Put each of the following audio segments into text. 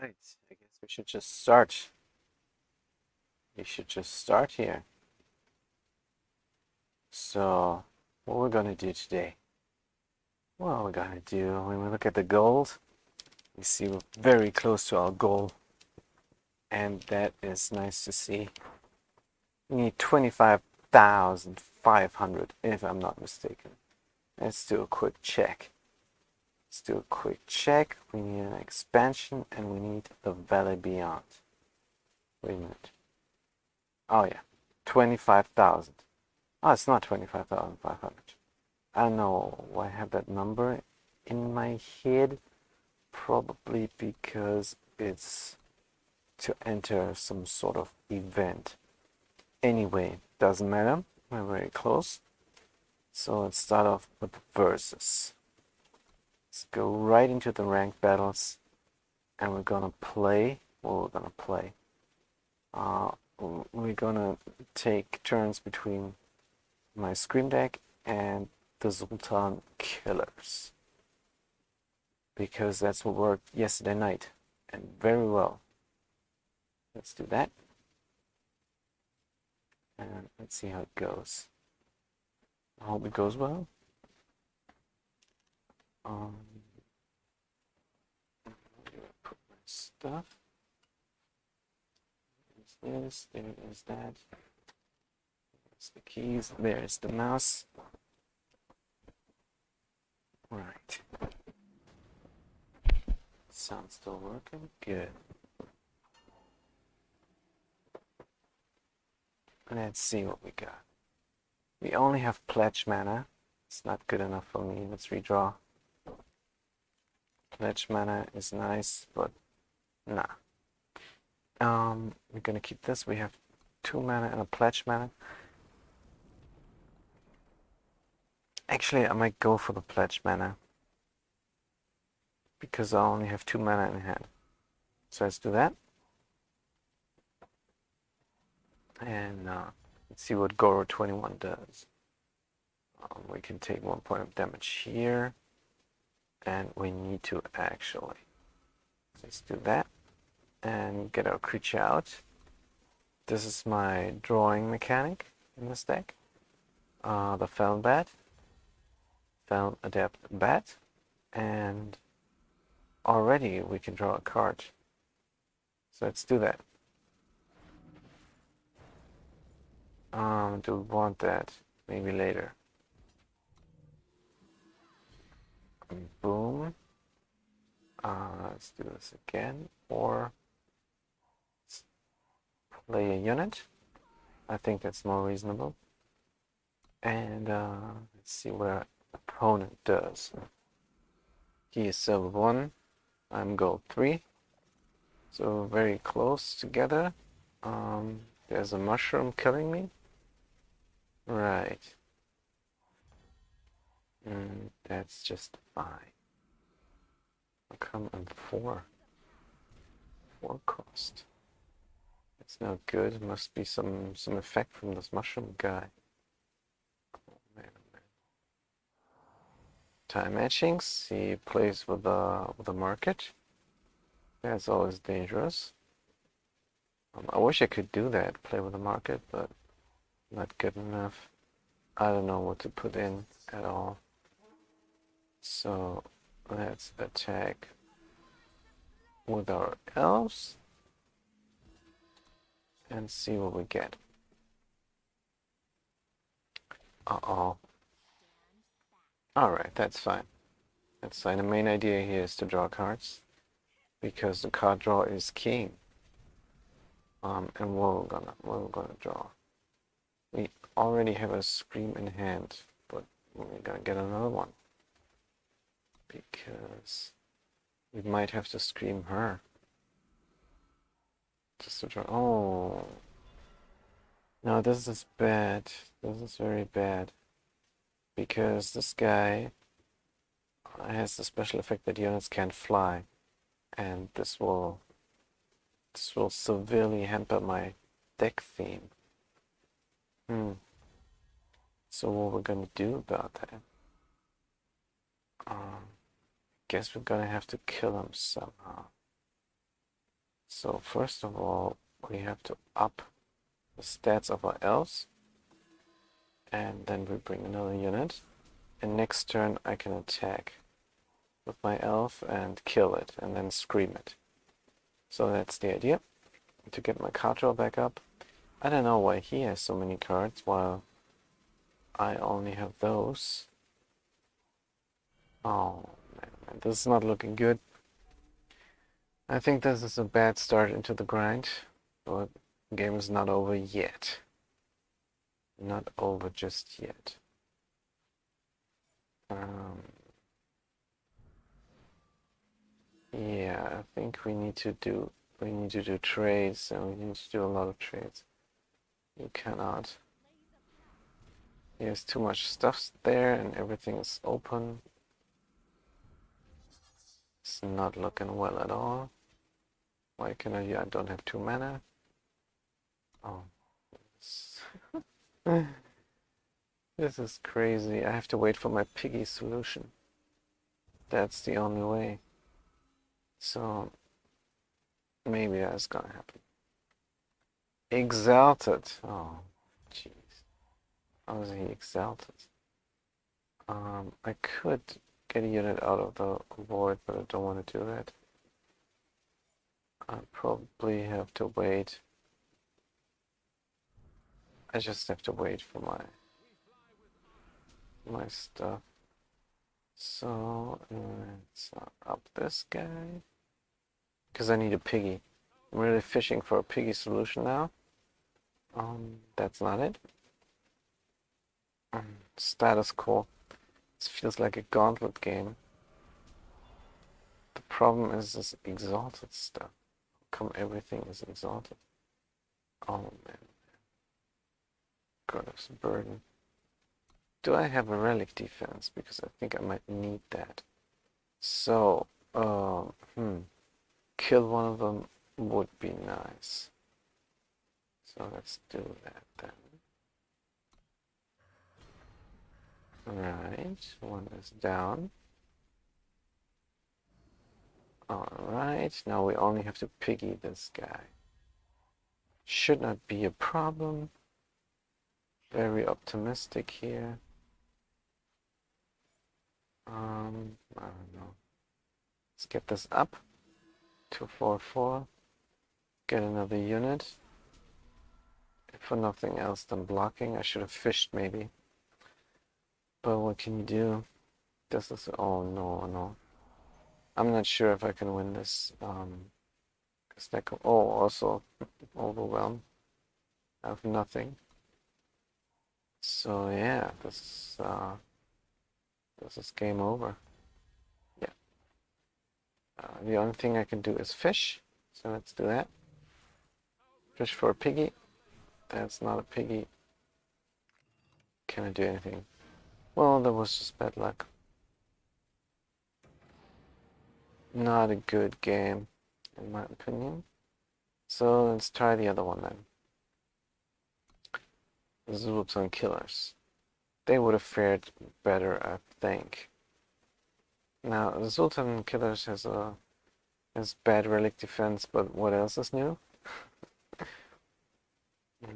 Right, I guess we should just start. We should just start here. So, what we're gonna do today? What we're gonna do when we look at the gold, we see we're very close to our goal, and that is nice to see. We need 25,500, if I'm not mistaken. Let's do a quick check. Let's do a quick check. We need an expansion, and we need the Valley Beyond. Wait a minute. Oh yeah, 25,000. Oh, it's not 25,500. I don't know why I have that number in my head. Probably because it's to enter some sort of event. Anyway, doesn't matter. We're very close. So let's start off with the verses. Let's go right into the ranked battles, and we're gonna play. What we're gonna play? Uh, we're gonna take turns between my Scream deck and the Zoltan Killers, because that's what worked yesterday night, and very well. Let's do that, and let's see how it goes. I hope it goes well. Um, where do I put my stuff? There's this, there is that. There's the keys, there's the mouse. Right. Sound's still working? Good. Let's see what we got. We only have pledge mana. It's not good enough for me. Let's redraw. Pledge mana is nice, but nah. We're gonna keep this. We have 2 mana and a pledge mana. Actually, I might go for the pledge mana, because I only have 2 mana in hand. So let's do that. And let's see what Goro 21 does. We can take 1 point of damage here. And we need to actually. Let's do that. And get our creature out. This is my drawing mechanic in this deck. The Feln Bat. Feln Adept Bat. And already we can draw a card. So let's do that. Do we want that? Maybe later. Boom. Let's do this again. Or play a unit. I think that's more reasonable. And let's see what our opponent does. He is silver 1. I'm gold 3. So very close together. There's a mushroom killing me. Right. That's just fine. I'll come on 4. 4 cost. It's no good. Must be some effect from this mushroom guy. Oh, man, oh, man. Time matchings. He plays with the market. That's always dangerous. I wish I could do that, play with the market, but not good enough. I don't know what to put in at all. So let's attack with our elves and see what we get. Uh-oh. Alright, that's fine. That's fine. The main idea here is to draw cards, because the card draw is king. And what we're gonna draw. We already have a Scream in hand, but we're gonna get another one, because we might have to Scream her. Just to draw. Oh. No, this is bad. This is very bad. Because this guy has the special effect that units can't fly. And this will severely hamper my deck theme. So what we're gonna do about that? Guess we're gonna have to kill him somehow. So first of all, we have to up the stats of our elves, and then we bring another unit, and next turn I can attack with my elf and kill it, and then scream it. So that's the idea, to get my card draw back up. I don't know why he has so many cards while I only have those. Oh man, this is not looking good. I think this is a bad start into the grind, but the game is not over yet. Not over just yet. Yeah, I think we need to do trades, and we need to do a lot of trades. You cannot. There's too much stuff there, and everything is open. It's not looking well at all. Why can I? Yeah, I don't have 2 mana. Oh, this is crazy. I have to wait for my piggy solution. That's the only way. So maybe that's gonna happen. Exalted. Oh, jeez. How is he exalted? I could get a unit out of the void, but I don't want to do that. I probably have to wait. I just have to wait for my stuff. So let's up this guy, because I need a piggy. I'm really fishing for a piggy solution now. That's not it. Status quo. This feels like a gauntlet game. The problem is this exalted stuff. How come everything is exalted? Oh man. Goddess burden. Do I have a relic defense? Because I think I might need that. So, kill one of them would be nice. So let's do that then. Alright, one is down. Alright, now we only have to piggy this guy. Should not be a problem. Very optimistic here. I don't know. Let's get this up. 244. Get another unit. If for nothing else than blocking, I should have fished maybe. But what can you do? This is, oh no. I'm not sure if I can win this. Oh, also overwhelmed. I have nothing. So yeah, this is game over. Yeah. The only thing I can do is fish. So let's do that. Fish for a piggy. That's not a piggy. Can I do anything? Well, that was just bad luck. Not a good game, in my opinion. So let's try the other one then. Zultan Killers. They would have fared better, I think. Now, Zultan Killers has bad relic defense, but what else is new? I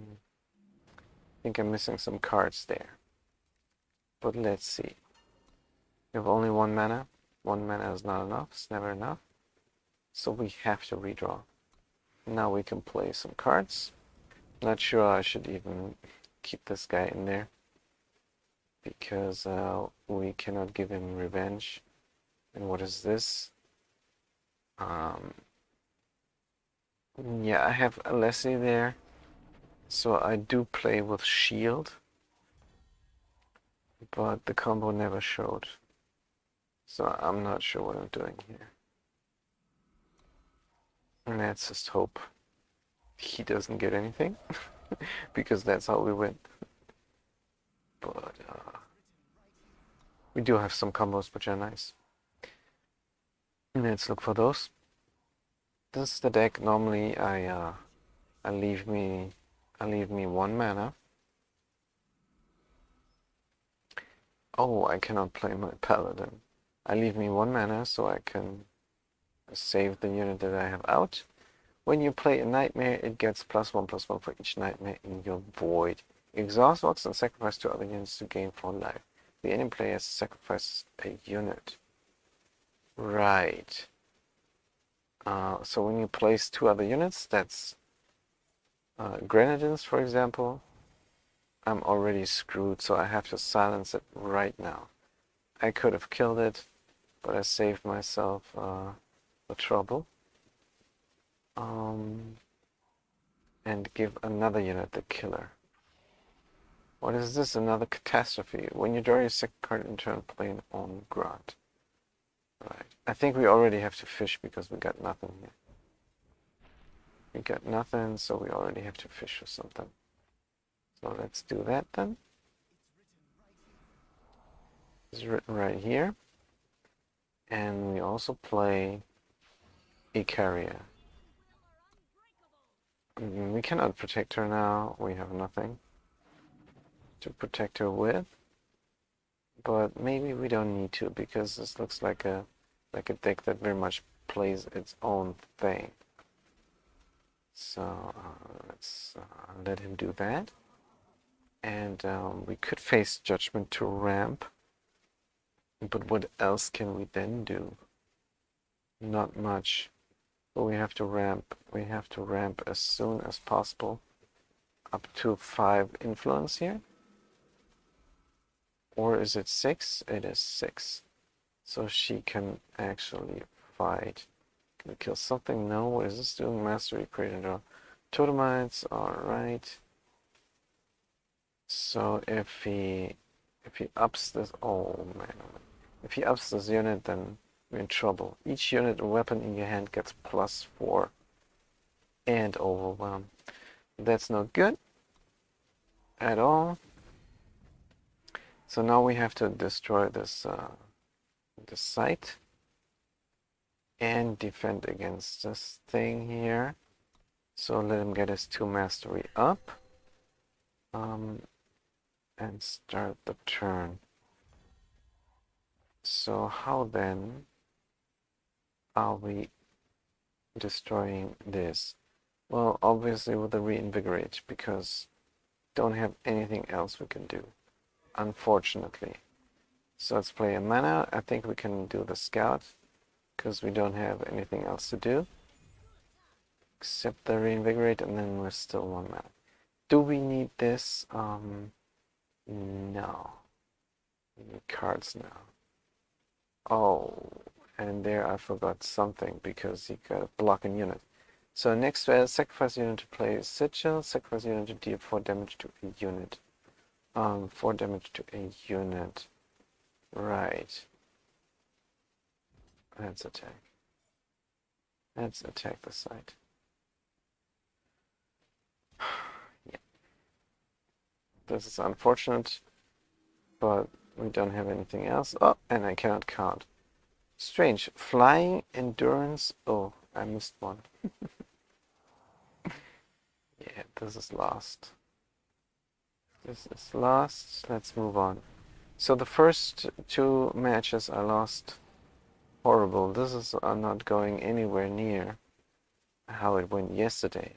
think I'm missing some cards there. But let's see. We have only 1 mana. 1 mana is not enough. It's never enough. So we have to redraw. Now we can play some cards. Not sure I should even keep this guy in there, because we cannot give him revenge. And what is this? Yeah, I have a Leslie there, so I do play with shield, but the combo never showed, so I'm not sure what I'm doing here. And let's just hope he doesn't get anything, because that's how we win. But we do have some combos which are nice. Let's look for those. This is the deck. Normally I leave me 1 mana. Oh, I cannot play my paladin. I leave me 1 mana so I can save the unit that I have out. When you play a nightmare, it gets +1/+1 for each nightmare in your void. Exhaust orcs and sacrifice 2 other units to gain 4 life. The enemy player sacrifices a unit. Right. So when you place 2 other units, that's Grenadines, for example, I'm already screwed, so I have to silence it right now. I could have killed it, but I saved myself the trouble. And give another unit the killer. What is this? Another catastrophe. When you draw your second card in turn, play an own grunt. Right. I think we already have to fish because we got nothing here. We got nothing, so we already have to fish or something. So let's do that then. It's written right here. And we also play Icaria. We cannot protect her now. We have nothing to protect her with. But maybe we don't need to, because this looks like a deck that very much plays its own thing. So let's let him do that. And we could face Judgment to ramp. But what else can we then do? Not much. But we have to ramp. We have to ramp as soon as possible. Up to 5 influence here. Or is it 6? It is 6. So she can actually fight. Can we kill something? No. What is this doing? Mastery, create and draw. Totemites, alright. So if he ups this, oh man. If he ups this unit, then we're in trouble. Each unit and weapon in your hand gets +4 and overwhelm. That's not good at all. So now we have to destroy this this site and defend against this thing here. So let him get his 2 mastery up and start the turn. So how then are we destroying this? Well, obviously with the reinvigorate, because don't have anything else we can do, unfortunately. So let's play a mana. I think we can do the scout, because we don't have anything else to do except the reinvigorate, and then we're still 1 mana. Do we need this? No. We need cards now. Oh, and there I forgot something, because he got a blocking unit. So next sacrifice unit to play Sigil, sacrifice unit to deal 4 damage to a unit. 4 damage to a unit. Right. Let's attack. Let's attack the site. Yeah. This is unfortunate, but we don't have anything else. Oh, and I cannot count. Strange. Flying, endurance. Oh, I missed one. Yeah, this is lost. This is lost. Let's move on. So the first 2 matches I lost. Horrible. This is not going anywhere near how it went yesterday.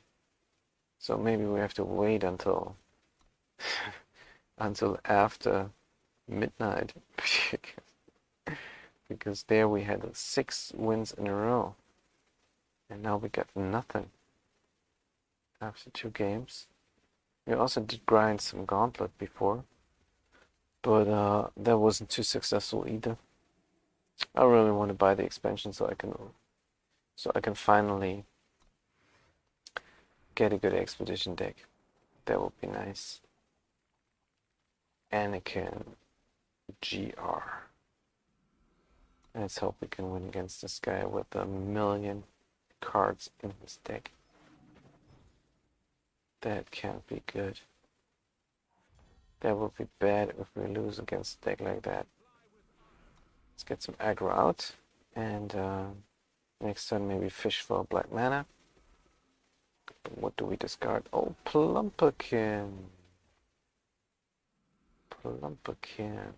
So maybe we have to wait until until after midnight, because there we had 6 wins in a row, and now we got nothing after 2 games. We also did grind some Gauntlet before, but that wasn't too successful either. I really want to buy the expansion so I can finally get a good expedition deck. That would be nice. Anakin GR. Let's hope we can win against this guy with 1,000,000 cards in his deck. That can't be good. That would be bad if we lose against a deck like that. Let's get some aggro out, and next turn maybe fish for black mana. But what do we discard? Oh, Plumperkin. Plumperkin.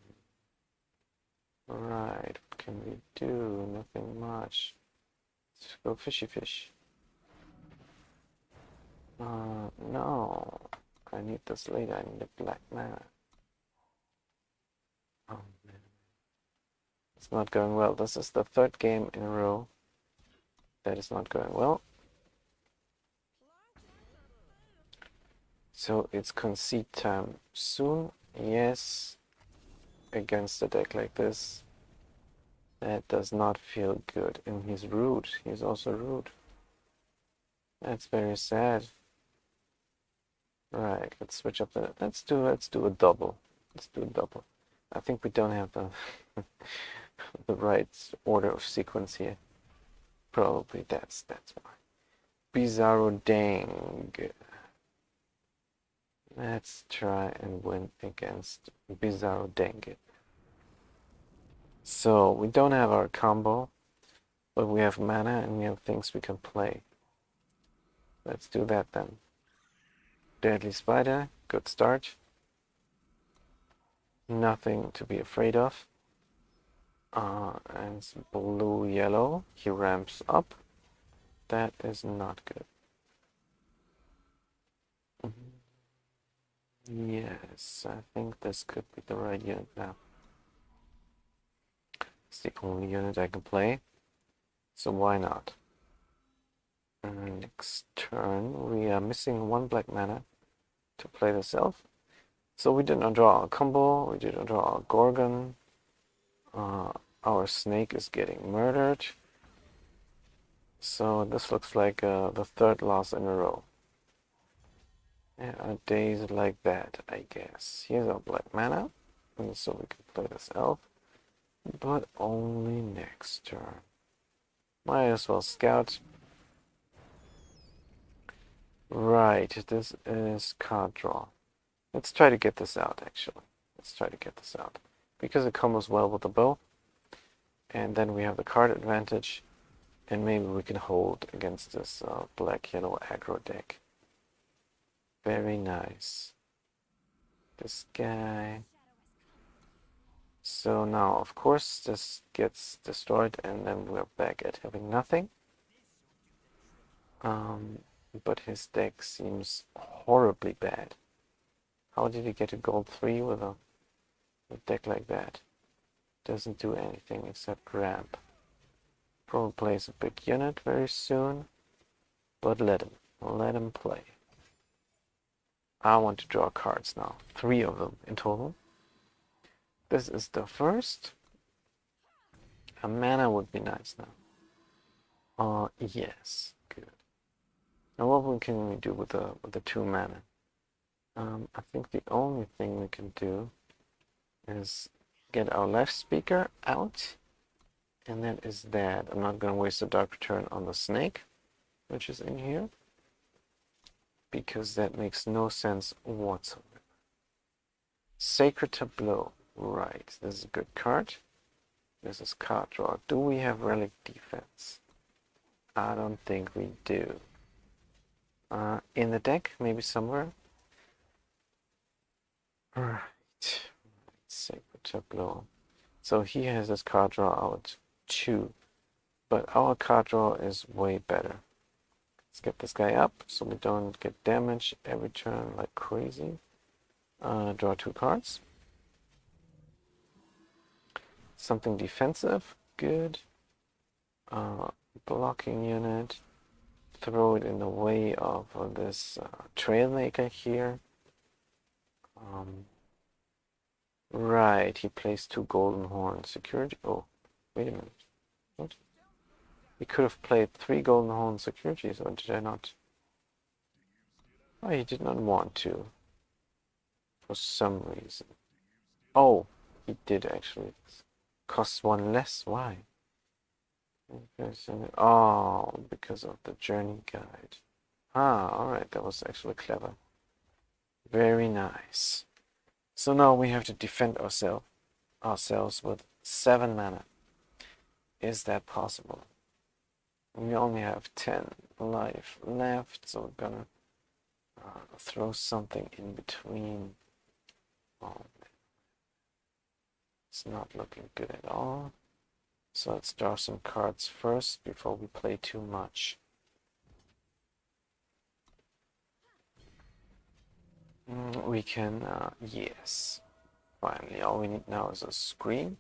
Right, what can we do? Nothing much. Let's go fishy fish. No. I need this later. I need a black mana. Oh man. It's not going well. This is the third game in a row that is not going well. So it's concede time soon. Yes. Against a deck like this. That does not feel good. And he's rude. He's also rude. That's very sad. Right, let's switch up the let's do a double. Let's do a double. I think we don't have the the right order of sequence here. Probably that's why. Bizarro Dang. Let's try and win against Bizarro Dang. So we don't have our combo, but we have mana and we have things we can play. Let's do that then. Deadly Spider, good start. Nothing to be afraid of. And it's blue yellow. He ramps up. That is not good. Yes, I think this could be the right unit now. It's the only unit I can play, so why not? Next turn, we are missing one black mana to play this elf. So we did not draw a combo, we did not draw a Gorgon. Our snake is getting murdered. So this looks like the third loss in a row. Yeah, days like that, I guess. Here's our black mana, and so we can play this elf, but only next turn. Might as well scout. Right, this is card draw. Let's try to get this out, actually. Let's try to get this out. Because it combos well with the bow, and then we have the card advantage, and maybe we can hold against this black-yellow aggro deck. Very nice. This guy. So now, of course, this gets destroyed, and then we're back at having nothing. But his deck seems horribly bad. How did he get a gold 3 with a deck like that? Doesn't do anything except ramp. Probably plays a big unit very soon, but let him play. I want to draw cards now. 3 of them in total. This is the first. A mana would be nice now. Yes, good. Now what can we do with the 2 mana? I think the only thing we can do is get our left speaker out, and that is that. I'm not going to waste a Dark Return on the snake, which is in here, because that makes no sense whatsoever. Sacred Tableau, right, this is a good card. This is card draw. Do we have Relic Defense? I don't think we do. In the deck, maybe somewhere. Right. Sacred Tableau. So he has his card draw out too. But our card draw is way better. Let's get this guy up so we don't get damage every turn like crazy. Draw 2 cards. Something defensive, good. Blocking unit. Throw it in the way of this Trailmaker here. Right, he plays 2 Golden Horn security. Oh, wait a minute. What? He could have played 3 Golden Horn securities, or did I not? Oh, he did not want to. For some reason. Oh, he did actually. Costs 1 less. Why? Oh, because of the journey guide. Ah, alright, that was actually clever. Very nice. So now we have to defend ourselves with 7 mana. Is that possible? We only have 10 life left, so we're gonna throw something in between. Oh, it's not looking good at all. So let's draw some cards first before we play too much. We can, yes. Finally, all we need now is a screen.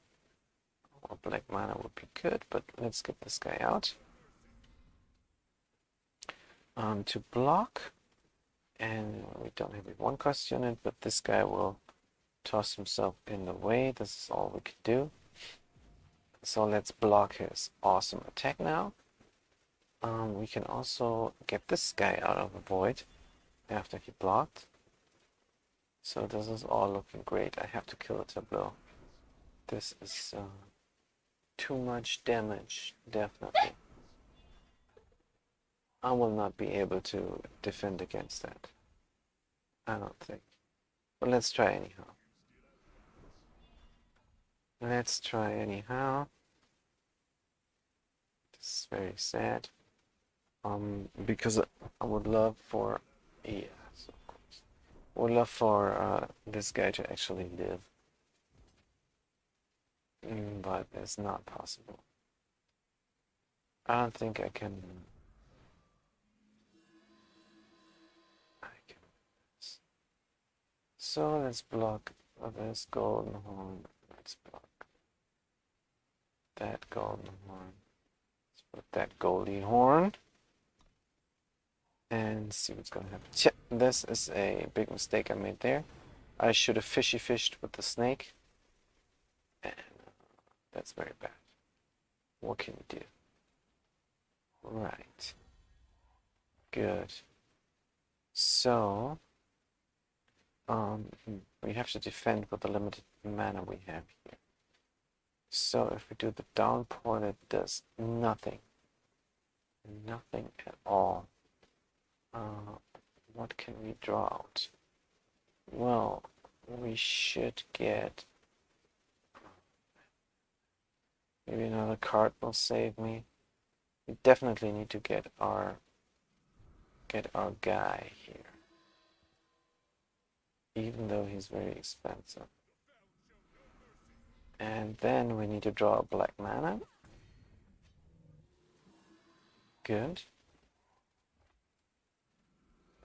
Or black mana would be good, but let's get this guy out. To block, and we don't have a one cost unit, but this guy will toss himself in the way. This is all we can do. So let's block his awesome attack now. We can also get this guy out of the void after he blocked. So this is all looking great. I have to kill a Tableau. This is too much damage, definitely. I will not be able to defend against that. I don't think. But let's try anyhow. Let's try anyhow. This is very sad. Because I would love for, yes, of course. I would love for this guy to actually live. But it's not possible. I don't think I can. So let's block this golden horn. Let's block that golden horn. Let's put that golden horn. And see what's gonna happen. Yeah, this is a big mistake I made there. I should have fished with the snake. And that's very bad. What can we do? Right. Good. So, we have to defend with the limited mana we have here. So if we do the downpour, that does nothing. Nothing at all. What can we draw out? Well, we should get... Maybe another card will save me. We definitely need to get our guy here. Even though he's very expensive. And then we need to draw a black mana. Good.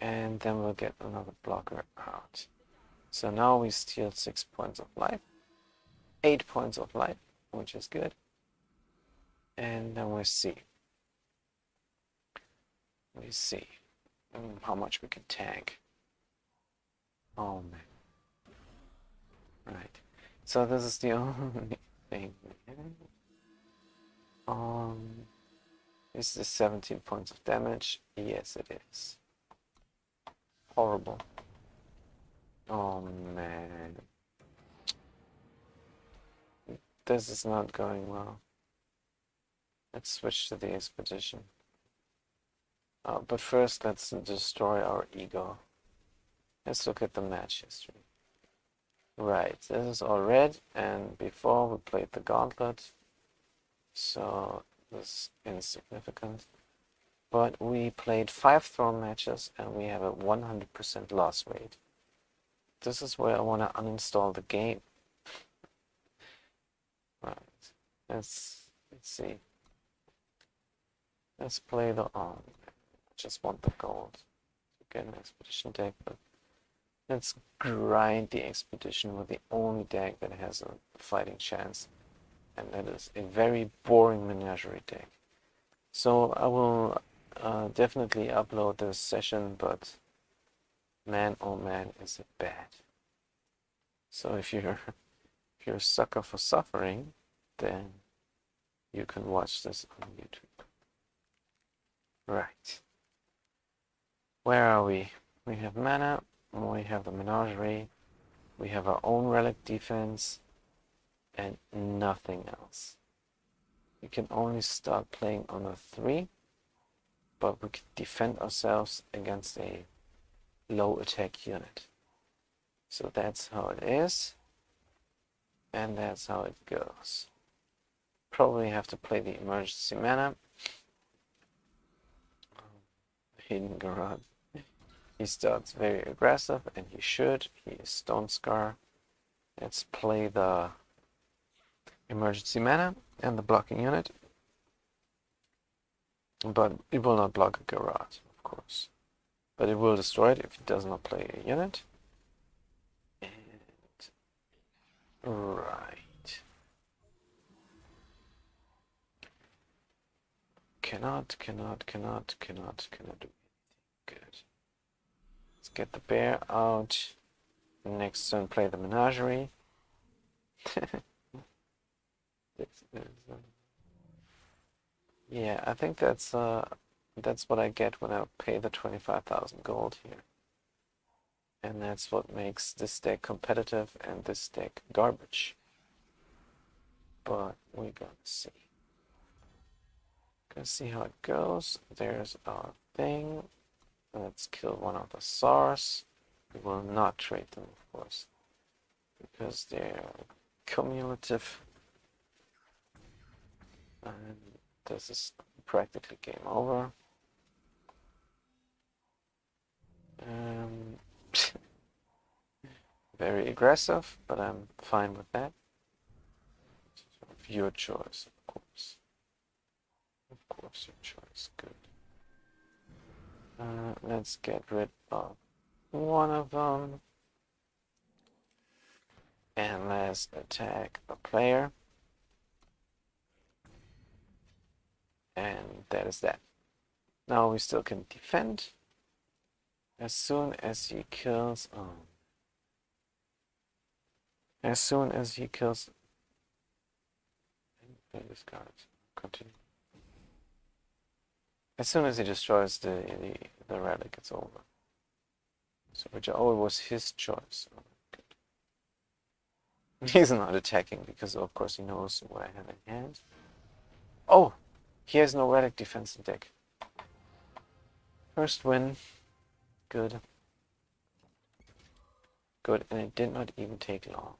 And then we'll get another blocker out. So now we steal 6 points of life. 8 points of life, which is good. And then we see. We see how much we can tank. Oh man. Right. So this is the only thing we have. Is this 17 points of damage? Yes, it is. Horrible. Oh man. This is not going well. Let's switch to the expedition. But first, let's destroy our ego. Let's look at the match history. Right, this is all red, and before we played the gauntlet, so this is insignificant. But we played 5 throne matches, and we have a 100% loss rate. This is where I want to uninstall the game. Right, let's see. Let's play the I just want the gold to get an expedition deck, but let's grind the expedition with the only deck that has a fighting chance, and that is a very boring menagerie deck. So I will definitely upload this session, but man, oh man, is it bad. So if you're a sucker for suffering, then you can watch this on YouTube. Right. Where are we? We have mana, we have the menagerie, we have our own relic defense, and nothing else. We can only start playing on a 3, but we can defend ourselves against a low attack unit. So that's how it is, and that's how it goes. Probably have to play the emergency mana. Hidden Garage. He starts very aggressive, and he should. He is Stone Scar. Let's play the emergency mana and the blocking unit. But it will not block a Garage, of course. But it will destroy it if it does not play a unit. Right. Cannot do anything. Good. Let's get the bear out. Next turn, play the menagerie. Yeah, I think that's what I get when I pay the 25,000 gold here. And that's what makes this deck competitive and this deck garbage. But we're gonna see. Gonna see how it goes. There's our thing. Let's kill one of the SARs. We will not trade them, of course, because they're cumulative. And this is practically game over. Very aggressive, but I'm fine with that. Your choice, of course. Of course, your choice. Good. Let's get rid of one of them. And let's attack the player. And that is that. Now we still can defend. As soon as he kills continue. As soon as he destroys the relic, it's over. So it was his choice. Oh, he's not attacking because of course he knows what I have in hand. Oh, he has no relic defense in deck. First win. Good. Good, and it did not even take long.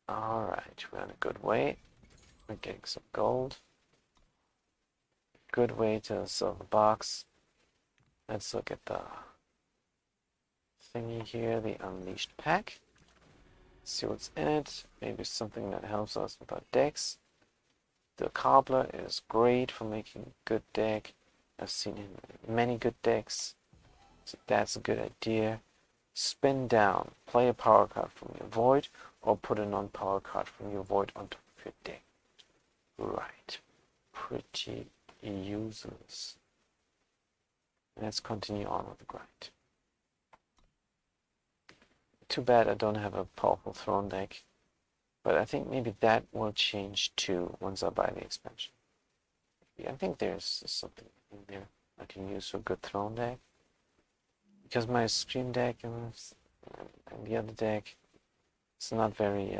Alright, we're on a good way. We're getting some gold. Good way to sell the box. Let's look at the thingy here, the Unleashed pack. See what's in it. Maybe something that helps us with our decks. The Cobbler is great for making good deck. I've seen him in many good decks. So that's a good idea. Spin down, play a power card from your void, or put a non-power card from your void on top of your deck. Right. Pretty useless. Let's continue on with the grind. Too bad I don't have a powerful throne deck. But I think maybe that will change too once I buy the expansion. I think there's something in there I can use for a good throne deck. Because my stream deck and the other deck, it's not very,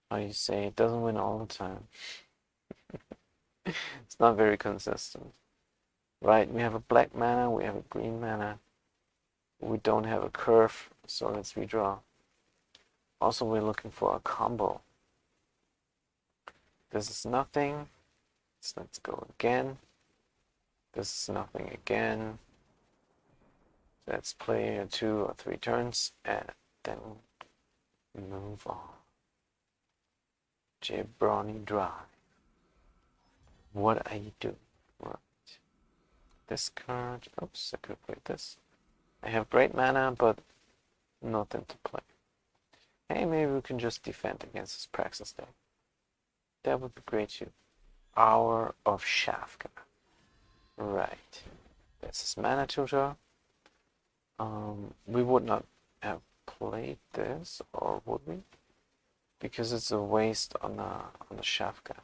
how you say, it doesn't win all the time. It's not very consistent. Right, we have a black mana, we have a green mana. We don't have a curve, so let's redraw. Also, we're looking for a combo. This is nothing. So let's go again. This is nothing again. Let's play 2 or 3 turns and then move on. Jabroni Drive. What are you doing? Right. This card. Oops, I could have played this. I have great mana, but nothing to play. Hey, maybe we can just defend against this Praxis deck. That would be great too. Hour of Shafka. Right. That's his mana tutor. We would not have played this, or would we? Because it's a waste on the Shafka.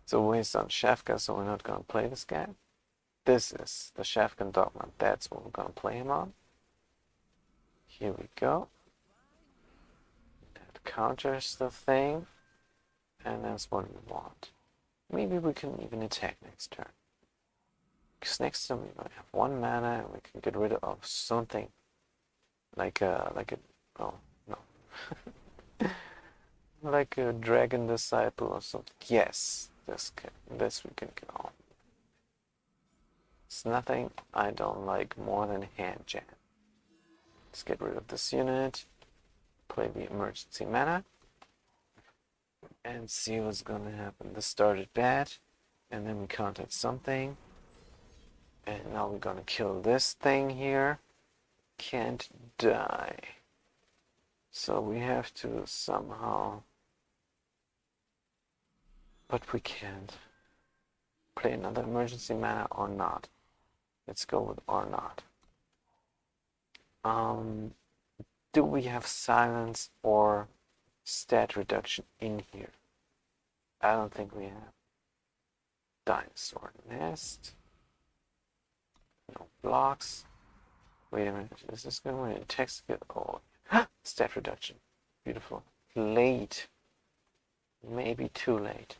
It's a waste on Shafka, so we're not gonna play this guy. This is the Shafkan Dogma. That's what we're gonna play him on. Here we go. That counters the thing, and that's what we want. Maybe we can even attack next turn. Because next turn we're gonna have 1 mana, and we can get rid of something like a oh no, like a Dragon Disciple or something. Yes, this we can get on. It's nothing I don't like more than hand jam. Let's get rid of this unit, play the emergency mana, and see what's gonna happen. This started bad, and then we counted something, and now we're gonna kill this thing here. can't die. So we have to somehow, but we can't play another emergency mana or not. Let's go with or not. Do we have silence or stat reduction in here? I don't think we have. Dinosaur nest. No blocks. Wait a minute. Is this good when it attacks? Oh, stat reduction. Beautiful. Late. Maybe too late.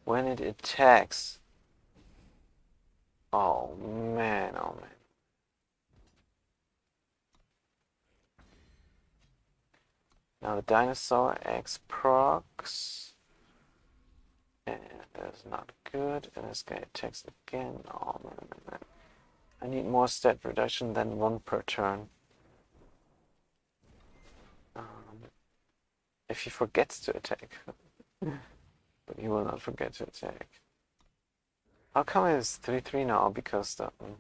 When it attacks. Oh man, oh man. Now the dinosaur X procs. And that's not good. And this guy attacks again. Oh man. I need more stat reduction than 1 per turn. If he forgets to attack. But he will not forget to attack. How come it's 3-3 now? Because that one.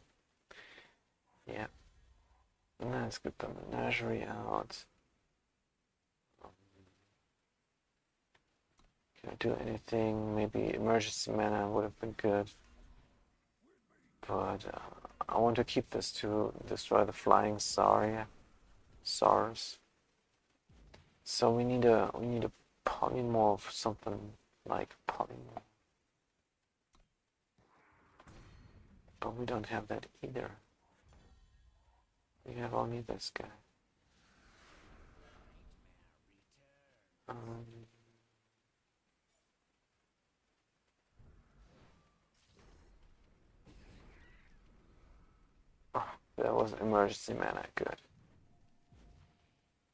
Yeah. Let's get the menagerie out. Can I do anything? Maybe emergency mana would have been good. But I want to keep this to destroy the flying Saurs. So we need a polymorph, something like polymorph. But we don't have that either. We have only this guy. Oh, that was emergency mana, good.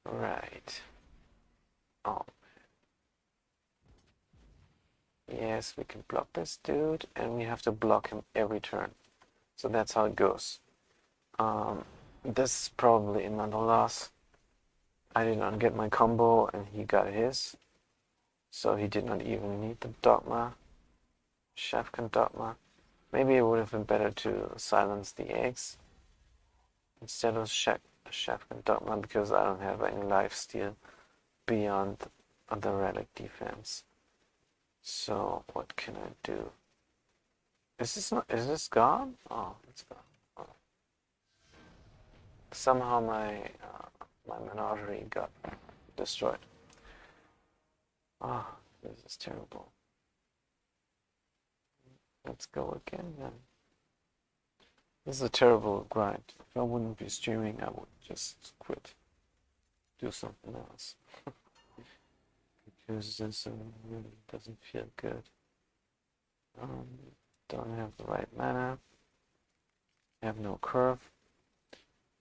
Right. Oh. Yes, we can block this dude, and we have to block him every turn. So that's how it goes. This is probably another loss. I did not get my combo, and he got his. So he did not even need the Dogma. Shafkan Dogma. Maybe it would have been better to silence the eggs instead of Shafkan Dogma, because I don't have any lifesteal beyond the relic defense. So what can I do? Is this gone? Oh, it's gone. Oh. Somehow my menagerie got destroyed. Oh, this is terrible. Let's go again then. This is a terrible grind. If I wouldn't be streaming, I would just quit. Do something else. Because this really doesn't feel good. Don't have the right mana. Have no curve.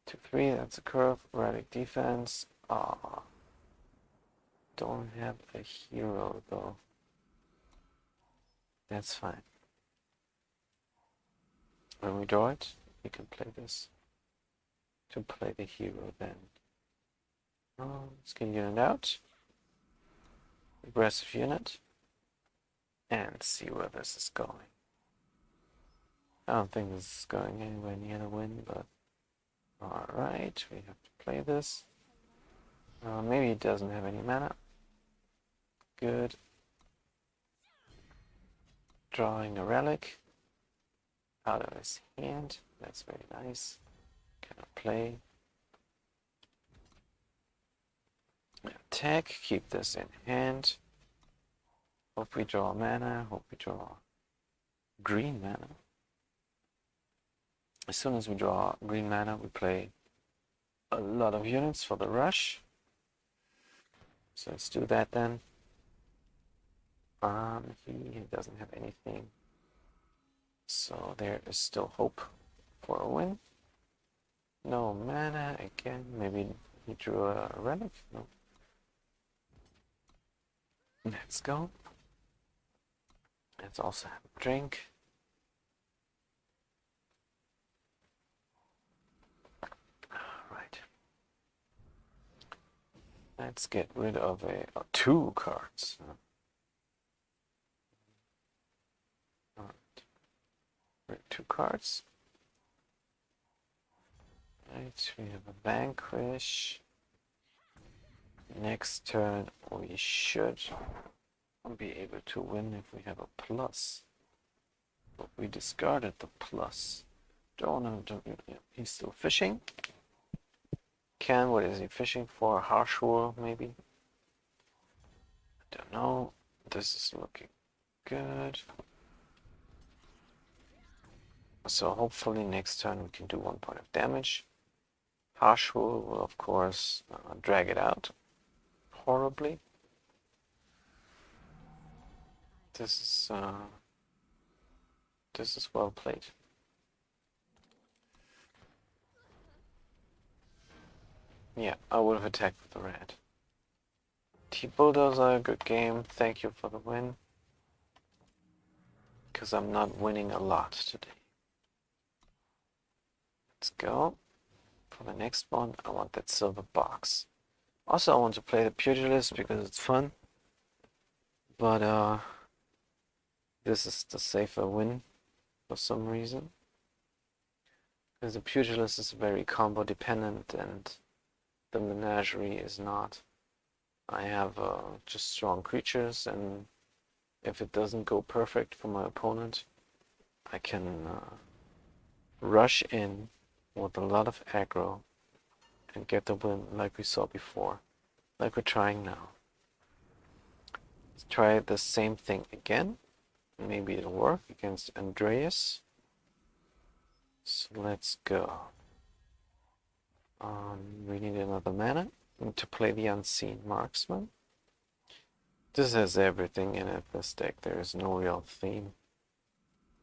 2-3, that's a curve. Relic defense. Don't have a hero though. That's fine. When we draw it, we can play this. To play the hero then. Let's get unit out. Aggressive unit. And see where this is going. I don't think this is going anywhere near the win, but alright, we have to play this. Maybe it doesn't have any mana. Good. Drawing a relic out of his hand. That's very nice. Cannot play. Attack, keep this in hand. Hope we draw mana, hope we draw green mana. As soon as we draw green mana, we play a lot of units for the rush. So let's do that then. He doesn't have anything. So there is still hope for a win. No mana again. Maybe he drew a relic. No. Let's go. Let's also have a drink. Right. Let's get rid of 2 cards. 2 cards. Right, we have a Vanquish. Next turn we should be able to win if we have a plus. But we discarded the plus. Don't, he's still fishing. Ken, what is he fishing for? Harsh wool, maybe? I don't know. This is looking good. So hopefully next turn we can do 1 point of damage. Harsh wool will of course drag it out horribly. This is well played. Yeah, I would have attacked with the red. T-Bulldozer, good game. Thank you for the win. Because I'm not winning a lot today. Let's go. For the next one, I want that silver box. Also, I want to play the Pugilist because it's fun. But this is the safer win for some reason. Because the Pugilist is very combo dependent and the Menagerie is not. I have just strong creatures, and if it doesn't go perfect for my opponent, I can rush in with a lot of aggro and get the win like we saw before, like we're trying now. Let's try the same thing again. Maybe it'll work against Andreas. So let's go. We need another mana to play the Unseen Marksman. This has everything in it, this deck. There is no real theme.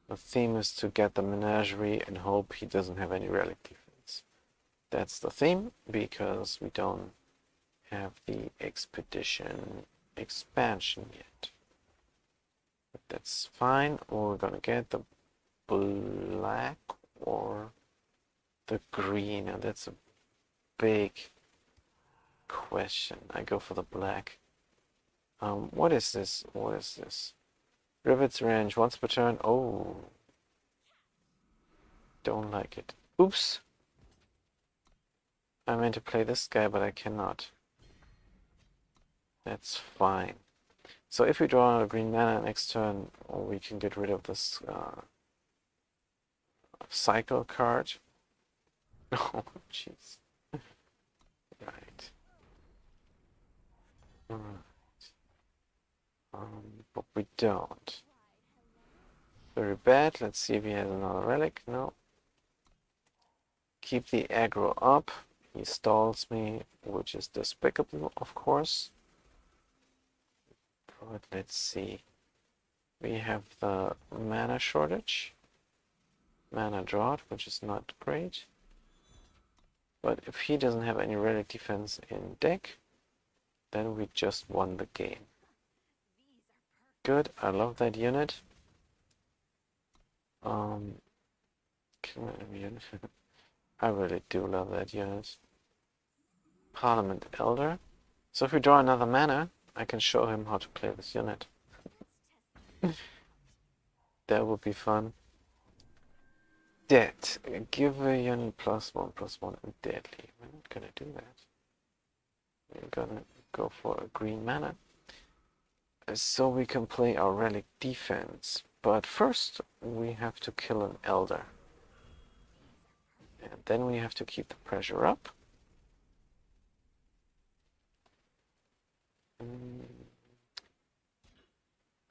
The theme is to get the Menagerie and hope he doesn't have any relic defense. That's the theme, because we don't have the Expedition expansion yet. But that's fine. We're gonna get the black or the green, and that's a big question. I go for the black. What is this? What is this? Rivet's range once per turn. Oh, don't like it. Oops. I meant to play this guy, but I cannot. That's fine. So if we draw a green mana next turn, we can get rid of this cycle card. Oh, jeez. Right. Alright. But we don't. Very bad. Let's see if he has another relic. No. Keep the aggro up. He stalls me, which is despicable, of course. But let's see. We have the mana shortage. Mana drought, which is not great. But if he doesn't have any relic defense in deck, then we just won the game. Good, I love that unit. I really do love that unit. Parliament Elder. So if we draw another mana, I can show him how to play this unit. That would be fun. Dead. Give a unit +1/+1 and deadly. We're not gonna do that. We're gonna go for a green mana. So we can play our relic defense. But first we have to kill an elder. And then we have to keep the pressure up.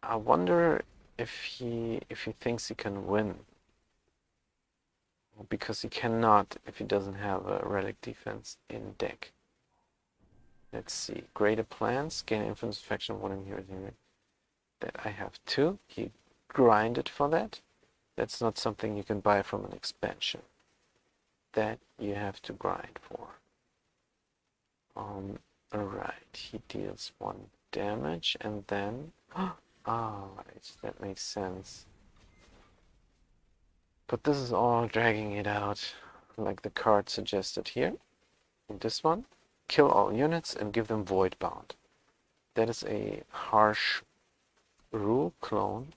I wonder if he thinks he can win. Because he cannot if he doesn't have a relic defense in deck. Let's see. Greater plans, gain influence faction 1 in here. That I have 2. He grinded for that. That's not something you can buy from an expansion. That you have to grind for. Alright, he deals 1 damage and then alright, that makes sense. But this is all dragging it out, like the card suggested here. In this one, kill all units and give them void bound. That is a harsh rule clone.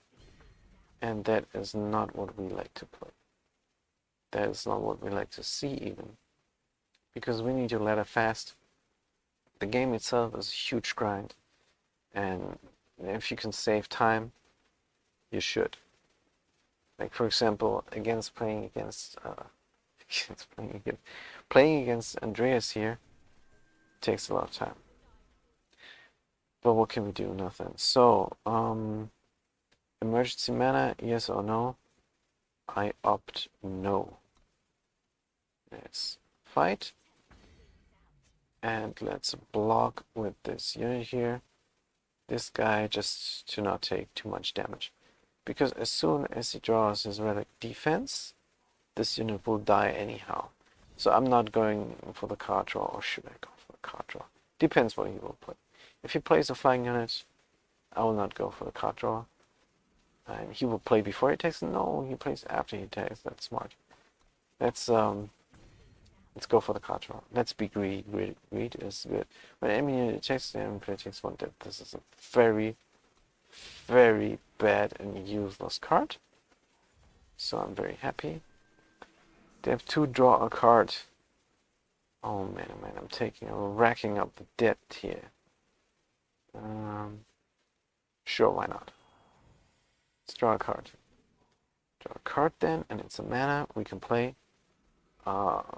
And that is not what we like to play. That is not what we like to see even. Because we need to ladder fast. The game itself is a huge grind. And if you can save time, you should. Like for example, playing against Andreas here takes a lot of time. But what can we do? Nothing. So, emergency mana, yes or no? I opt no. Let's fight. And let's block with this unit here. This guy just to not take too much damage. Because as soon as he draws his relic defense, this unit will die anyhow. So I'm not going for the card draw, or should I go for the card draw? Depends what he will play. If he plays a flying unit, I will not go for the card draw. He will play before he attacks. No, he plays after he attacks. That's smart. Let's go for the card draw. Let's be greedy. Greed is good. When enemy unit attacks, the enemy player takes 1 death. This is a very, very bad and useless card. So I'm very happy. They have to draw a card. Oh man, I'm racking up the debt here. Sure, why not? Let's draw a card. Draw a card then, and it's a mana we can play.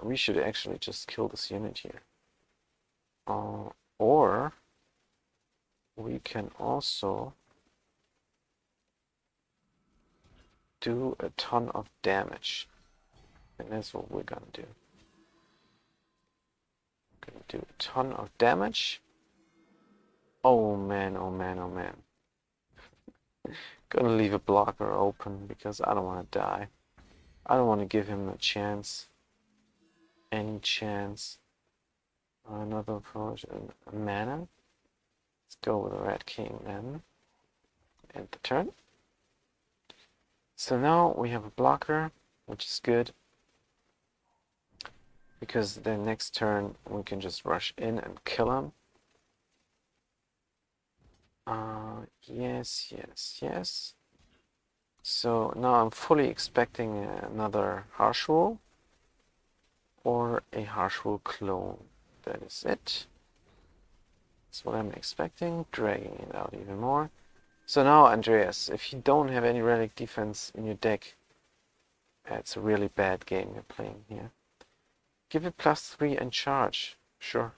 We should actually just kill this unit here. Or we can also do a ton of damage. And that's what we're gonna do. We're gonna do a ton of damage. Oh man, oh man, oh man. Gonna leave a blocker open because I don't want to die. I don't want to give him a chance. Any chance. Another approach. A mana. Let's go with the Red King then. End the turn. So now we have a blocker, which is good. Because the next turn we can just rush in and kill him. Yes. So now I'm fully expecting another Harsh Rule or a Harsh Rule clone. That is it. That's what I'm expecting, dragging it out even more. So now, Andreas, if you don't have any relic defense in your deck, it's a really bad game you're playing here. Give it +3 and charge. Sure.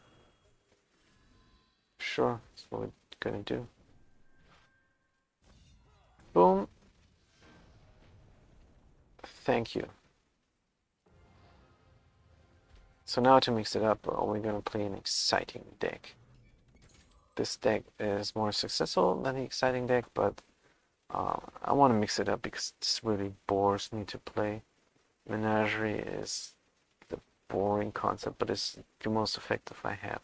Sure, that's what we're gonna do. Boom. Thank you. So now to mix it up, we're gonna play an exciting deck. This deck is more successful than the exciting deck, but I want to mix it up because this really bores me to play. Menagerie is the boring concept, but it's the most effective I have.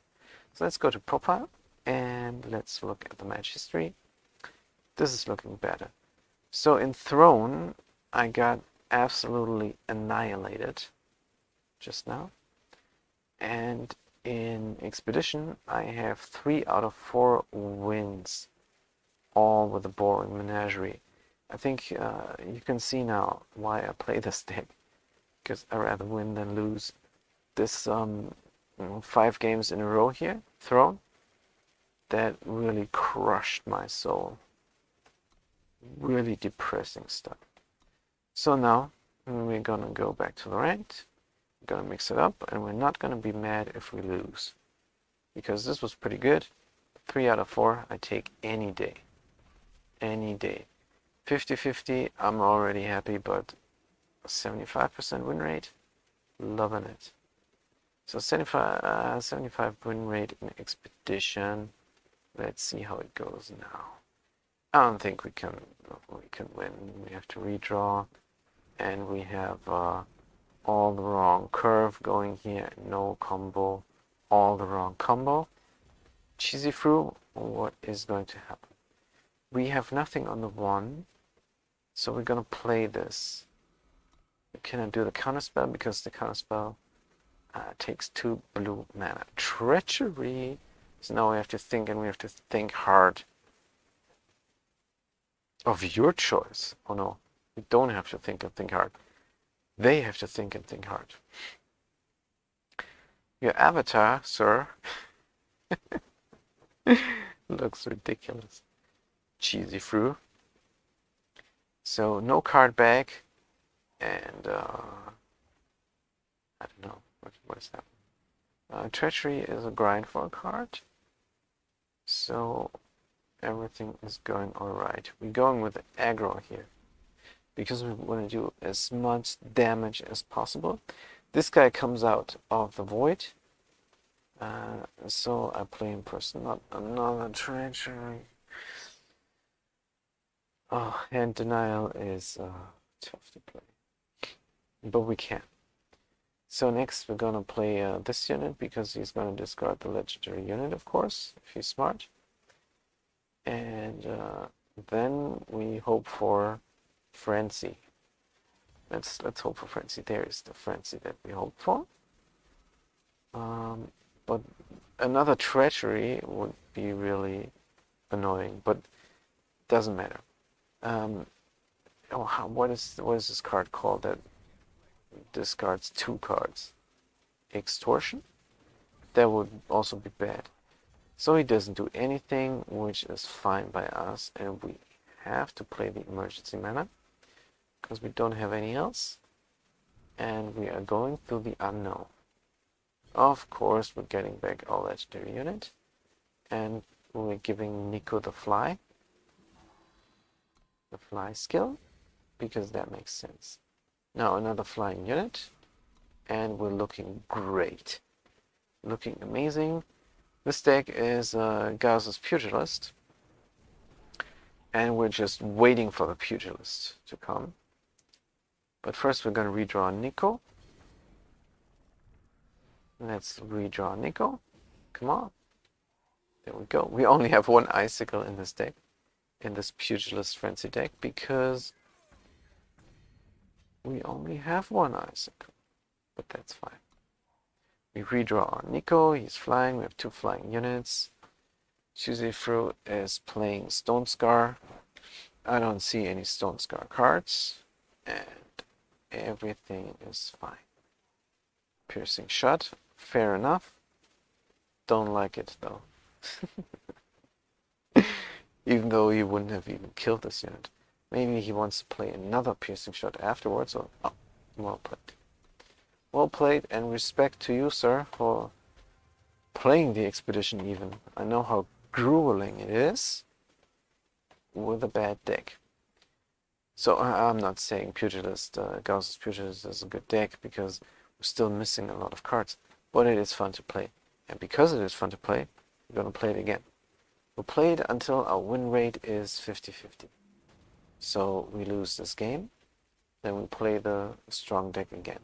So let's go to profile and let's look at the match history. This is looking better. So in Throne, I got absolutely annihilated just now. And in Expedition, I have 3 out of 4 wins, all with a boring Menagerie. I think you can see now why I play this deck, because I rather win than lose. This 5 games in a row here, Throne, that really crushed my soul. Really depressing stuff. So now we're gonna go back to the ranked. We're gonna mix it up, and we're not gonna be mad if we lose, because this was pretty good. 3 out of 4 I take any day. Any day. 50-50, I'm already happy, but 75% win rate, loving it. So 75 win rate in Expedition. Let's see how it goes now. I don't think we can win. We have to redraw, and we have all the wrong curve going here. No combo, all the wrong combo. Cheesy Fruit, what is going to happen? We have nothing on the 1, so we're gonna play this. We cannot do the counterspell because the counterspell takes 2 blue mana. Treachery. So now we have to think, and we have to think hard. Of your choice. Oh no, We don't have to think and think hard. They have to think and think hard. Your avatar, sir, looks ridiculous. Cheesy through. So no card back, and I don't know what is that. Treachery is a grind for a card, so everything is going all right. We're going with aggro here because we want to do as much damage as possible. This guy comes out of the void, so I play in person, not another treachery. Oh, hand denial is tough to play, but we can. So next we're gonna play this unit because he's gonna discard the legendary unit, of course, if he's smart. And then we hope for Frenzy. Let's hope for Frenzy. There is the Frenzy that we hope for. But another treachery would be really annoying, but doesn't matter. What is this card called that discards 2 cards? Extortion? That would also be bad. So he doesn't do anything, which is fine by us, and we have to play the emergency mana because we don't have any else, and we are going through the unknown. Of course, we're getting back our legendary unit, and we're giving Nico the fly skill, because that makes sense. Now another flying unit, and we're looking great, looking amazing. This deck is Gaza's Pugilist, and we're just waiting for the Pugilist to come. But first we're going to redraw Nico. Let's redraw Nico. Come on. There we go. We only have 1 Icicle in this deck, in this Pugilist Frenzy deck, because we only have 1 Icicle. But that's fine. We redraw our Nico. He's flying. We have 2 flying units. Tuesday Fruit is playing Stone Scar. I don't see any Stone Scar cards, and everything is fine. Piercing Shot, fair enough. Don't like it though. Even though he wouldn't have even killed this unit. Maybe he wants to play another Piercing Shot afterwards, or oh, well played. Well played, and respect to you, sir, for playing the expedition even. I know how grueling it is with a bad deck. So I'm not saying Pugilist, Gaza's Pugilist is a good deck, because we're still missing a lot of cards, but it is fun to play. And because it is fun to play, we're going to play it again. We'll play it until our win rate is 50-50. So we lose this game, then we play the strong deck again.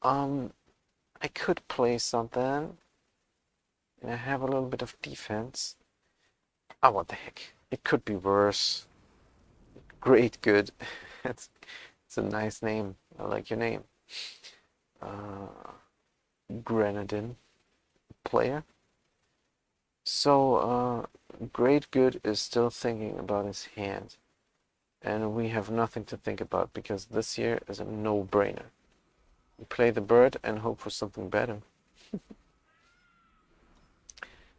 I could play something, and I have a little bit of defense. Ah, what the heck. It could be worse. Great good. It's a nice name. I like your name. Grenadin player. So Great Good is still thinking about his hand, and we have nothing to think about because this here is a no-brainer. We play the bird and hope for something better.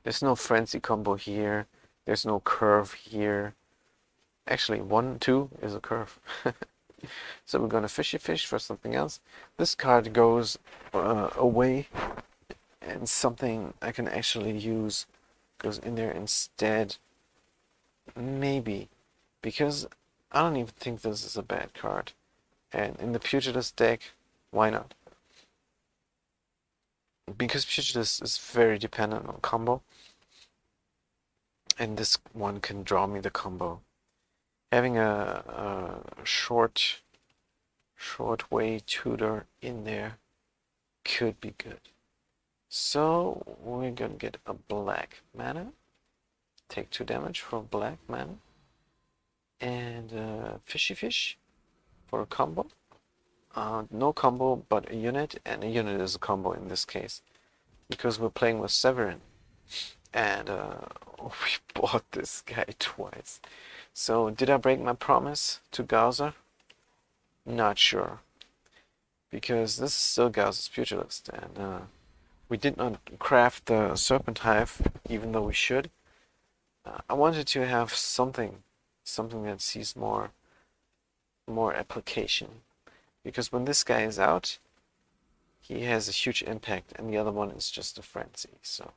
There's no frenzy combo here. There's no curve here. Actually, 1, 2 is a curve. So we're gonna fishy fish for something else. This card goes away, and something I can actually use goes in there instead. Maybe, because I don't even think this is a bad card. And in the Pugilist deck, why not? Because Pugilist is very dependent on combo, and this one can draw me the combo. Having a short way tutor in there could be good. So we're gonna get a black mana, take 2 damage for black mana, and fishy fish for a combo. No combo, but a unit, and a unit is a combo in this case, because we're playing with Severin, and we bought this guy twice. So did I break my promise to Gaza? Not sure. Because this is still Gauss's Pugilist, and we did not craft the Serpent Hive, even though we should. I wanted to have something that sees more application. Because when this guy is out, he has a huge impact, and the other one is just a frenzy, so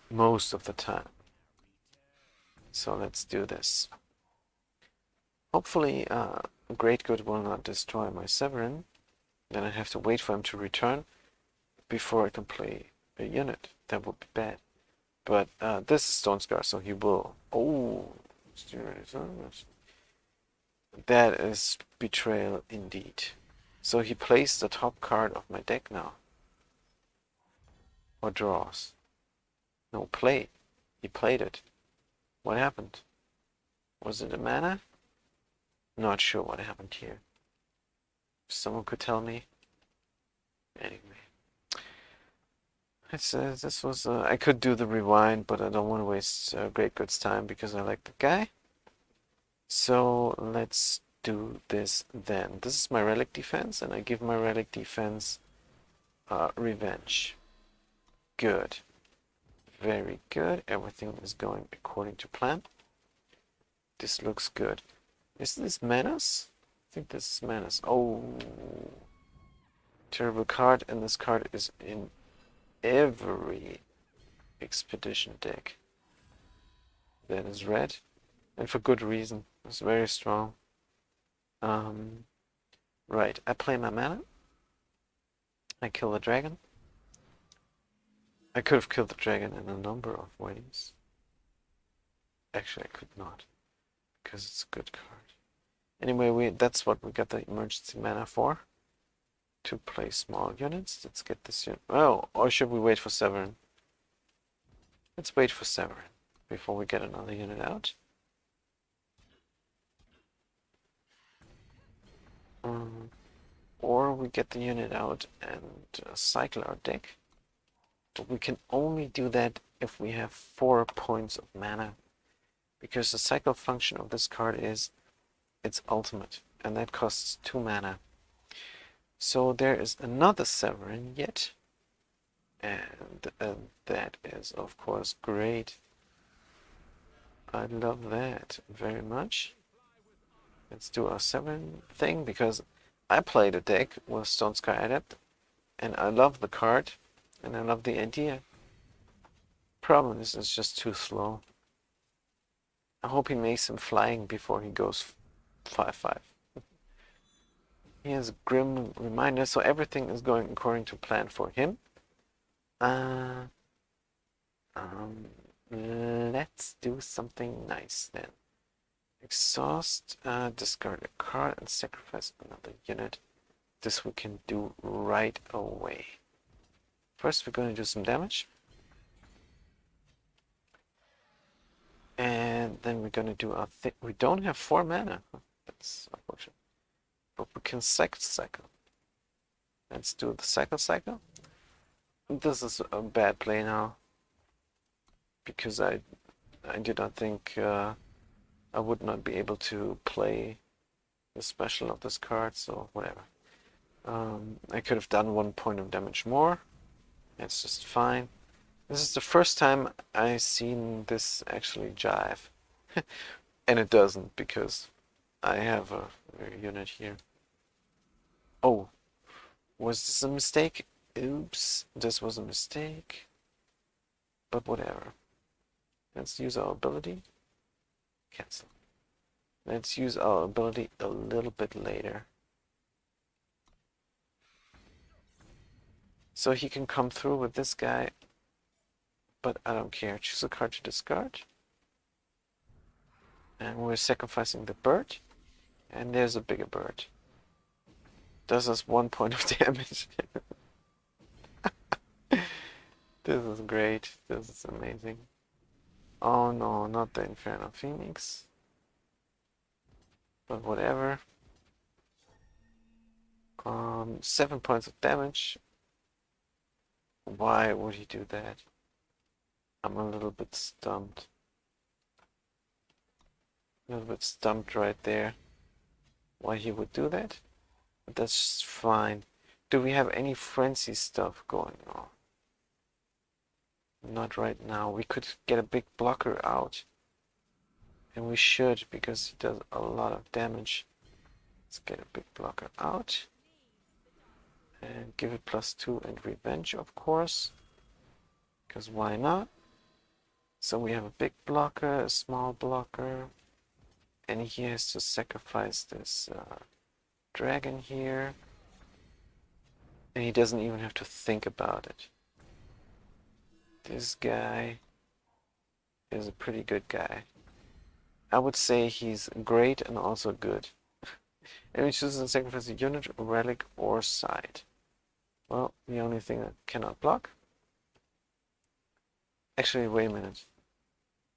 most of the time. So let's do this. Hopefully, Great Good will not destroy my Severin. Then I have to wait for him to return before I can play a unit. That would be bad. But this is Stone Scar, so he will. Oh, that is betrayal indeed. So he plays the top card of my deck now. Or draws. No, play. He played it. What happened? Was it a mana? Not sure what happened here. If someone could tell me. Anyway. This was, I could do the rewind, but I don't want to waste Great Good's time because I like the guy. So let's do this then. This is my relic defense, and I give my relic defense revenge. Good. Very good. Everything is going according to plan. This looks good. Is this Manus? I think this is Manus. Oh, terrible card, and this card is in every expedition deck that is red, and for good reason. It's very strong. Right, I play my mana. I kill the dragon. I could have killed the dragon in a number of ways. Actually, I could not, because it's a good card. Anyway, that's what we got the emergency mana for. To play small units. Let's get this unit. Oh, or should we wait for Severin? Let's wait for Severin before we get another unit out. Or we get the unit out and cycle our deck. But we can only do that if we have 4 points of mana. Because the cycle function of this card is its ultimate, and that costs 2 mana. So there is another Severin yet, and that is of course great. I love that very much. Let's do our Severin thing, because I played a deck with Stone Sky Adept, and I love the card, and I love the idea. Problem is, it's just too slow. I hope he makes him flying before he goes 5/5. He has a Grim Reminder, so everything is going according to plan for him. Let's do something nice then. Exhaust, discard a card and sacrifice another unit. This we can do right away. First we're going to do some damage. And then we're going to do our thing. We don't have 4 mana. That's unfortunate. But we can cycle. Let's do the cycle. This is a bad play now. Because I did not think I would not be able to play the special of this card, so whatever. I could have done 1 point of damage more. It's just fine. This is the first time I've seen this actually jive. And it doesn't, because I have a unit here. Oh, was this a mistake? Oops, this was a mistake. But whatever. Let's use our ability. Cancel. Let's use our ability a little bit later. So he can come through with this guy, but I don't care. Choose a card to discard. And we're sacrificing the bird. And there's a bigger bird. Does us 1 point of damage. This is great. This is amazing. Oh no, not the Inferno Phoenix. But whatever. 7 points of damage. Why would he do that? I'm a little bit stumped. A little bit stumped right there. why he would do that. But that's fine. Do we have any frenzy stuff going on? Not right now. We could get a big blocker out. And we should, because he does a lot of damage. Let's get a big blocker out. And give it +2 and revenge, of course. Because why not? So we have a big blocker, a small blocker. And he has to sacrifice this dragon here. And he doesn't even have to think about it. This guy is a pretty good guy. I would say he's great and also good. And he chooses to sacrifice a unit, relic, or side. Well, the only thing that cannot block. Actually, wait a minute.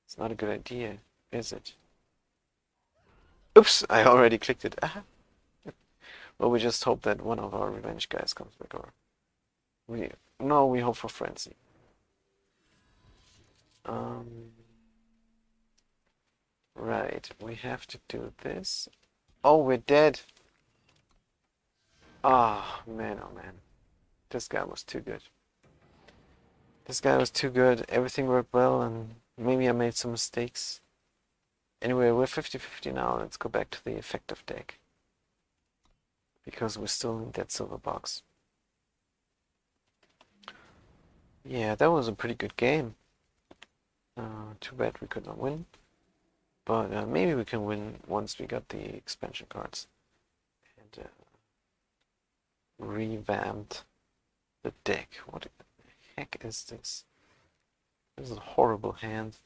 It's not a good idea, is it? Oops, I already clicked it. Well, we just hope that one of our revenge guys comes back, or we hope for frenzy. Right, we have to do this. Oh, we're dead. Ah, oh, man, oh man. This guy was too good. This guy was too good. Everything worked well, and maybe I made some mistakes. Anyway, we're 50-50 now. Let's go back to the effective deck. Because we still need that silver box. Yeah, that was a pretty good game. Too bad we could not win. But maybe we can win once we got the expansion cards. And revamped the deck. What the heck is this? This is a horrible hand.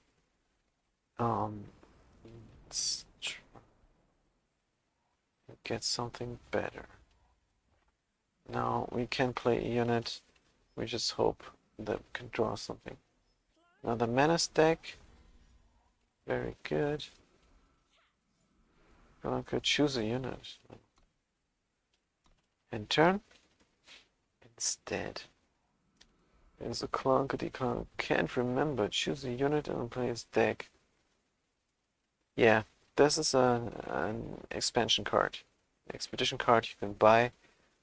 Let's try to get something better. Now we can play a unit. We just hope that we can draw something. Now the Menace deck. Very good. I could choose a unit. And turn. Instead. There's a Clunkety Clunk. Can't remember. Choose a unit and play his deck. Yeah, this is an expansion card. Expedition card you can buy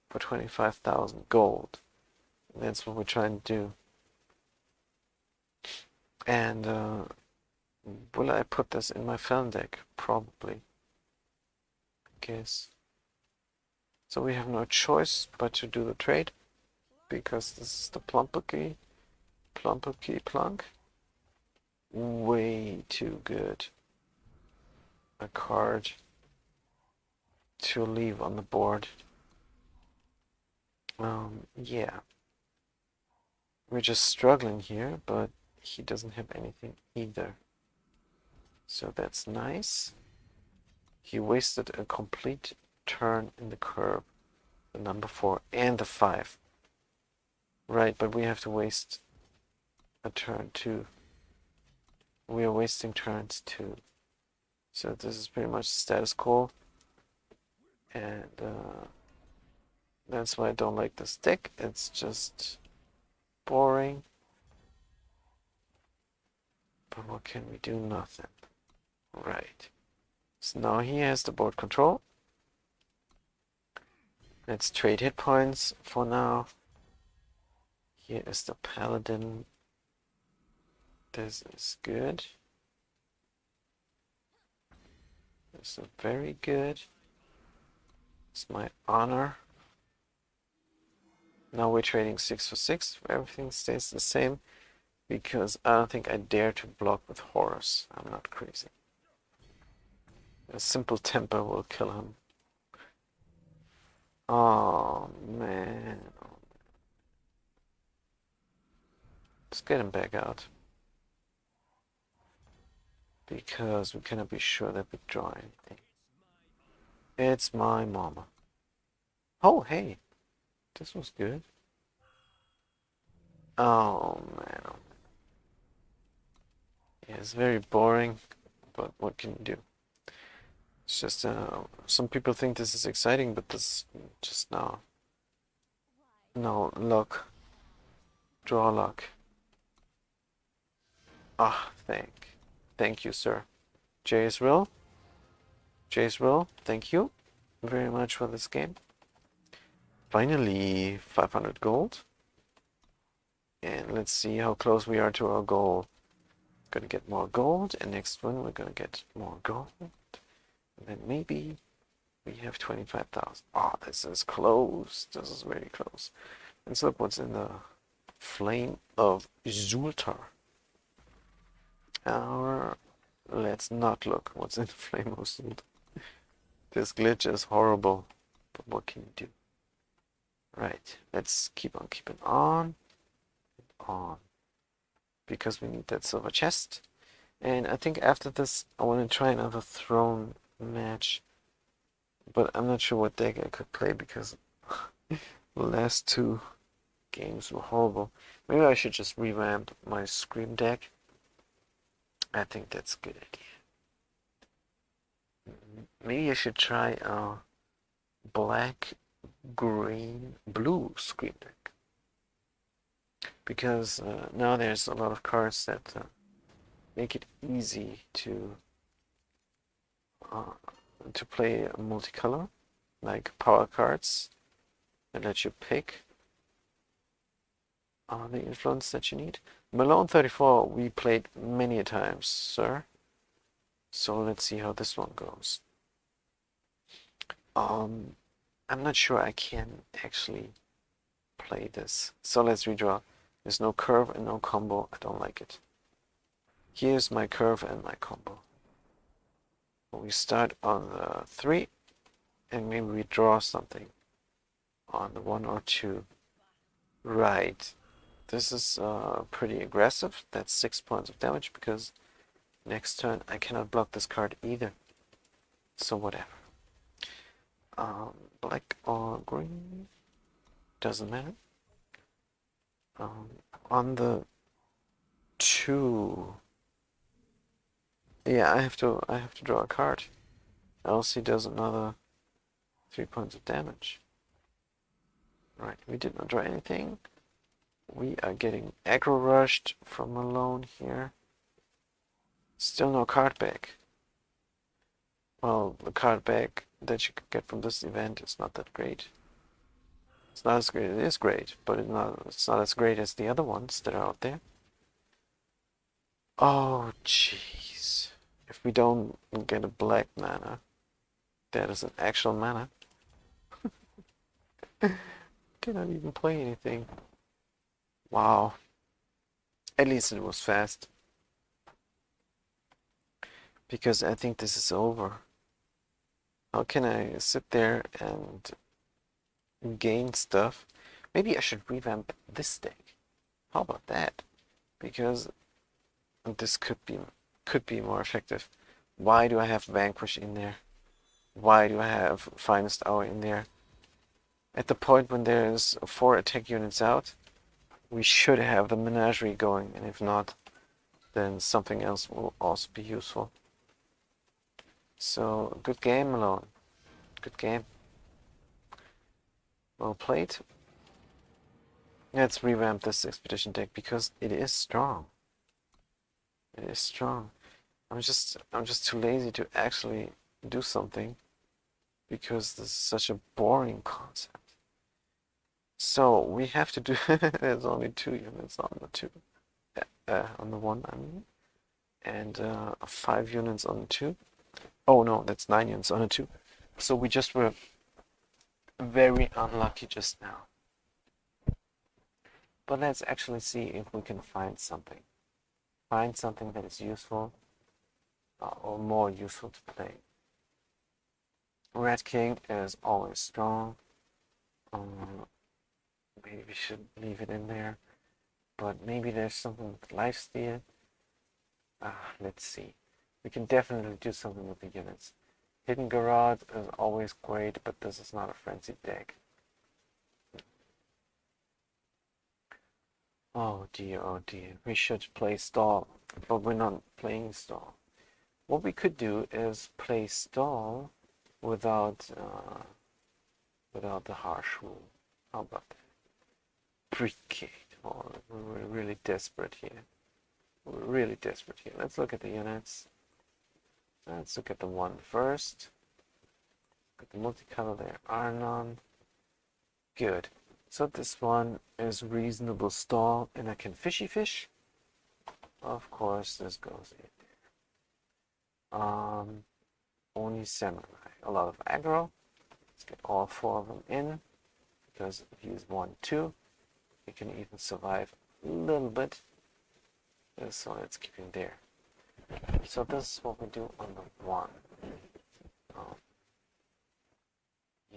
for 25,000 gold. That's what we're trying to do. And will I put this in my Feln deck? Probably. I guess. So we have no choice but to do the trade. Because this is the Plumpucky. Plumpucky Plunk. Way too good. A card to leave on the board. Yeah. We're just struggling here, but he doesn't have anything either. So that's nice. He wasted a complete turn in the curve. The number 4 and the 5. Right, but we have to waste a turn too. We are wasting turns too. So this is pretty much status quo. And that's why I don't like this deck. It's just boring. But what can we do? Nothing. Right. So now he has the board control. Let's trade hit points for now. Here is the Paladin. This is good. This is very good. It's my honor. Now we're trading 6 for 6. Everything stays the same. Because I don't think I dare to block with Horus. I'm not crazy. A simple temper will kill him. Oh man. Let's get him back out. Because we cannot be sure that we draw anything. It's my mama. Oh, hey. This was good. Oh man. Yeah, it's very boring, but what can you do? It's just, some people think this is exciting, but this just no luck. Draw luck. Ah, thank you, sir. Jace will, thank you. very much for this game. Finally, 500 gold. And let's see how close we are to our goal. Gonna get more gold, and next one we're gonna get more gold. And then maybe we have 25,000. Oh, this is close. This is very close. Let's look what's in the Flame of Zultar. Let's not look what's in the Flame of Zultar. This glitch is horrible, but what can you do? Right, let's keep on keeping on. Because we need that silver chest. And I think after this, I want to try another throne match. But I'm not sure what deck I could play because the last two games were horrible. Maybe I should just revamp my Scream deck. I think that's a good idea. Maybe I should try a black, green, blue Scream deck. Because now there's a lot of cards that make it easy to play multicolor, like power cards that let you pick the influence that you need. Malone 34 we played many a times, sir. So let's see how this one goes. I'm not sure I can actually play this. So let's redraw. There's no curve and no combo. I don't like it. Here's my curve and my combo. We start on the 3 and maybe we draw something on the 1 or 2. Right. This is pretty aggressive. That's 6 points of damage because next turn I cannot block this card either. So whatever. Black or green doesn't matter. On the 2, yeah, I have to draw a card. Else he does another 3 points of damage. Right, we did not draw anything. We are getting aggro rushed from Malone here. Still no card back. Well, the card back that you could get from this event is not that great. It's not as great. It is great, but it's not as great as the other ones that are out there. Oh, jeez. If we don't get a black mana, that is an actual mana. Cannot even play anything. Wow. At least it was fast. Because I think this is over. How can I sit there and gain stuff? Maybe I should revamp this deck. How about that? Because this could be more effective. Why do I have Vanquish in there? Why do I have Finest Hour in there? At the point when there's 4 attack units out, we should have the Menagerie going, and if not, then something else will also be useful. So, good game, Malone. Good game. Well played. Let's revamp this expedition deck because it is strong. It is strong. I'm just too lazy to actually do something because this is such a boring concept. So we have to do. There's only 2 units on the 2, on the 1, I mean, and 5 units on the 2. Oh no, that's 9 units on the 2. So we just were very unlucky just now. But let's actually see if we can find something. Find something that is useful or more useful to play. Red King is always strong. Maybe we should leave it in there. But maybe there's something with lifesteal. Let's see. We can definitely do something with the units. Hidden Garage is always great, but this is not a frenzied deck. Oh dear, oh dear. We should play stall, but we're not playing stall. What we could do is play stall without the harsh rule. How about that? Precate. Oh, we're really desperate here. We're really desperate here. Let's look at the units. Let's look at the 1 first. The multicolor, there are none. Good. So this one is reasonable stall, and I can fishy fish. Of course, this goes in there. Oni Samurai. A lot of aggro. Let's get all 4 of them in, because if you use 1, 2, you can even survive a little bit. So let's keep him there. So this is what we do on the 1.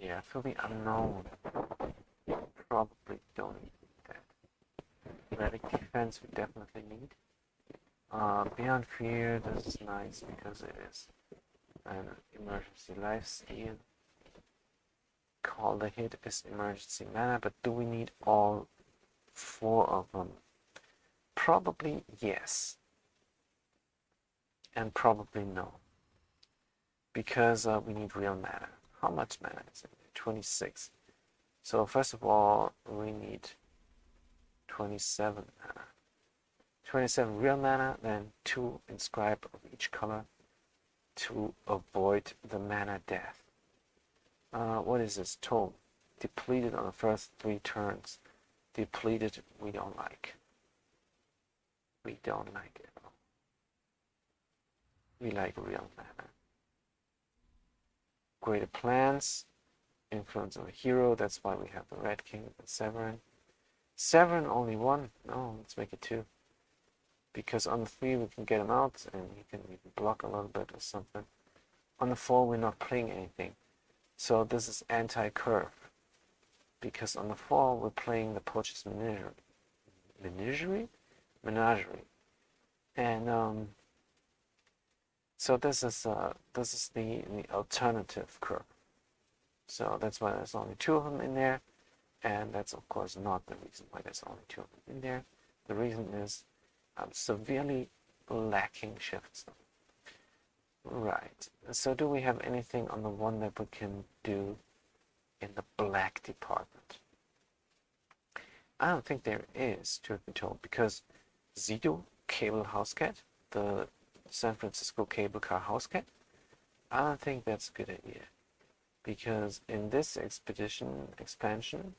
Yeah, for the unknown, probably don't need that. Relic defense we definitely need. Beyond Fear, this is nice because it is an emergency lifesteal. Call the hit is emergency mana, but do we need all 4 of them? Probably yes. And probably no. Because we need real mana. How much mana is it? 26. So first of all, we need 27 mana. 27 real mana, then 2 inscribe of each color to avoid the mana death. What is this? Tome. Depleted on the first 3 turns. Depleted, we don't like. We don't like it. We like real mana. Greater plans. Influence of a hero. That's why we have the Red King and Severin. Severin only 1? No, let's make it 2. Because on the 3 we can get him out and he can even block a little bit or something. On the 4 we're not playing anything. So this is anti-curve. Because on the 4 we're playing the Poacher's Menagerie? Menagerie. And so this is the alternative curve. So that's why there's only 2 of them in there. And that's of course not the reason why there's only 2 of them in there. The reason is I'm severely lacking shifts. Right. So do we have anything on the 1 that we can do in the black department? I don't think there is, truth be told, because Zido Cable House Cat, the San Francisco Cable Car House Cat, I don't think that's a good idea. Because in this expansion,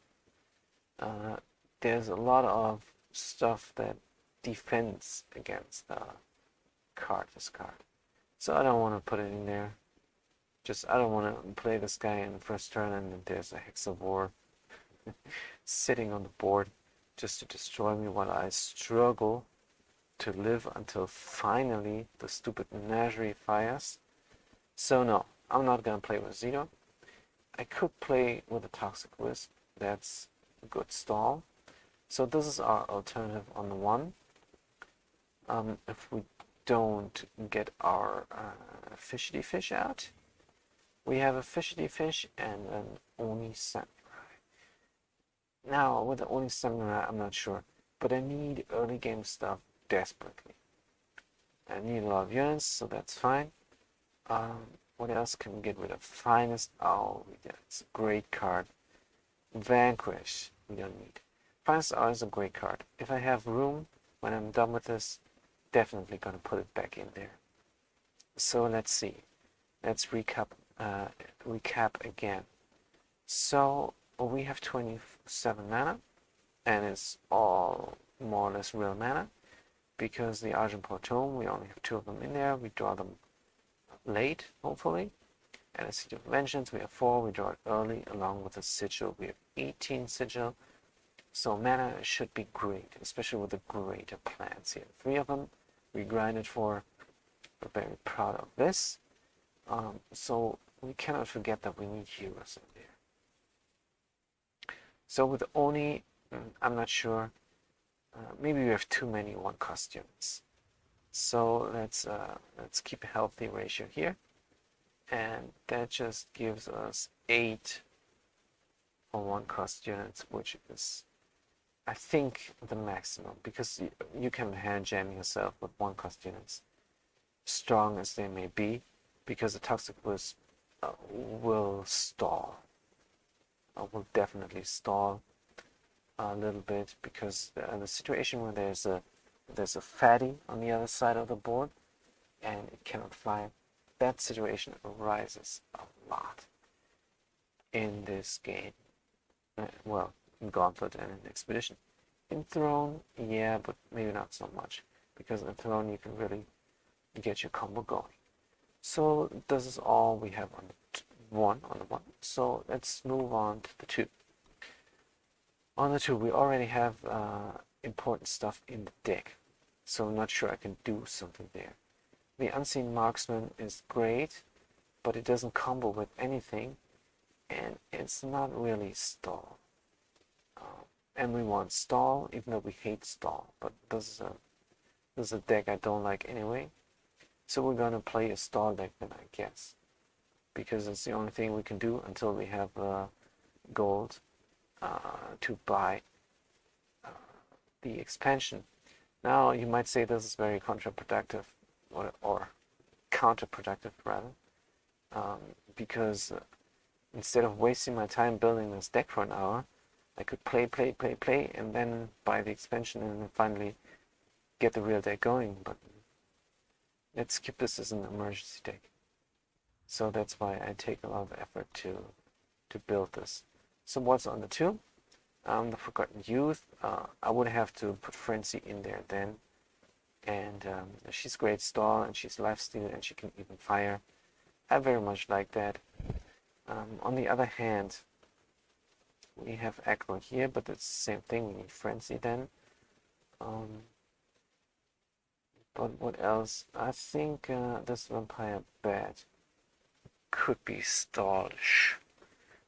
there's a lot of stuff that defends against this card. So I don't want to put it in there. I don't want to play this guy in the first turn and then there's a Hex of War sitting on the board just to destroy me while I struggle to live until finally the stupid Menagerie fires. So no, I'm not going to play with Zido. I could play with a Toxic Wisp. That's a good stall. So this is our alternative on the 1. If we don't get our Fidgety Fish out, we have a Fidgety Fish and an Oni Samurai. Now, with the Oni Samurai, I'm not sure, but I need early game stuff desperately. I need a lot of units, so that's fine. What else can we get rid of? Finest. Oh, that's a great card. Vanquish, we don't need. Finest Hour is a great card. If I have room when I'm done with this, definitely gonna put it back in there. So let's see. Let's recap again. So we have 27 mana, and it's all more or less real mana, because the Argenport Tome, we only have 2 of them in there. We draw them late, hopefully. And a Seed of Vengeance, we have 4. We draw it early, along with a Sigil. We have 18 Sigil. So mana should be great, especially with the greater plans here. 3 of them we grinded for. We're very proud of this. So we cannot forget that we need heroes in there. So with Oni, I'm not sure. Maybe we have too many 1-cost units. So let's keep a healthy ratio here, and that just gives us 8 on 1-cost units, which is, I think, the maximum, because you can hand jam yourself with 1-cost units, strong as they may be, because the Toxic Wisp will stall. Will definitely stall a little bit, because the situation where there's a fatty on the other side of the board and it cannot fly, that situation arises a lot. in this game. Well, in Gauntlet and in Expedition. In Throne, yeah, but maybe not so much, because in Throne you can really get your combo going. So this is all we have on the one. So let's move on to the 2. On the 2, we already have important stuff in the deck, so I'm not sure I can do something there. The Unseen Marksman is great, but it doesn't combo with anything, and it's not really stall. And we want stall, even though we hate stall, but this is a deck I don't like anyway. So we're gonna play a stall deck then, I guess, because it's the only thing we can do until we have gold to buy the expansion. Now you might say this is very counterproductive, or counterproductive rather, because instead of wasting my time building this deck for an hour, I could play, and then buy the expansion and then finally get the real deck going. But let's keep this as an emergency deck. So that's why I take a lot of effort to build this. So what's on the 2? The Forgotten Youth. I would have to put Frenzy in there then. And she's great stall, and she's lifesteal, and she can even fire. I very much like that. On the other hand, we have Aggro here, but it's the same thing. We need Frenzy then. But what else? I think this Vampire Bat could be stallish,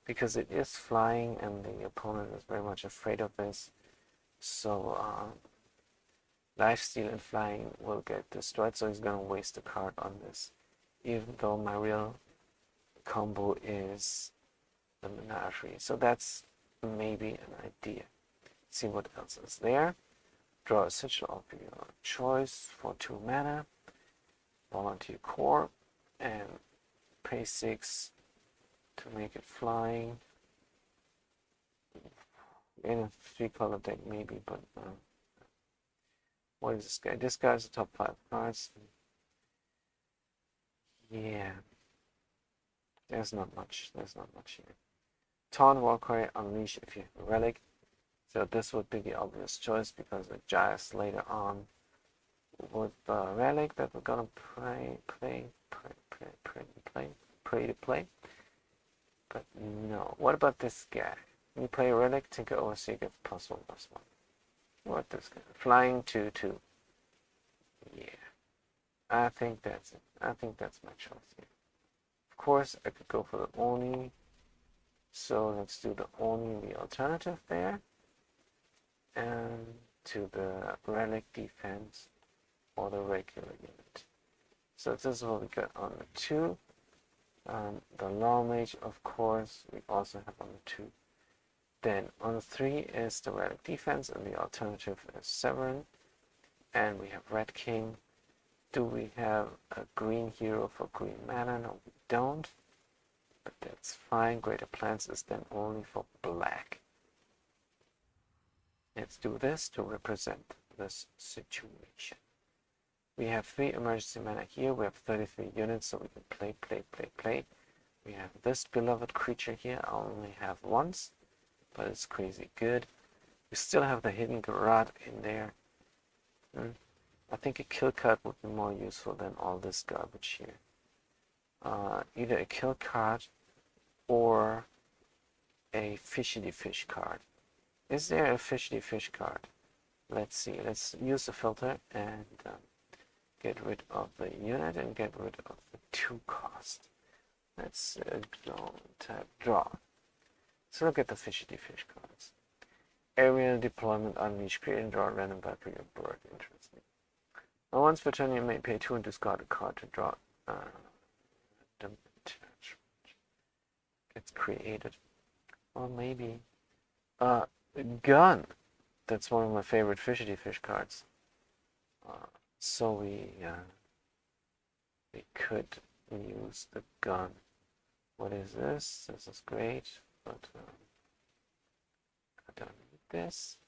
because it is flying and the opponent is very much afraid of this. So lifesteal and flying will get destroyed, so he's going to waste a card on this, even though my real combo is the Menagerie. So that's maybe an idea. See what else is there. Draw a sigil of your choice for 2 mana, Volunteer Core, and pay 6 to make it flying. In a 3-color deck maybe, but what is this guy? This guy's the top 5 cards. Yeah, there's not much here. Taunt Warcry, Unleash if you have a Relic. So this would be the obvious choice, because the Giants later on with the Relic that we're gonna pray to play. But no. What about this guy? When you play a Relic, Tinker Overseer gets +1/+1. What this guy? Flying 2/2. Yeah. I think that's it. I think that's my choice here. Of course, I could go for the Oni. So let's do the Oni, the alternative there. And to the Relic defense or the regular unit. So this is what we got on the 2. The Law Mage, of course, we also have on the 2. Then on the 3 is the Relic defense, and the alternative is Severin. And we have Red King. Do we have a green hero for green mana? No, we don't. But that's fine. Greater Plans is then only for black. Let's do this to represent this situation. We have 3 emergency mana here. We have 33 units, so we can play. We have this beloved creature here. I only have once, but it's crazy good. We still have the hidden Garrote in there. I think a kill card would be more useful than all this garbage here. Either a kill card or a Fidgety Fish card. Is there a Fidgety Fish card? Let's see. Let's use the filter and get rid of the unit and get rid of the 2 cost. Let's type draw. So look at the Fidgety Fish cards. Aerial Deployment, Unleash, create and draw a random value of bird. Interesting. Now once per turn you may pay 2 and discard a card to draw random attachment. It's created. Or maybe gun. That's one of my favorite Fidgety Fish cards. So we could use the gun. What is this? This is great, but I don't need this.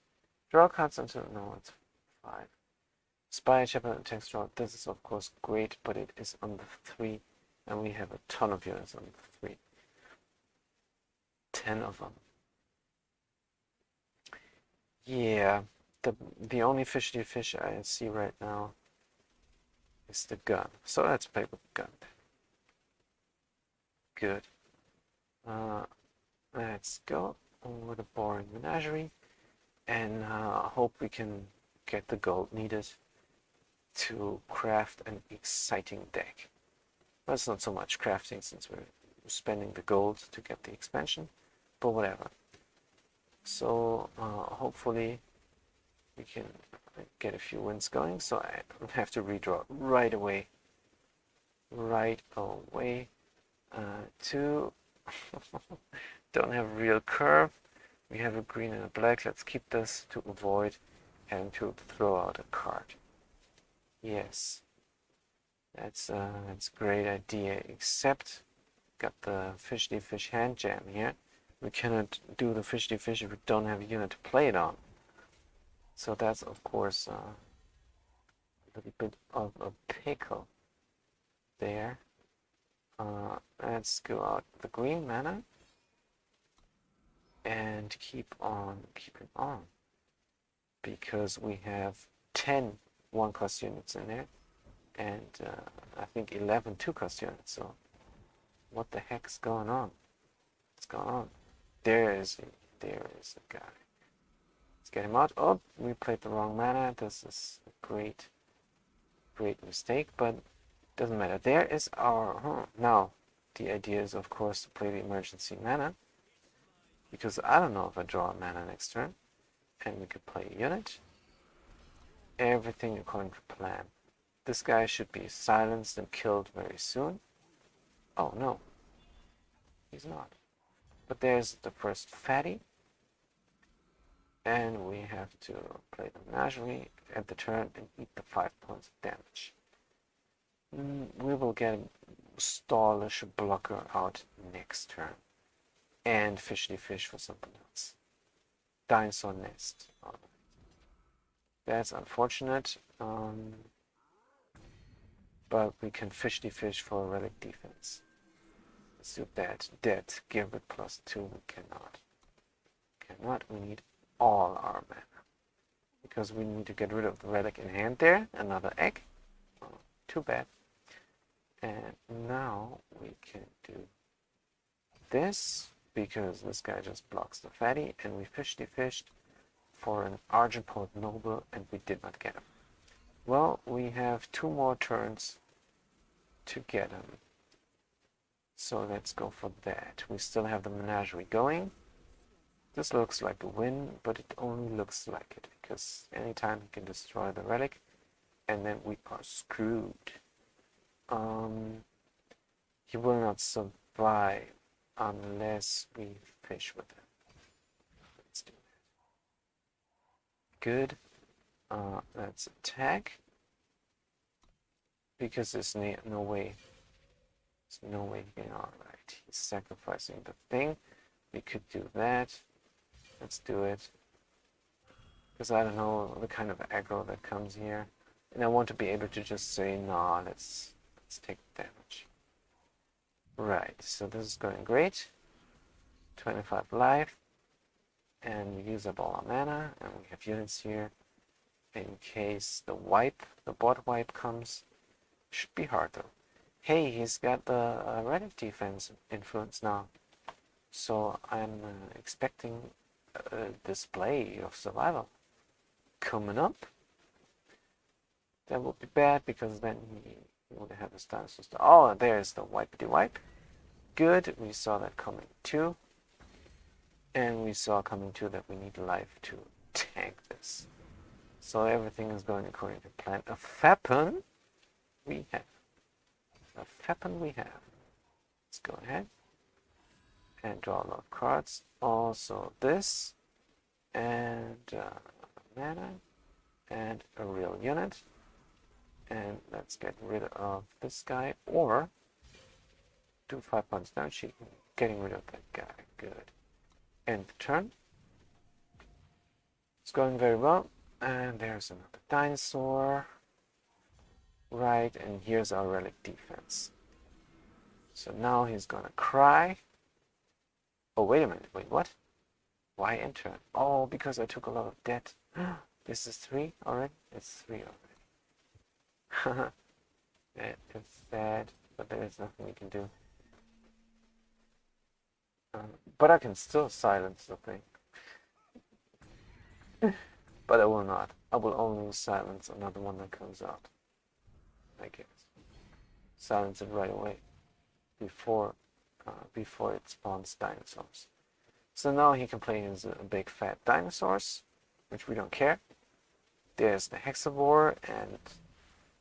Draw cards until no, it's 5. Spy, Shepherd, and Text Draw. This is of course great, but it is on the 3, and we have a ton of units on the 3. 10 of them. Yeah, the only fishy fish I see right now is the gun. So let's play with the gun. Good. Let's go over the boring menagerie and hope we can get the gold needed to craft an exciting deck. Well, it's not so much crafting since we're spending the gold to get the expansion, but whatever. So hopefully we can get a few wins going. So I have to redraw right away. Two. Don't have a real curve. We have a green and a black. Let's keep this to avoid having to throw out a card. Yes, that's a great idea. Except got the fishy fish hand jam here. We cannot do the fishy fish if we don't have a unit to play it on. So that's of course a little bit of a pickle there. Let's go out the green mana and keep on keeping on, because we have 10 1-cost units in there and I think 11 2-cost units. So what the heck's going on? What's going on? There is a guy. Let's get him out. Oh, we played the wrong mana. This is a great mistake, but doesn't matter. There is our now the idea is of course to play the emergency mana, because I don't know if I draw a mana next turn, and we could play a unit. Everything according to plan. This guy should be silenced and killed very soon. Oh no, he's not. But there's the first fatty, and we have to play the menagerie at the turn and eat the 5 points of damage. We will get a stallish blocker out next turn, and fishy fish for something else. Dinosaur nest. All right. That's unfortunate, but we can fishy fish for a relic defense. Let's do that. Dead. Give it +2. We cannot. We need all our mana, because we need to get rid of the relic in hand there. Another egg. Oh, too bad. And now we can do this, because this guy just blocks the fatty, and we fished for an Argentport Noble, and we did not get him. Well, we have 2 more turns to get him. So let's go for that. We still have the menagerie going. This looks like a win, but it only looks like it, because anytime he can destroy the relic, and then we are screwed. He will not survive unless we fish with him. Let's do that. Good. Let's attack, because there's no way. There's no way he can. Alright, he's sacrificing the thing. We could do that. Let's do it, because I don't know the kind of aggro that comes here, and I want to be able to just say, nah, let's take damage. Right, so this is going great. 25 life, and we use up all our mana, and we have units here in case the board wipe comes. Should be hard though. Hey, he's got the relic defense influence now, so I'm expecting a display of survival coming up. That would be bad, because then he would have his dinosaurs. Oh, there's the wipey wipe. Good, we saw that coming too. And we saw coming too that we need life to tank this. So everything is going according to plan. A Fapun we have. Let's go ahead and draw a lot of cards. Also this, and mana, and a real unit. And let's get rid of this guy, or do 5 points down sheet. Getting rid of that guy. Good. End the turn. It's going very well. And there's another dinosaur. Right, and here's our relic defense. So now he's gonna cry. Oh, wait a minute. Wait, what? Why enter? Oh, because I took a lot of debt. This is 3 already? It's 3 already. That is sad, but there is nothing we can do. But I can still silence the thing. But I will not. I will only silence another one that comes out. I guess. Silence it right away before it spawns dinosaurs. So now he can play his big fat dinosaurs, which we don't care. There's the Hexavore, and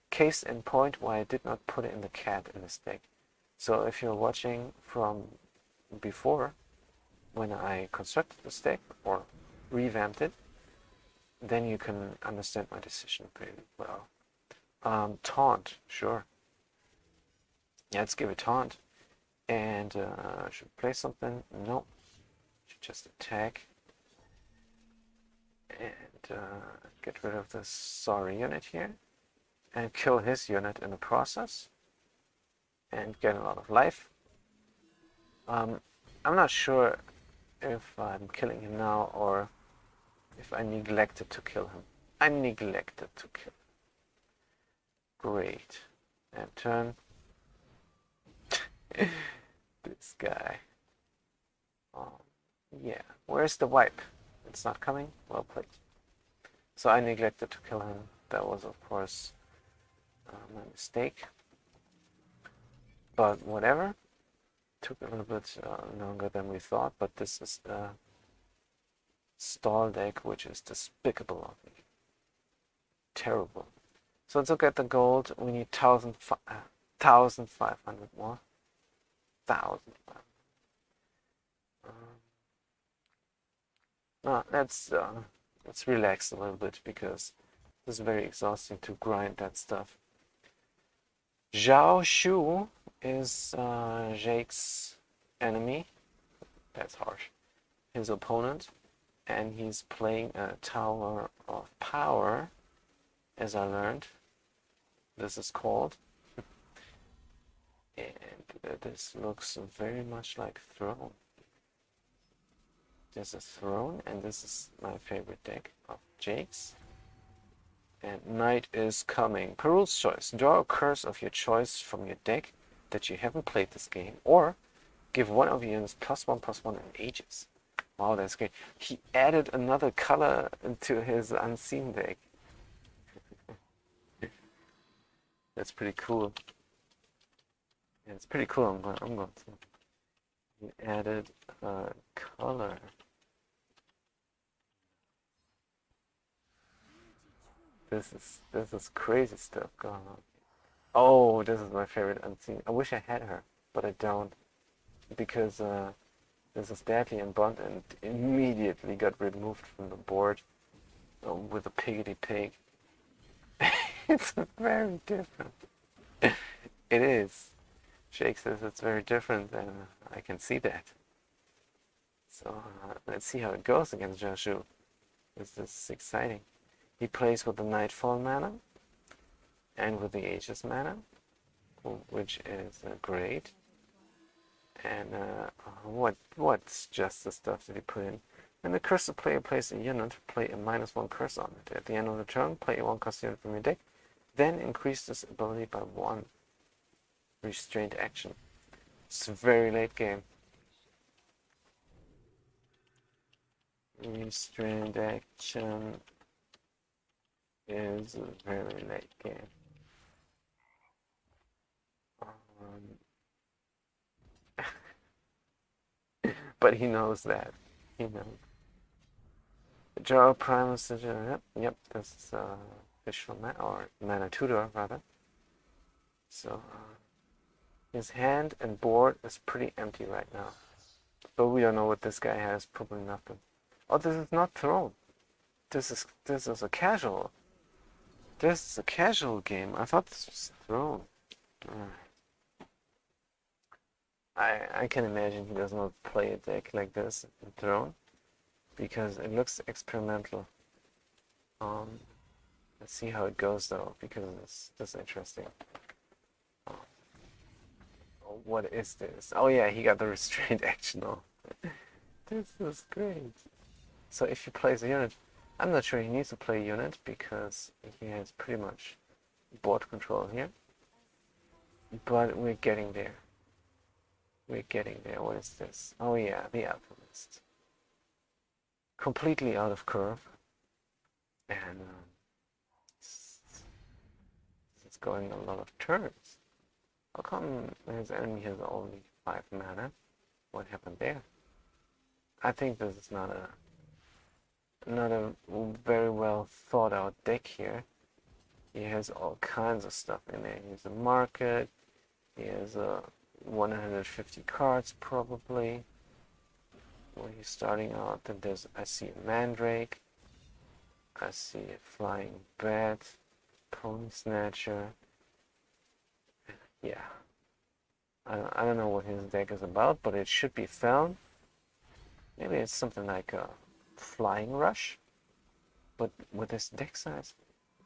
case in point why I did not put it in the cat in this deck. So if you're watching from before, when I constructed this deck or revamped it, then you can understand my decision pretty well. Taunt, sure. Yeah, let's give it taunt. And should play something? No. Should just attack. And get rid of this sorry unit here. And kill his unit in the process. And get a lot of life. I'm not sure if I'm killing him now or if I neglected to kill him. I neglected to kill him. Great. And turn. This guy. Yeah. Where's the wipe? It's not coming? Well played. So I neglected to kill him. That was, of course, my mistake. But whatever. Took a little bit longer than we thought, but this is a stall deck which is despicable of me. Terrible. So let's look at the gold. We need 1,500 more. 1,500. Let's relax a little bit because it's very exhausting to grind that stuff. Zhao Shu is Jake's enemy. That's harsh. His opponent, and he's playing a Tower of Power, as I learned. This is called. And this looks very much like Throne. There's a Throne, and this is my favorite deck of Jake's. And Night is coming. Perul's choice. Draw a curse of your choice from your deck that you haven't played this game, or give one of your units +1/+1 in ages. Wow, that's great. He added another color into his Unseen deck. That's pretty cool. Yeah, it's pretty cool. I'm going to. He added a color. This is crazy stuff going on. Oh, this is my favorite Unseen. I wish I had her, but I don't, because this is Deadly and Bond, and immediately got removed from the board with a piggity pig. It's very different. It is. Jake says it's very different, and I can see that. So let's see how it goes against Jashu. This is exciting. He plays with the Nightfall mana and with the Aegis mana, which is great. And what's just the stuff that he put in? When the cursor player plays a unit, play a -1 curse on it. At the end of the turn, play a 1-cost unit from your deck, then increase this ability by 1. Restrained action. It's very late game. Restrained action is a very late game. But he knows that. He knows. Draw Primus. Yep, this is visual mana, or mana tutor rather. So his hand and board is pretty empty right now. But we don't know what this guy has. Probably nothing. Oh, this is not Throne. This is a casual. This is a casual game. I thought this was Throne. I can imagine he does not play a deck like this in Throne, because it looks experimental. Let's see how it goes though, because this is interesting. What is this? Oh yeah, he got the restrained action on. This is great. So if he plays a unit, I'm not sure he needs to play a unit because he has pretty much board control here. But we're getting there. We're getting there. What is this? Oh yeah, the Alchemist. Completely out of curve. And it's going a lot of turns. How come his enemy has only 5 mana? What happened there? I think this is not a very well thought out deck here. He has all kinds of stuff in there. He has a market. He has 150 cards probably. When he's starting out, then I see a Mandrake. I see a Flying Bat, Pony Snatcher. Yeah. I don't know what his deck is about, but it should be found. Maybe it's something like a Flying Rush, but with this deck size,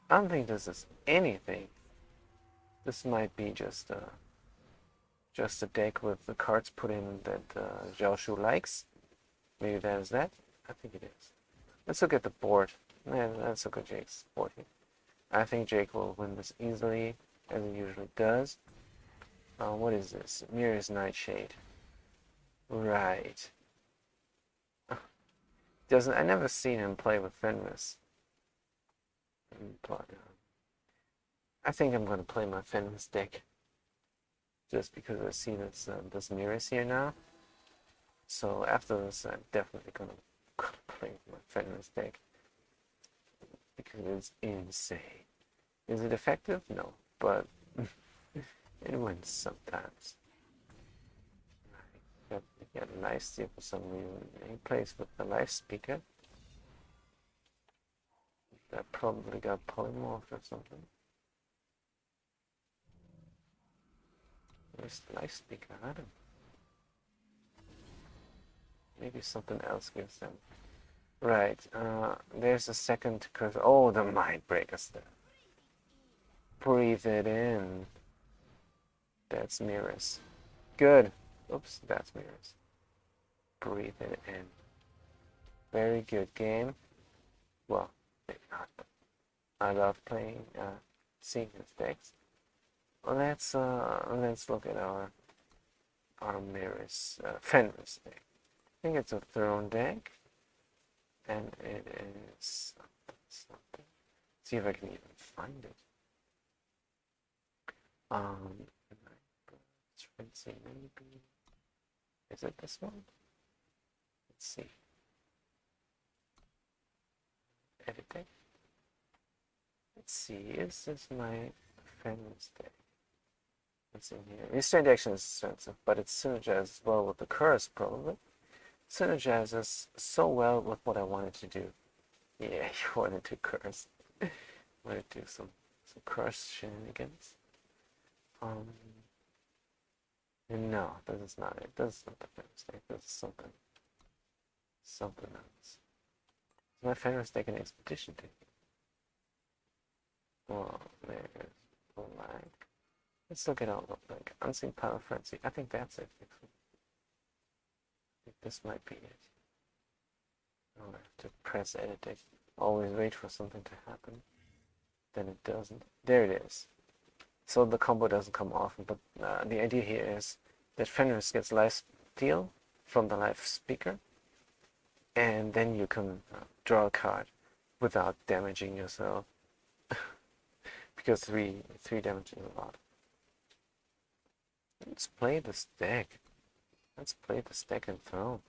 I don't think this is anything. This might be just a deck with the cards put in that Zhao Shu likes. Maybe that is that. I think it is. Let's look at the board. Yeah, let's look at Jake's board here. I think Jake will win this easily, as he usually does. What is this? Mirror's Nightshade. Right. I never seen him play with Fenris. But I think I'm gonna play my Fenris deck. Just because I see this Mirrors here now. So after this, I'm definitely gonna play my Fenris deck. Because it's insane. Is it effective? No. But it wins sometimes. He got a nice steal for some reason. He plays with the life speaker. That probably got polymorphed or something. Where's the life speaker? I don't know. Maybe something else gives them. Right. There's a second curse. Oh, the Mind Breaker stuff. Breathe it in. That's Mirrors. Good. Oops, that's Mirrors. Breathe it in. Very good game. Well, maybe not, but I love playing, seeing his decks. Let's look at our Mirrors, Fenris deck. I think it's a Throne deck, and it is something. See if I can even find it. Let's see, maybe. Is it this one? Let's see. Edit deck. Let's see, is this my Fenris deck? What's in here? Restrained action is expensive, but it synergizes well with the curse, probably. Synergizes so well with what I wanted to do. Yeah, you wanted to curse. Wanted to do some curse shenanigans. No, this is not it. This is not the Fenris deck. This is something else. It's my Fenris deck and Expedition deck. Oh, there's black. Let's look at all the like Unseen Power Frenzy. I think that's it. I think this might be it. I'll have to press edit it. Always wait for something to happen. Then it doesn't. There it is. So the combo doesn't come often, but the idea here is that Fenris gets life steal from the life speaker, and then you can draw a card without damaging yourself. Because three damage is a lot. Let's play this deck. Let's play this deck and Throne.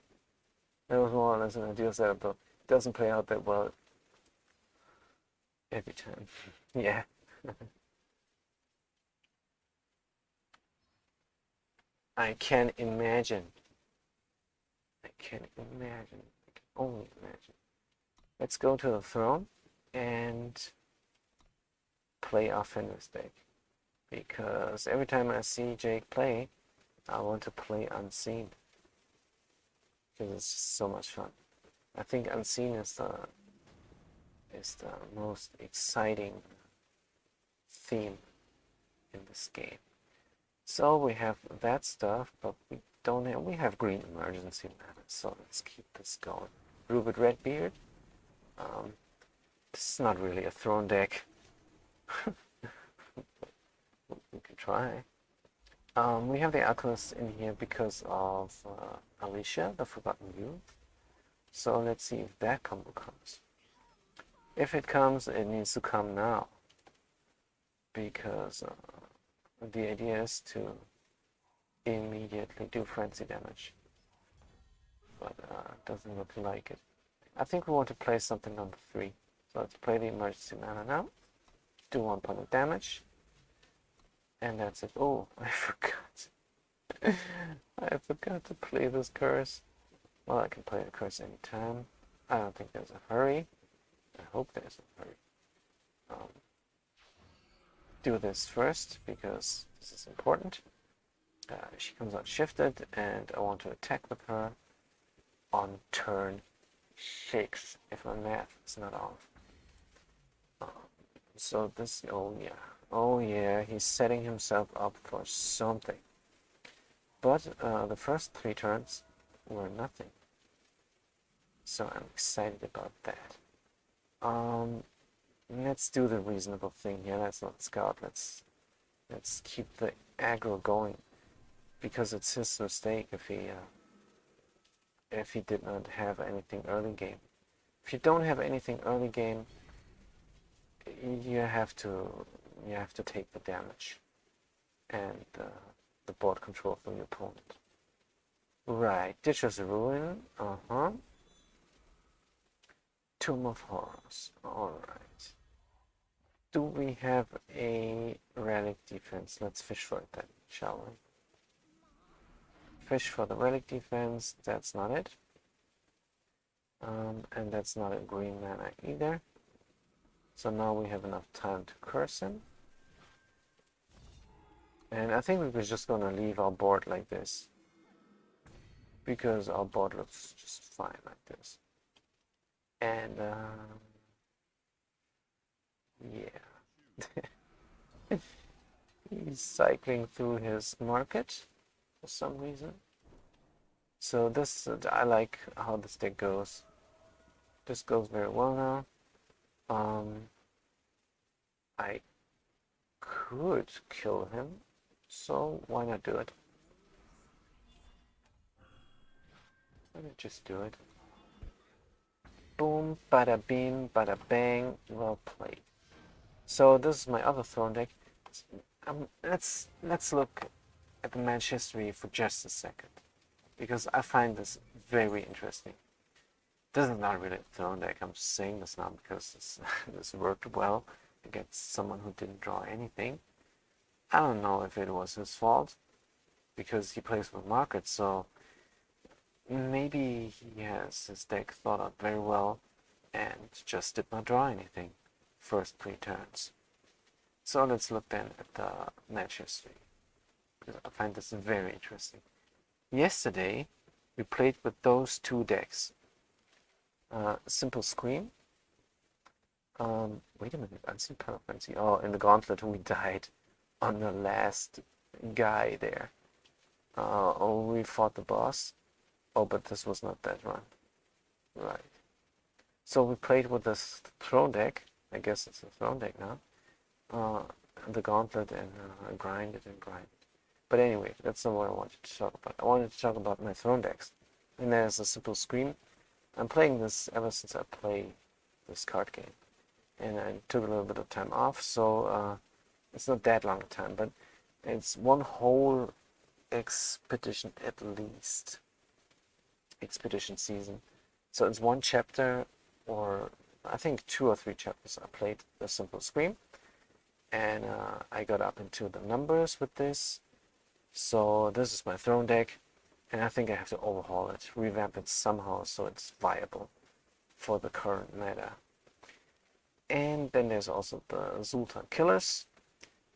That was more or less an ideal setup, though. It doesn't play out that well every time. Yeah. I can imagine. I can imagine. I can only imagine. Let's go to the Throne and play our Fenris deck. Because every time I see Jake play, I want to play Unseen. Because it's just so much fun. I think Unseen is the most exciting theme in this game. So we have that stuff, but we don't have, we have green emergency mana, so let's keep this going. Rupert Redbeard. This is not really a throne deck. We can try. We have the Alchemist in here because of Alicia, the Forgotten Youth. So let's see if that combo comes. If it comes, it needs to come now. Because the idea is to immediately do frenzy damage. But doesn't look like it. I think we want to play something on the 3. So let's play the emergency mana now. Do 1 point of damage. And that's it. Oh, I forgot. I forgot to play this curse. Well, I can play the curse anytime. I don't think there's a hurry. I hope there's a hurry. Do this first because this is important. She comes out shifted, and I want to attack with her on turn 6 if my math is not off. So this, oh yeah, he's setting himself up for something. But the first 3 turns were nothing. So I'm excited about that. Let's do the reasonable thing here. Let's not scout. Let's keep the aggro going, because it's his mistake if he did not have anything early game. If you don't have anything early game, you have to take the damage and the board control from your opponent. Right, Ditcher's Ruin. Tomb of Horrors. Alright. Do we have a relic defense? Let's fish for it then, shall we? Fish for the relic defense. That's not it. And that's not a green mana either. So now we have enough time to curse him. And I think we're just going to leave our board like this, because our board looks just fine like this. And yeah. He's cycling through his market for some reason. So this, I like how this deck goes. This goes very well now. I could kill him, so why not do it? Let me just do it. Boom, bada beam, bada bang, well played. So this is my other throne deck. Let's look at the match history for just a second, because I find this very interesting. This is not really a throne deck. I'm just saying this now because this worked well against someone who didn't draw anything. I don't know if it was his fault, because he plays with markets, so maybe he has his deck thought out very well and just did not draw anything first 3 turns. So let's look then at the match history, because I find this very interesting. Yesterday we played with those 2 decks. Simple Scream. Wait a minute, Unseen Pyromancy. Oh, in the Gauntlet we died on the last guy there. Oh, we fought the boss. Oh, but this was not that run. Right. So we played with this throne deck. I guess it's a throne deck now. The Gauntlet, and grinded and grinded. But anyway, that's not what I wanted to talk about. I wanted to talk about my throne decks. And there's a Simple Scream. I'm playing this ever since I play this card game. And I took a little bit of time off, so it's not that long a time, but it's one whole expedition at least. Expedition season. So it's 1 chapter, or I think 2 or 3 chapters. I played the Simple Scream, and I got up into the numbers with this. So this is my throne deck, and I think I have to overhaul it, revamp it somehow so it's viable for the current meta. And then there's also the Zul'Tan Killers,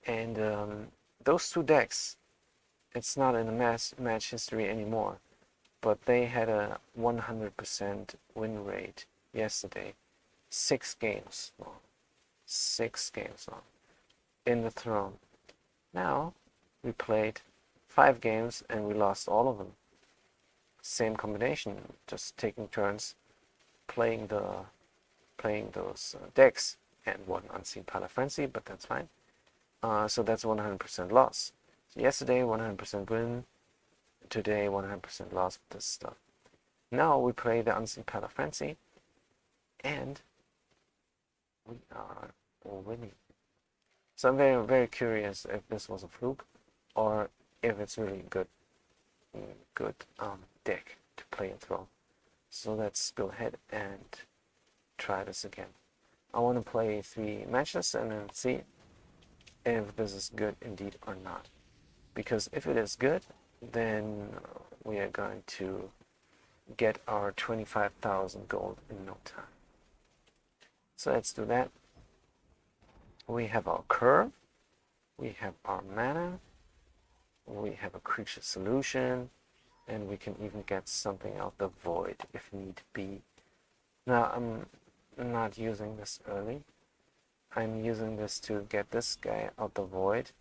and those 2 decks, it's not in the match history anymore, but they had a 100% win rate yesterday. 6 games long. 6 games long in the throne. Now we played 5 games and we lost all of them. Same combination, just taking turns playing those decks, and one Unseen Pala Frenzy, but that's fine. So that's 100% loss. So yesterday 100% win, today 100% loss with this stuff. Now we play the Unseen Pala Frenzy, and we are winning. So I'm very, very curious if this was a fluke or if it's really good deck to play and throw. So let's go ahead and try this again. I want to play 3 matches and then see if this is good indeed or not. Because if it is good, then we are going to get our 25,000 gold in no time. So let's do that. We have our curve, we have our mana, we have a creature solution, and we can even get something out the void if need be. Now I'm not using this early. I'm using this to get this guy out the void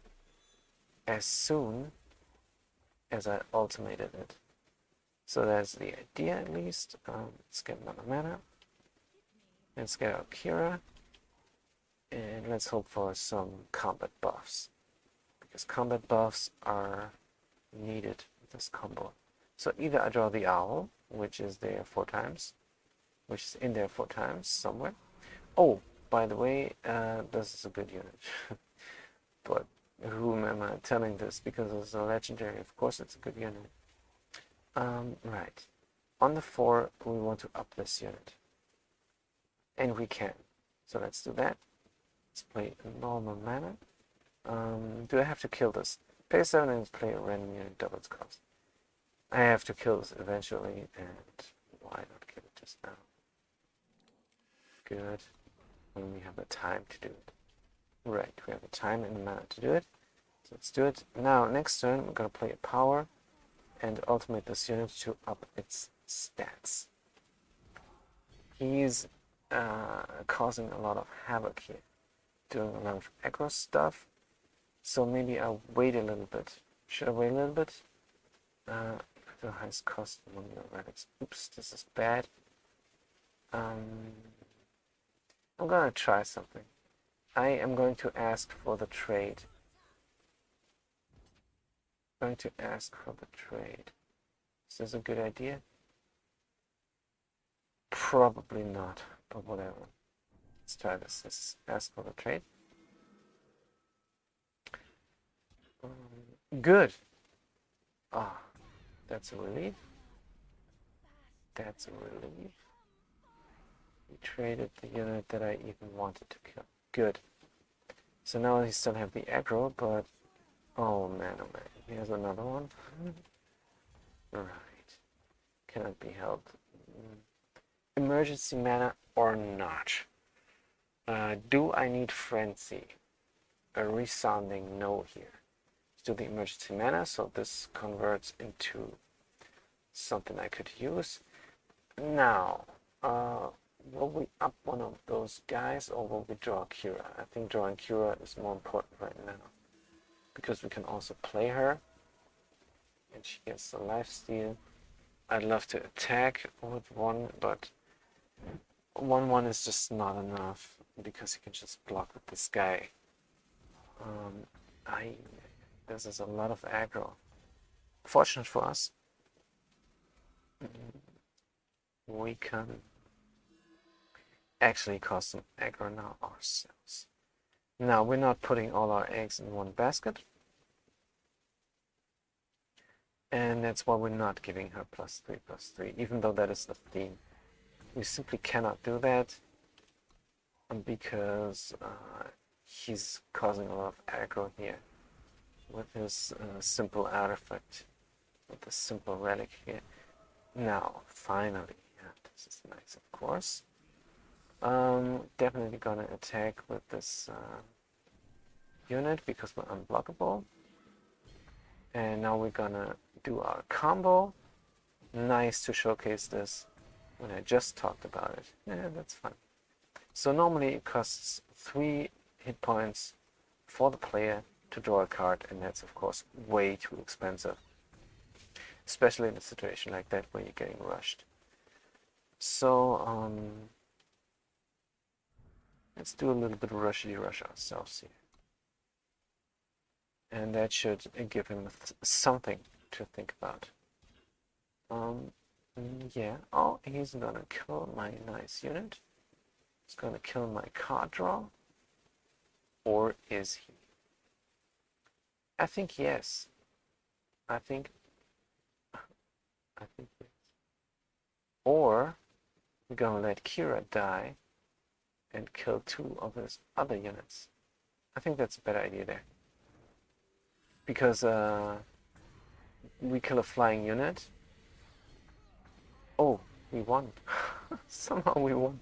as soon as I ultimated it. So that's the idea at least. Let's get another mana. Let's get our Kira. And let's hope for some combat buffs. Because combat buffs are needed with this combo. So either I draw the owl, which is there 4 times. Which is in there 4 times somewhere. Oh, by the way, this is a good unit. But whom am I telling this? Because it's a legendary, of course it's a good unit. Right. On the 4, we want to up this unit. And we can. So let's do that. Let's play a normal mana. Do I have to kill this? Pay 7 and play a random unit, double its cost. I have to kill this eventually, and why not kill it just now? Good. When we have the time to do it. Right, we have the time and the mana to do it. So let's do it. Now, next turn, we're going to play a power and ultimate this unit to up its stats. He's causing a lot of havoc here, doing a lot of aggro stuff. So maybe I'll wait a little bit. Should I wait a little bit? The highest cost among your relics. Oops, this is bad. I'm gonna try something. I am going to ask for the trade. Is this a good idea? Probably not, but whatever. Let's try this. Let's ask for the trade. Good. Ah, that's a relief. That's a relief. We traded the unit that I even wanted to kill. Good. So now he still have the aggro, but oh man, he has another one. Right. Cannot be helped. Emergency mana or not? Do I need frenzy? A resounding no here. Let's do the emergency mana, so this converts into something I could use. Now, will we up one of those guys or will we draw Kira? I think drawing Kira is more important right now. Because we can also play her. And she gets the lifesteal. I'd love to attack with 1, but 1/1 is just not enough. Because you can just block with this guy. This is a lot of aggro. Fortunate for us. We can actually cause some aggro now ourselves. Now, we're not putting all our eggs in one basket. And that's why we're not giving her +3/+3, even though that is the theme. We simply cannot do that because he's causing a lot of aggro here with his simple artifact, with the simple relic here. Now, finally, yeah, this is nice, of course. Definitely gonna attack with this unit because we're unblockable. And now we're gonna do our combo. Nice to showcase this when I just talked about it. Yeah, that's fun. So normally it costs 3 hit points for the player to draw a card, and that's of course way too expensive, especially in a situation like that where you're getting rushed. So let's do a little bit of rush ourselves here, and that should give him something to think about. Yeah. Oh, he's gonna kill my nice unit. He's gonna kill my card draw. Or is he? I think yes. I think yes. Or we're gonna let Kira die and kill 2 of his other units. I think that's a better idea there. Because we kill a flying unit. Oh, we won. Somehow we won.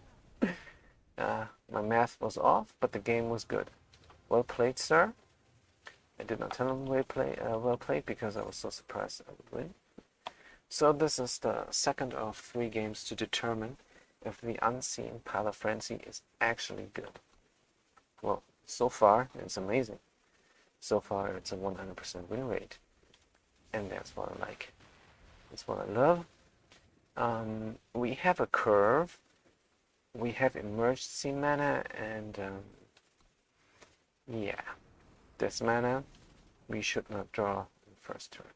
My math was off, but the game was good. Well played, sir. I did not tell him well played because I was so surprised I would win. So this is the second of 3 games to determine if the Unseen Pile of Frenzy is actually good. Well, so far it's amazing. So far it's a 100% win rate. And that's what I like. That's what I love. We have a curve. We have emergency mana, and yeah, this mana we should not draw in the first turn.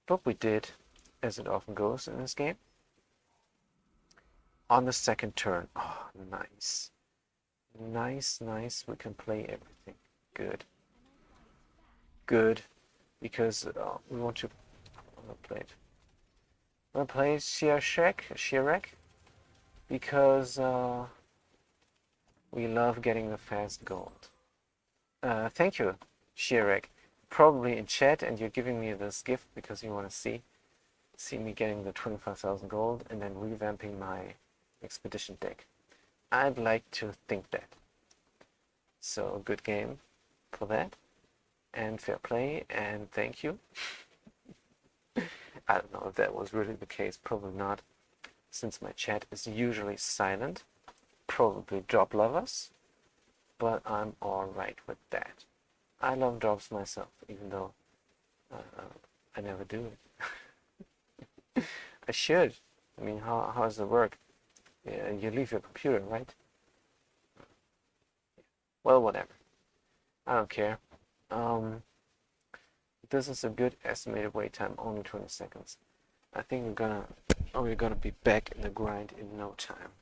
But we did, as it often goes in this game. On the second turn, oh, nice. Nice, we can play everything. Good. Because we want to play it. I'm going to play Shirek, because we love getting the fast gold. Thank you, Shirek. Probably in chat, and you're giving me this gift because you want to see me getting the 25,000 gold and then revamping my expedition deck. I'd like to think that. So good game for that, and fair play, and thank you. I don't know if that was really the case, probably not, since my chat is usually silent. Probably drop lovers, but I'm alright with that. I love drops myself, even though I never do it. I should. I mean, how does it work? Yeah, you leave your computer, right? Well, whatever. I don't care. This is a good estimated wait time, only 20 seconds. I think we're gonna be back in the grind in no time.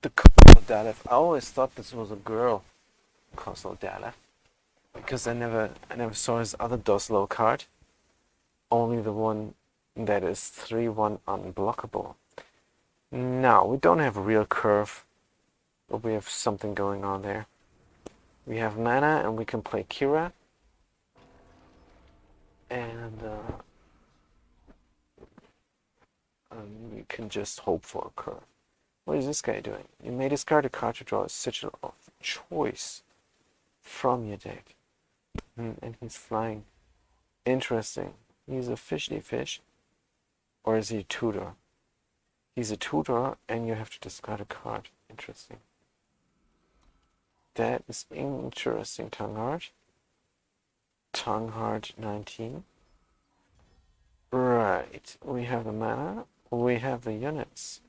The Kosel Dalef. I always thought this was a girl, Kosel Dalef, because I never saw his other Doslo card. Only the one that is 3/1 unblockable. Now we don't have a real curve, but we have something going on there. We have mana, and we can play Kira. And we can just hope for a curve. What is this guy doing? You may discard a card to draw a sigil of choice from your deck. And he's flying. Interesting. He's a fishy fish. Or is he a tutor? He's a tutor, and you have to discard a card. Interesting. That is interesting, Tongueheart. Tongueheart 19. Right. We have the mana. We have the units.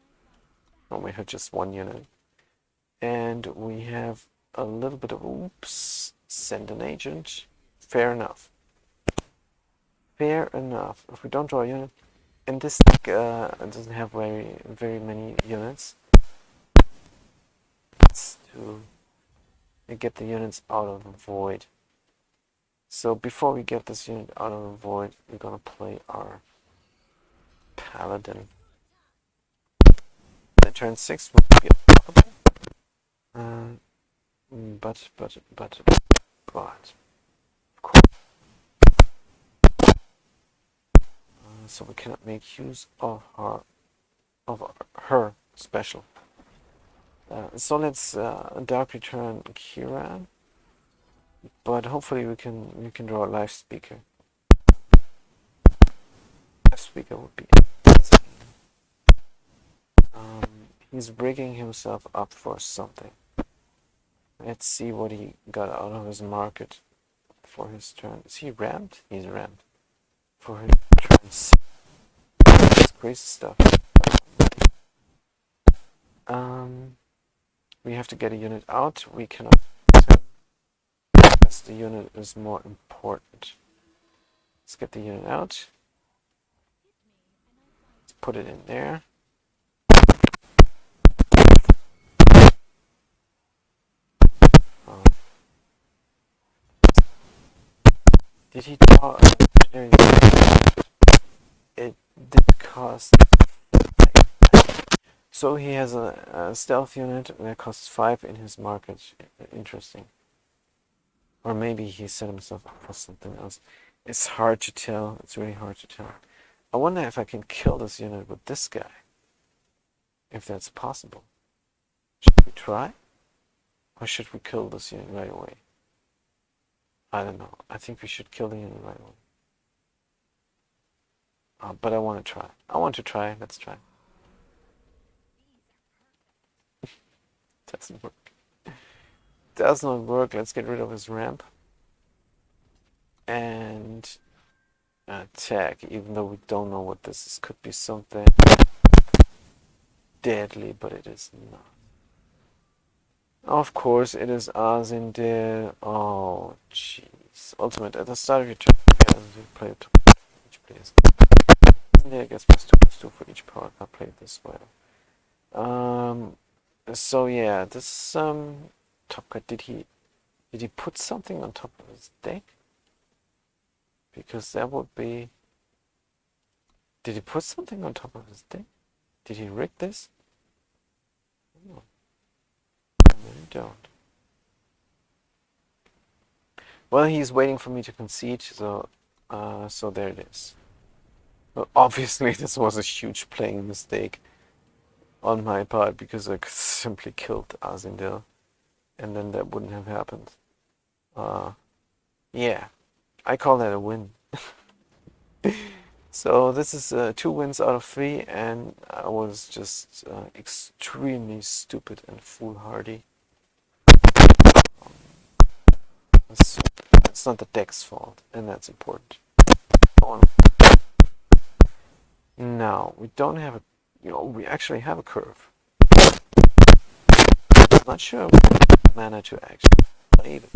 Oh, we have just one unit. And we have a little bit of oops. Send an agent. Fair enough. Fair enough. If we don't draw a unit, and this deck doesn't have very many units. It's to get the units out of the void. So before we get this unit out of the void, we're gonna play our Paladin. The turn 6 will be unblockable. But of course. So we cannot make use of her special. So let's Dark Return Kira, but hopefully we can draw a live speaker. Live speaker would be amazing. He's rigging himself up for something. Let's see what he got out of his market. for his turn. Is he rammed? He's rammed. For his turn 6. That's crazy stuff. We have to get a unit out. We cannot because the unit is more important. Let's get the unit out. Let's put it in there. Did he draw a legendary unit? It did cost 5. So he has a stealth unit that costs 5 in his market. Interesting. Or maybe he set himself up for something else. It's hard to tell. It's really hard to tell. I wonder if I can kill this unit with this guy. If that's possible. Should we try? Or should we kill this unit right away? I don't know. I think we should kill the unit right away. But I want to try. I want to try. Let's try. Doesn't work. Does not work. Let's get rid of his ramp. And attack, even though we don't know what this is. Could be something deadly, but it is not. Of course, it is Azindel. Oh, jeez. Ultimate. At the start of your turn, you play it to each player's. Azindel gets +2/+2 for each power card played this way. So yeah, this top card. Did he put something on top of his deck? Because that would be. Did he put something on top of his deck? Did he rig this? No. I really don't. Well, he's waiting for me to concede, so there it is. Well, obviously, this was a huge playing mistake on my part because I could simply killed Azindel, and then that wouldn't have happened. Yeah, I call that a win. So this is 2 wins out of 3, and I was just extremely stupid and foolhardy. It's not the deck's fault, and that's important. Now, we don't have a, we actually have a curve. I'm not sure what mana to actually play it.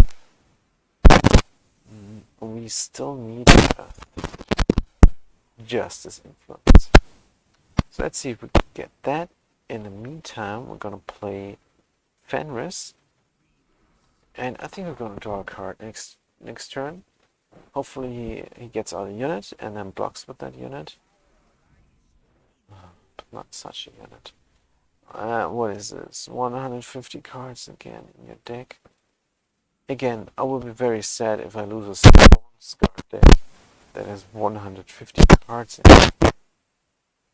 We still need Justice Influence. So let's see if we can get that. In the meantime, we're gonna play Fenris. And I think we're gonna draw a card next turn. Hopefully he gets out a unit and then blocks with that unit. But not such a unit. What is this? 150 cards again in your deck. Again, I will be very sad if I lose a Scar deck that has 150 cards in it.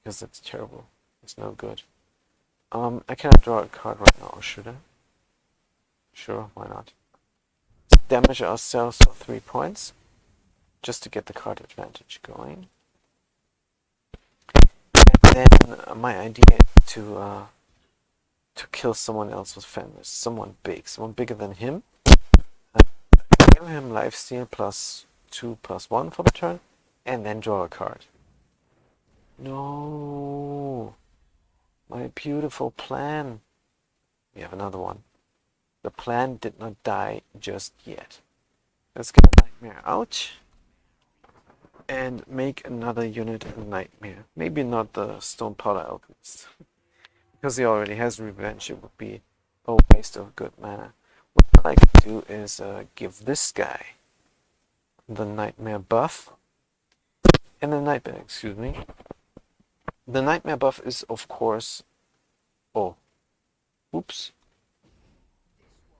Because that's terrible. It's no good. I cannot draw a card right now, or should I? Sure, why not? Let's damage ourselves for 3 points. Just to get the card advantage going. And then my idea is to kill someone else with Fenris. Someone big. Someone bigger than him. Give him lifesteal +2/+1 for the turn. And then draw a card. No. My beautiful plan. We have another one. The plan did not die just yet. Let's get a Nightmare out. And make another unit a Nightmare. Maybe not the Stone Powder Alchemist. Because he already has Revenge, it would be a waste of good mana. What I like to do is give this guy the Nightmare buff. And the Nightmare, excuse me. The Nightmare buff is, of course,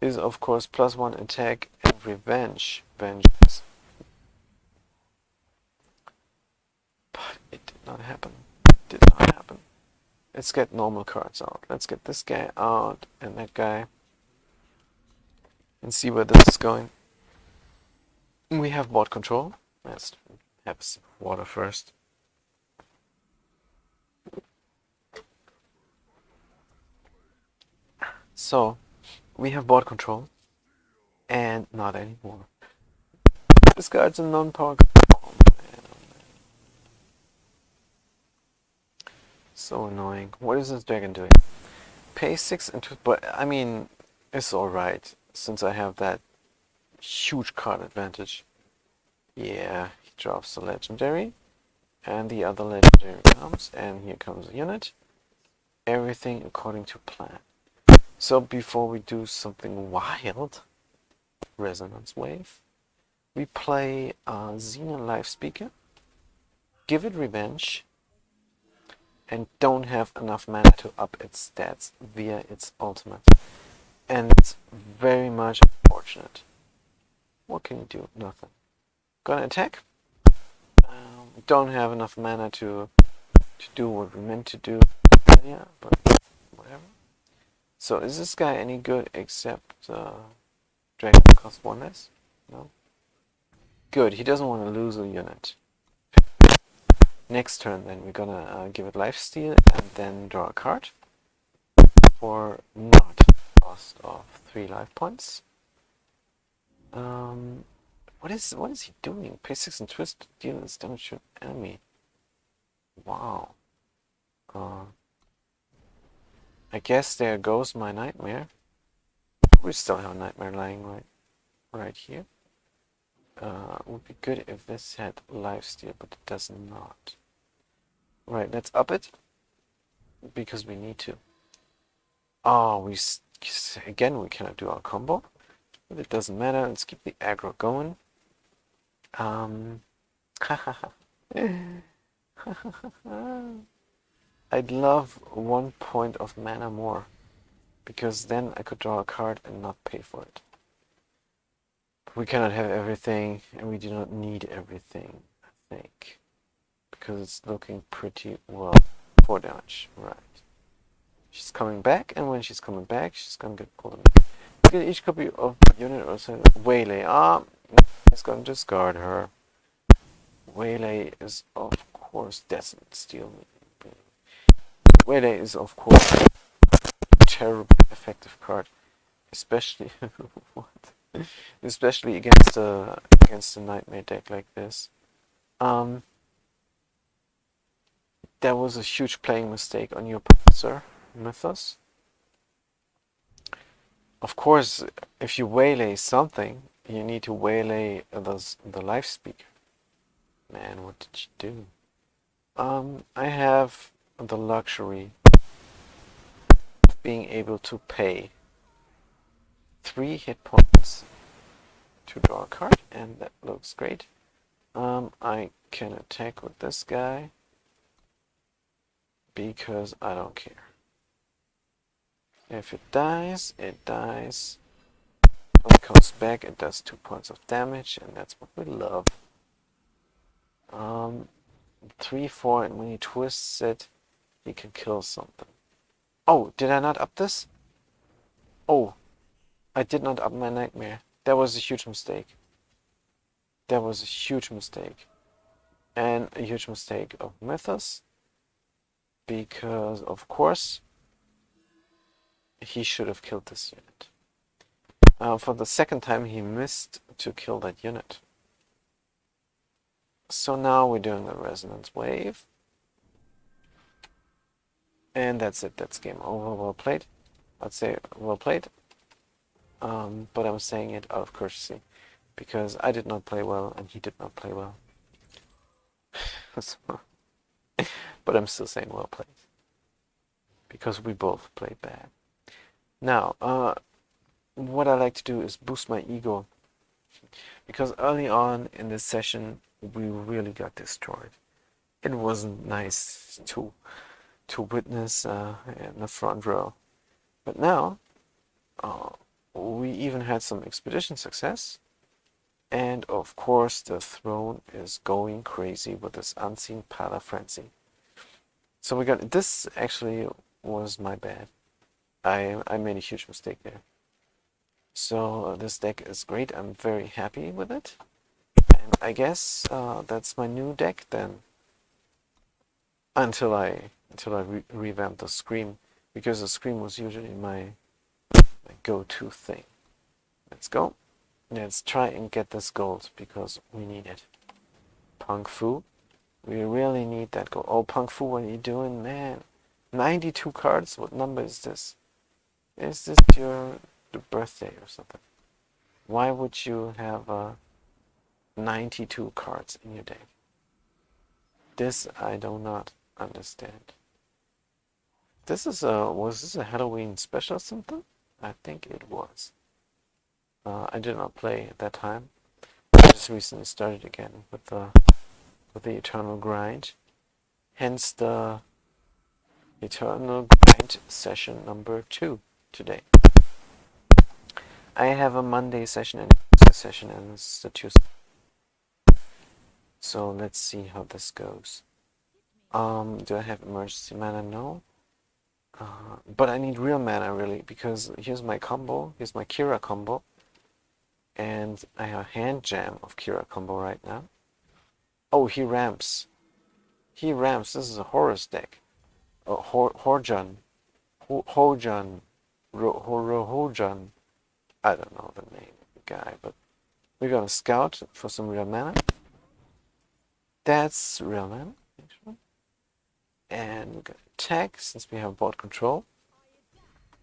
is of course +1 attack and revenge. Vengeance. But it did not happen. It did not happen. Let's get normal cards out. Let's get this guy out and that guy. And see where this is going. We have board control. Let's have a sip of water first. So, we have board control. And not anymore. Discards a non-power. Oh man, oh man. So annoying. What is this dragon doing? Pay 6 into, but I mean, it's alright, since I have that huge card advantage. Yeah, he drops the legendary, and the other legendary comes, and here comes a unit. Everything according to plan. So before we do something wild, Resonance Wave, we play Xena Live Speaker, give it revenge, and don't have enough mana to up its stats via its ultimate. And it's very much unfortunate. What can you do? Nothing. Gonna attack. Don't have enough mana to do what we meant to do. Yeah, but whatever. So is this guy any good except Dragon costs 1 less? No. Good, he doesn't want to lose a unit. Next turn then we're gonna give it lifesteal and then draw a card for not cost of 3 life points. What is he doing? Pay 6 and twist, deal this damage to an enemy. Wow. I guess there goes my nightmare. We still have a nightmare lying right here. Would be good if this had lifesteal, but it does not. Right, let's up it because we need to. Oh, again we cannot do our combo, but it doesn't matter. Let's keep the aggro going. I'd love 1 point of mana more, because then I could draw a card and not pay for it. But we cannot have everything, and we do not need everything, I think, because it's looking pretty well. 4 damage, right. She's coming back, and when she's coming back, she's gonna get pulled in. Get each copy of the unit or so. Waylay. He's gonna discard her. Waylay is, of course, doesn't steal me. Waylay is, of course, a terribly effective card, especially what? Especially against a nightmare deck like this. That was a huge playing mistake on your part, sir, Mythos. Of course, if you waylay something, you need to waylay the life speaker. Man, what did you do? I have the luxury of being able to pay 3 hit points to draw a card, and that looks great. I can attack with this guy because I don't care. If it dies, it dies. When it comes back, it does 2 points of damage, and that's what we love. 3/4, and when he twists it, he can kill something. Oh, did I not up this? Oh, I did not up my nightmare. That was a huge mistake. That was a huge mistake. And a huge mistake of Mythos, because, of course, he should have killed this unit. For the second time, he missed to kill that unit. So now we're doing the Resonance Wave. And that's it. That's game over. Well played. I'd say well played. But I'm saying it out of courtesy, because I did not play well and he did not play well. But I'm still saying well played, because we both played bad. Now, what I like to do is boost my ego, because early on in this session we really got destroyed. It wasn't nice to witness in the front row, but now we even had some expedition success, and of course the throne is going crazy with this Unseen Pala Frenzy. So we got this. Actually was my bad. I made a huge mistake there. So this deck is great. I'm very happy with it, and I guess that's my new deck then. Until I revamp the Scream, because the Scream was usually my go-to thing. Let's go. Let's try and get this gold because we need it. Punk Fu. We really need that gold. Oh, Punk Fu, what are you doing, man? 92 cards? What number is this? Is this your birthday or something? Why would you have 92 cards in your deck? This I do not understand. This is was this a Halloween special or something? I think it was. I did not play at that time. I just recently started again with the Eternal Grind. Hence the Eternal Grind session number 2 today. I have a Monday session and a Tuesday session, and this is the Tuesday. So let's see how this goes. Do I have emergency mana? No. But I need real mana really, because here's my combo. Here's my Kira combo. And I have a hand jam of Kira combo right now. Oh, he ramps. He ramps. This is a Horus deck. Horjan. Hojan. Hojan. I don't know the name of the guy, but we're gonna scout for some real mana. That's real mana, actually. And we're gonna attack since we have board control.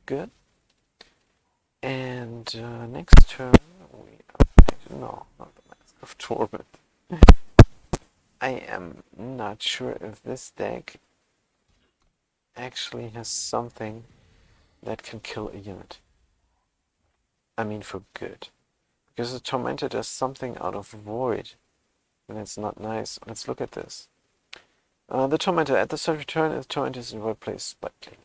Good. And next turn we are... No, not the Mask of Torment. I am not sure if this deck actually has something that can kill a unit. I mean for good. Because the Tormentor does something out of Void. And it's not nice. Let's look at this. The Tormentor, at the start of turn, the Tormentor is in Void plays Spike Clean.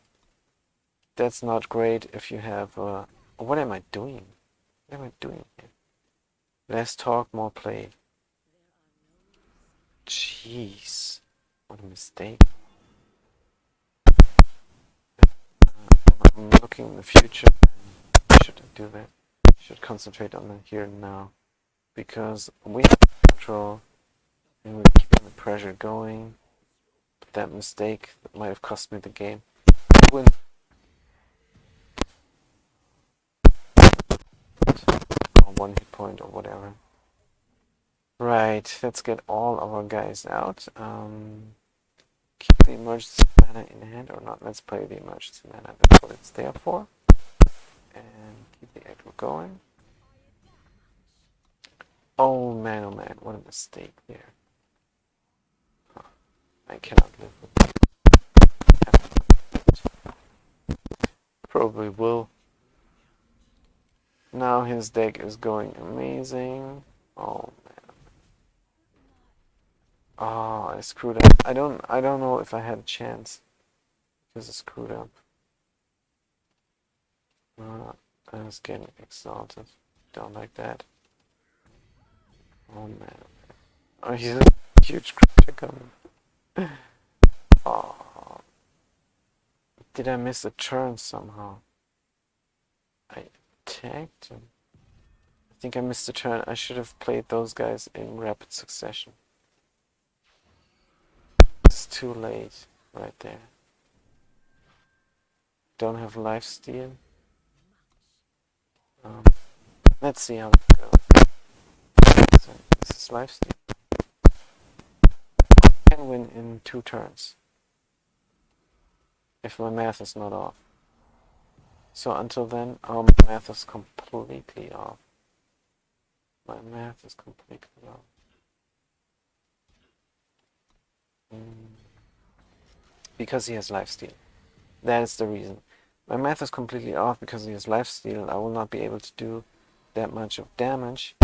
That's not great if you have... what am I doing? What am I doing here? Less talk, more play. Jeez. What a mistake. I'm looking in the future. Should I do that? Should concentrate on the here and now. Because we have control and we're keeping the pressure going. But that mistake that might have cost me the game. Win. One hit point or whatever. Right, let's get all our guys out. Keep the emergency mana in hand or not. Let's play the emergency mana. That's what it's there for. And keep the aggro going. Oh man, what a mistake there. Huh. I cannot live with that. Probably will. Now his deck is going amazing. Oh man. Oh, I screwed up. I don't know if I had a chance. Because I screwed up. I was getting exalted. Don't like that. Oh man. Oh, he's a huge creature coming. Oh. Did I miss a turn somehow? I attacked him. I think I missed a turn. I should have played those guys in rapid succession. It's too late right there. Don't have lifesteal. Let's see how it goes. So this is lifesteal. I can win in 2 turns. If my math is not off. So until then, my math is completely off. My math is completely off. Because he has lifesteal. That is the reason. My math is completely off because he has lifesteal. I will not be able to do that much of damage.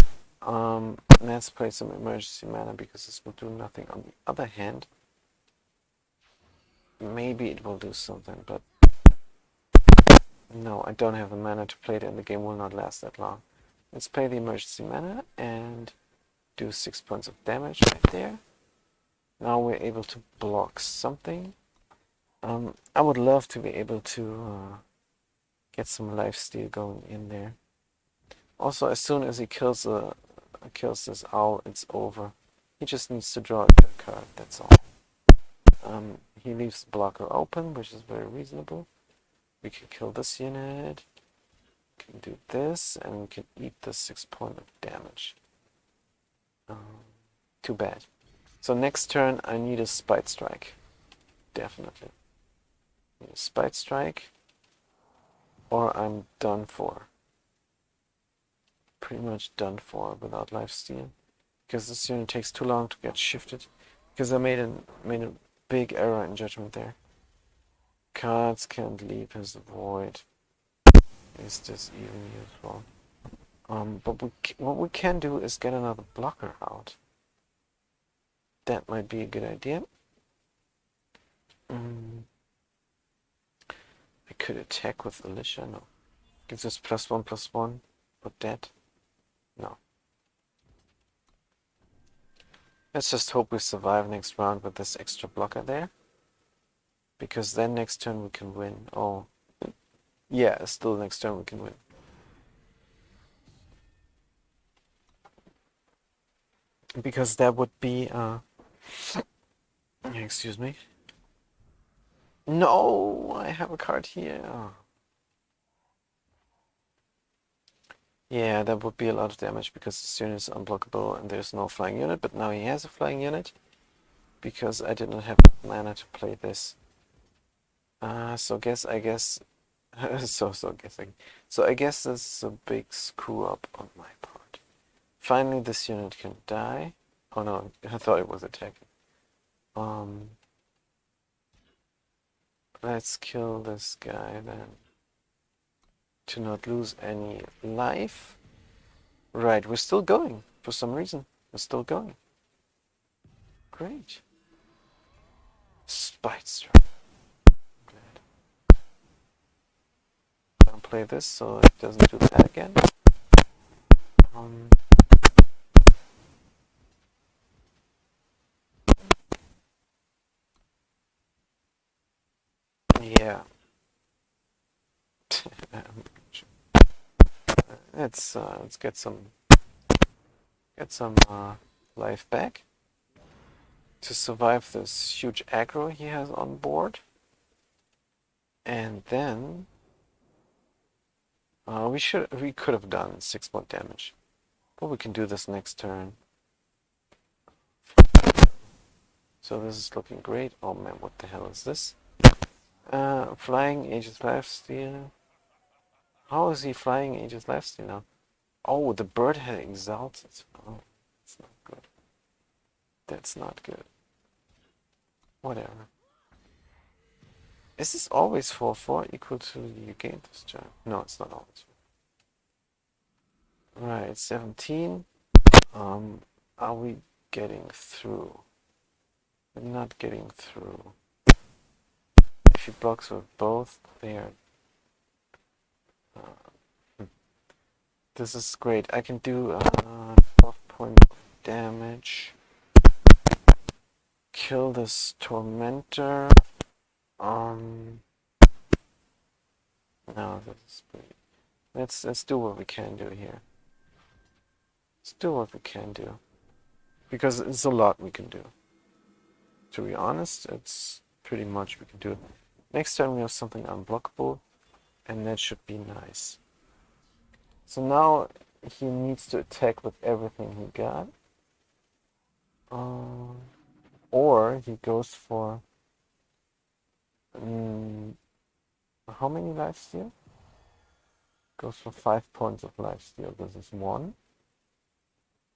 Let's play some emergency mana because this will do nothing. On the other hand, maybe it will do something, but no, I don't have the mana to play it and the game will not last that long. Let's play the emergency mana and do 6 points of damage right there. Now we're able to block something. I would love to be able to get some lifesteal going in there. Also, as soon as he kills this owl, it's over. He just needs to draw a good card, that's all. He leaves the blocker open, which is very reasonable. We can kill this unit. can do this, and we can eat the 6 point of damage. Too bad. So next turn I need a Spite Strike. Definitely. Need a Spite Strike, or I'm done for. Pretty much done for without lifesteal. Because this unit takes too long to get shifted. Because I made a big error in judgment there. Cards can't leave his void. Is this even useful? But what we can do is get another blocker out. That might be a good idea. I could attack with Alicia. No. Gives us +1/+1. But that? No. Let's just hope we survive next round with this extra blocker there. Because then next turn we can win. Oh. Yeah, still next turn we can win. Because that would be, excuse me. No, I have a card here. Oh. Yeah, that would be a lot of damage because this unit is unblockable and there's no flying unit, but now he has a flying unit because I did not have mana to play this. So I guess guessing. So I guess this is a big screw up on my part. Finally, this unit can die. Oh no, I thought it was attacking. Let's kill this guy then. To not lose any life. Right, we're still going. For some reason, we're still going. Great. Spite Strike. Glad. I'll play this so it doesn't do that again. Yeah. Let's get some life back to survive this huge aggro he has on board, and then we could have done 6 more damage, but we can do this next turn. So this is looking great. Oh man, what the hell is this? Flying Aegis Lifesteal. How is he flying Aegis Lifesteal now? Oh, the bird had exalted. Oh, that's not good. That's not good. Whatever. Is this always 4/4 equal to you gain this turn? No, it's not always. Right, 17. Are we getting through? We're not getting through. If he blocks with both, they are. This is great. I can do 12 points of damage. Kill this tormentor. No, this is pretty. Let's do what we can do here. Let's do what we can do. Because it's a lot we can do. To be honest, it's pretty much we can do. Next turn we have something unblockable, and that should be nice. So now he needs to attack with everything he got. Or he goes for how many lifesteal? Goes for 5 points of lifesteal. This is 1.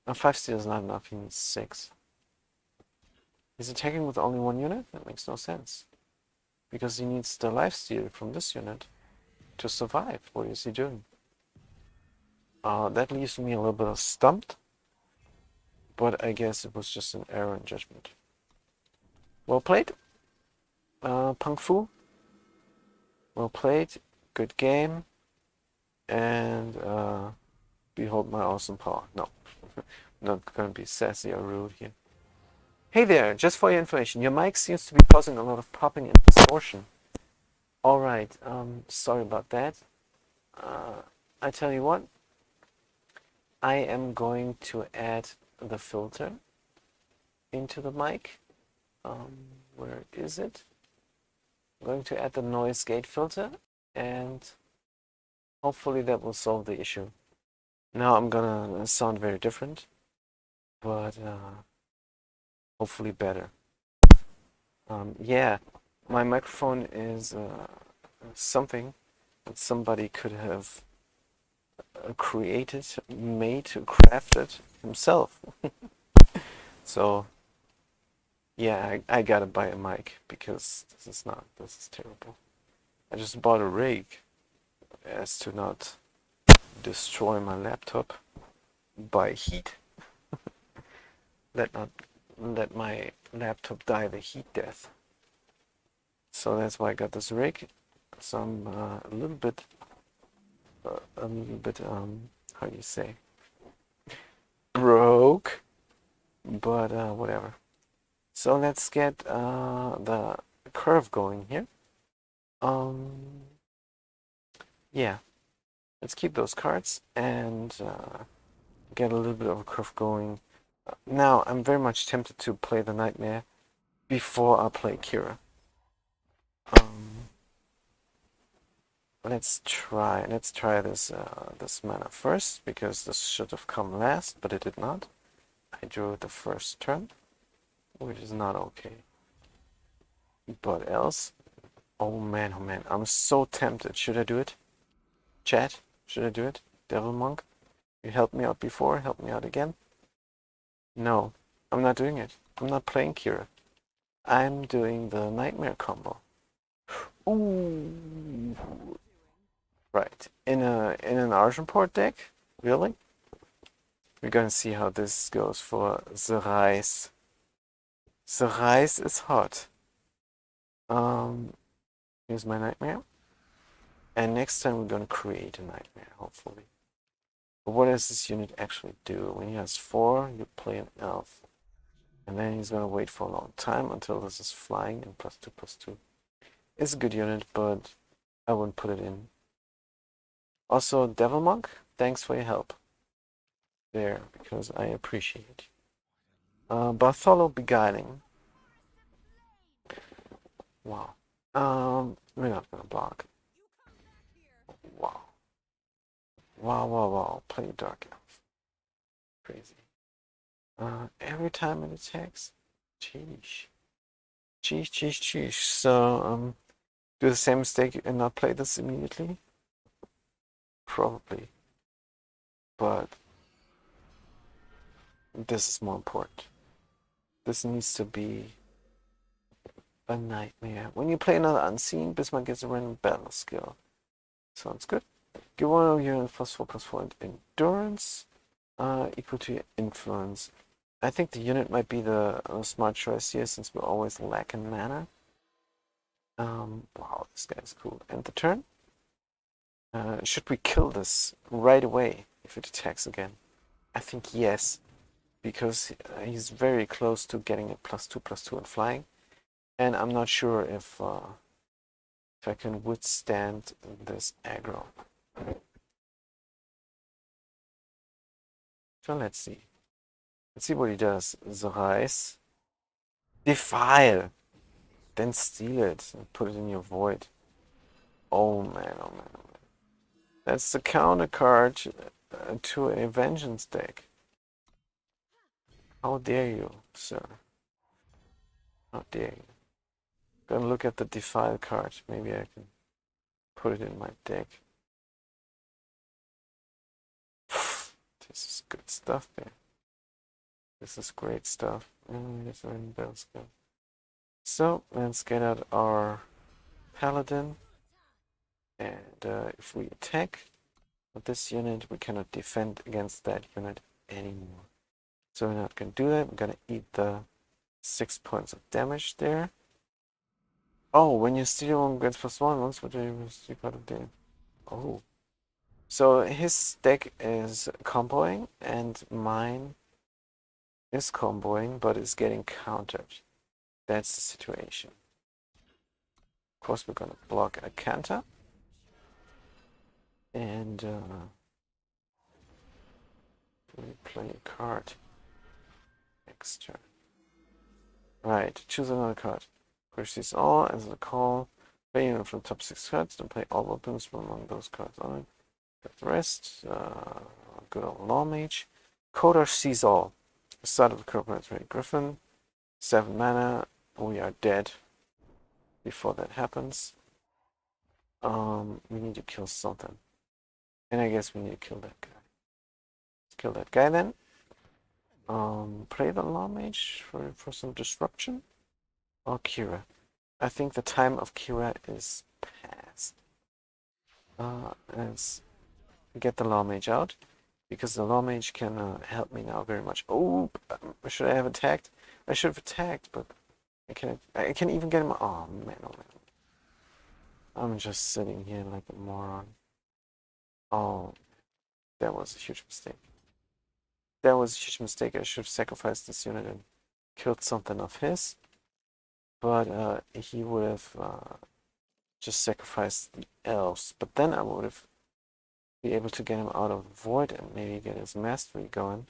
No, 5 steal is not enough. He needs 6. He's attacking with only 1 unit? That makes no sense. Because he needs the lifesteal from this unit to survive. What is he doing? That leaves me a little bit stumped. But I guess it was just an error in judgment. Well played, Punk Fu. Well played. Good game. And behold my awesome power. No, not gonna be sassy or rude here. Hey there, just for your information, your mic seems to be causing a lot of popping and distortion. Alright, sorry about that. I tell you what, I am going to add the filter into the mic. Where is it? I'm going to add the noise gate filter, and Hopefully that will solve the issue. Now I'm gonna sound very different, but hopefully better. Yeah, my microphone is something that somebody could have created, made, crafted himself. So yeah, I gotta buy a mic because this is terrible. I just bought a rig as to not destroy my laptop by heat. Let my laptop die the heat death. So that's why I got this rig. So I'm a little bit, how do you say, broke, but whatever. So let's get the curve going here. Yeah, let's keep those cards and get a little bit of a curve going. Now, I'm very much tempted to play the Nightmare before I play Kira. Let's try this mana first, because this should have come last, but it did not. I drew it the first turn, which is not okay. But else, oh man, I'm so tempted. Should I do it? Chat, should I do it? Devil Monk, you helped me out before, help me out again. No, I'm not doing it. I'm not playing Kira. I'm doing the Nightmare combo. Ooh. Right. In an Argenport deck? Really? We're gonna see how this goes for the Rice. The Rice is hot. Here's my Nightmare. And next time we're gonna create a Nightmare, hopefully. But what does this unit actually do? When he has 4, you play an elf. And then he's gonna wait for a long time until this is flying and +2/+2. It's a good unit, but I wouldn't put it in. Also, Devil Monk, thanks for your help there, because I appreciate it. Bartholo Beguiling. Wow. We're not gonna block. Wow. Wow. Play Dark Elf. Crazy. Every time it attacks? Sheesh. Sheesh. So, do the same mistake and not play this immediately? Probably. But this is more important. This needs to be a Nightmare. When you play another Unseen, Bismarck gets a random battle skill. Sounds good. Give one of your +4/+4 endurance, equal to your influence. I think the unit might be the smart choice here, since we're always lacking mana. Wow, this guy's cool. End the turn. Should we kill this right away if it attacks again? I think yes, because he's very close to getting a +2/+2 and flying, and I'm not sure if I can withstand this aggro. So let's see. Let's see what he does. The Rice. Defile. Then steal it and put it in your void. Oh man. That's the counter card to a vengeance deck. How dare you, sir? How dare you? Gonna look at the Defile card. Maybe I can put it in my deck. This is good stuff there. This is great stuff. So let's get out our Paladin. And if we attack with this unit, we cannot defend against that unit anymore. So we're not going to do that. We're going to eat the 6 points of damage there. Oh, when you steal one gets +1, once what do you receive out of damage? Oh. So his deck is comboing and mine is comboing but is getting countered. That's the situation. Of course, we're going to block a counter. And we play a card. Next turn. Right, choose another card. Push these all as a call. Play unit from the top 6 cards, then play all weapons from among those cards on it. The rest, good old Law Mage. Kodar sees all. Start of the Corporate Griffin. 7 mana. We are dead before that happens. We need to kill something. And I guess we need to kill that guy. Let's kill that guy then. Play the Law Mage for some disruption. Or Kira. I think the time of Kira is past. Let's get the Law Mage out. Because the Law Mage can help me now very much. Oh, should I have attacked? I should have attacked, but I can't even get him. Oh man, oh man. I'm just sitting here like a moron. Oh, that was a huge mistake. That was a huge mistake. I should have sacrificed this unit and killed something of his. But he would have just sacrificed the elves. But then I would have been able to get him out of the void and maybe get his mastery going.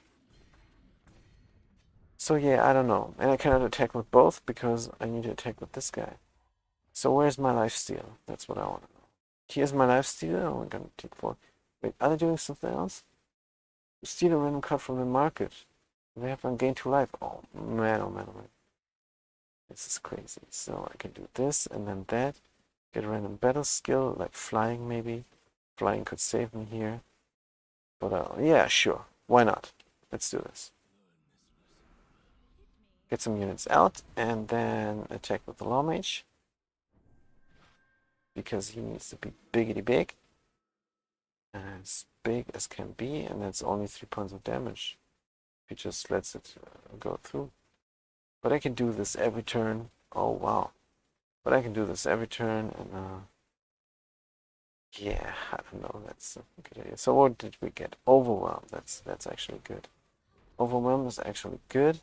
So yeah, I don't know. And I cannot attack with both because I need to attack with this guy. So where's my lifesteal? That's what I want to know. Here's my lifesteal. Oh, I'm gonna take 4. Wait, are they doing something else? Steal a random card from the market. They have gain 2 life. Oh man, oh man, oh man. This is crazy. So I can do this and then that. Get a random battle skill, like flying maybe. Flying could save me here. But yeah, sure. Why not? Let's do this. Get some units out and then attack with the Law Mage. Because he needs to be biggity big. As big as can be, and that's only 3 points of damage. He just lets it go through. But I can do this every turn. Oh wow. But I can do this every turn and yeah, I don't know, that's a good idea. So what did we get? Overwhelm. That's actually good. Overwhelm is actually good.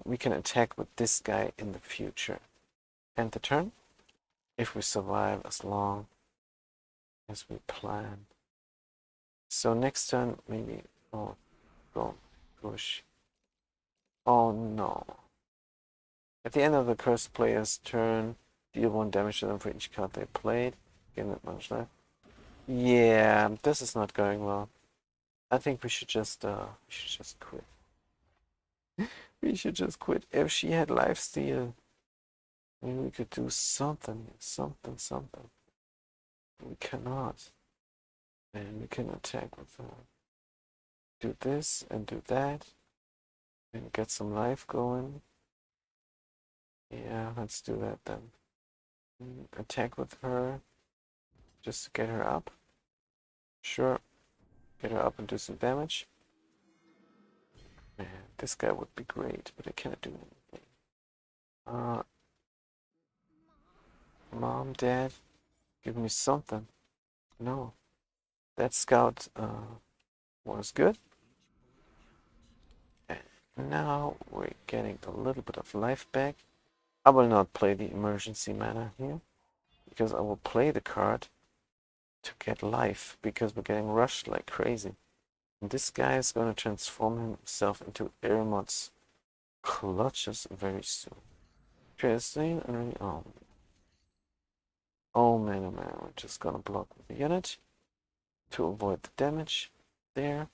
We can attack with this guy in the future. End the turn. If we survive as long as we plan. So next turn maybe go push. Oh no. At the end of the cursed player's turn, deal 1 damage to them for each card they played. Gain that much life. Yeah, this is not going well. I think we should just quit. We should just quit. If she had lifesteal, maybe we could do something. We cannot. And we can attack with do this and do that. And get some life going. Yeah, let's do that then. Attack with her. Just to get her up. Sure. Get her up and do some damage. Man, this guy would be great, but I cannot do anything. Mom, Dad, give me something. No. That scout was good. And now we're getting a little bit of life back. I will not play the emergency mana here, because I will play the card to get life, because we're getting rushed like crazy. And this guy is going to transform himself into Eremot's clutches very soon. Interesting. Oh man, oh man, we're just gonna block with the unit to avoid the damage there.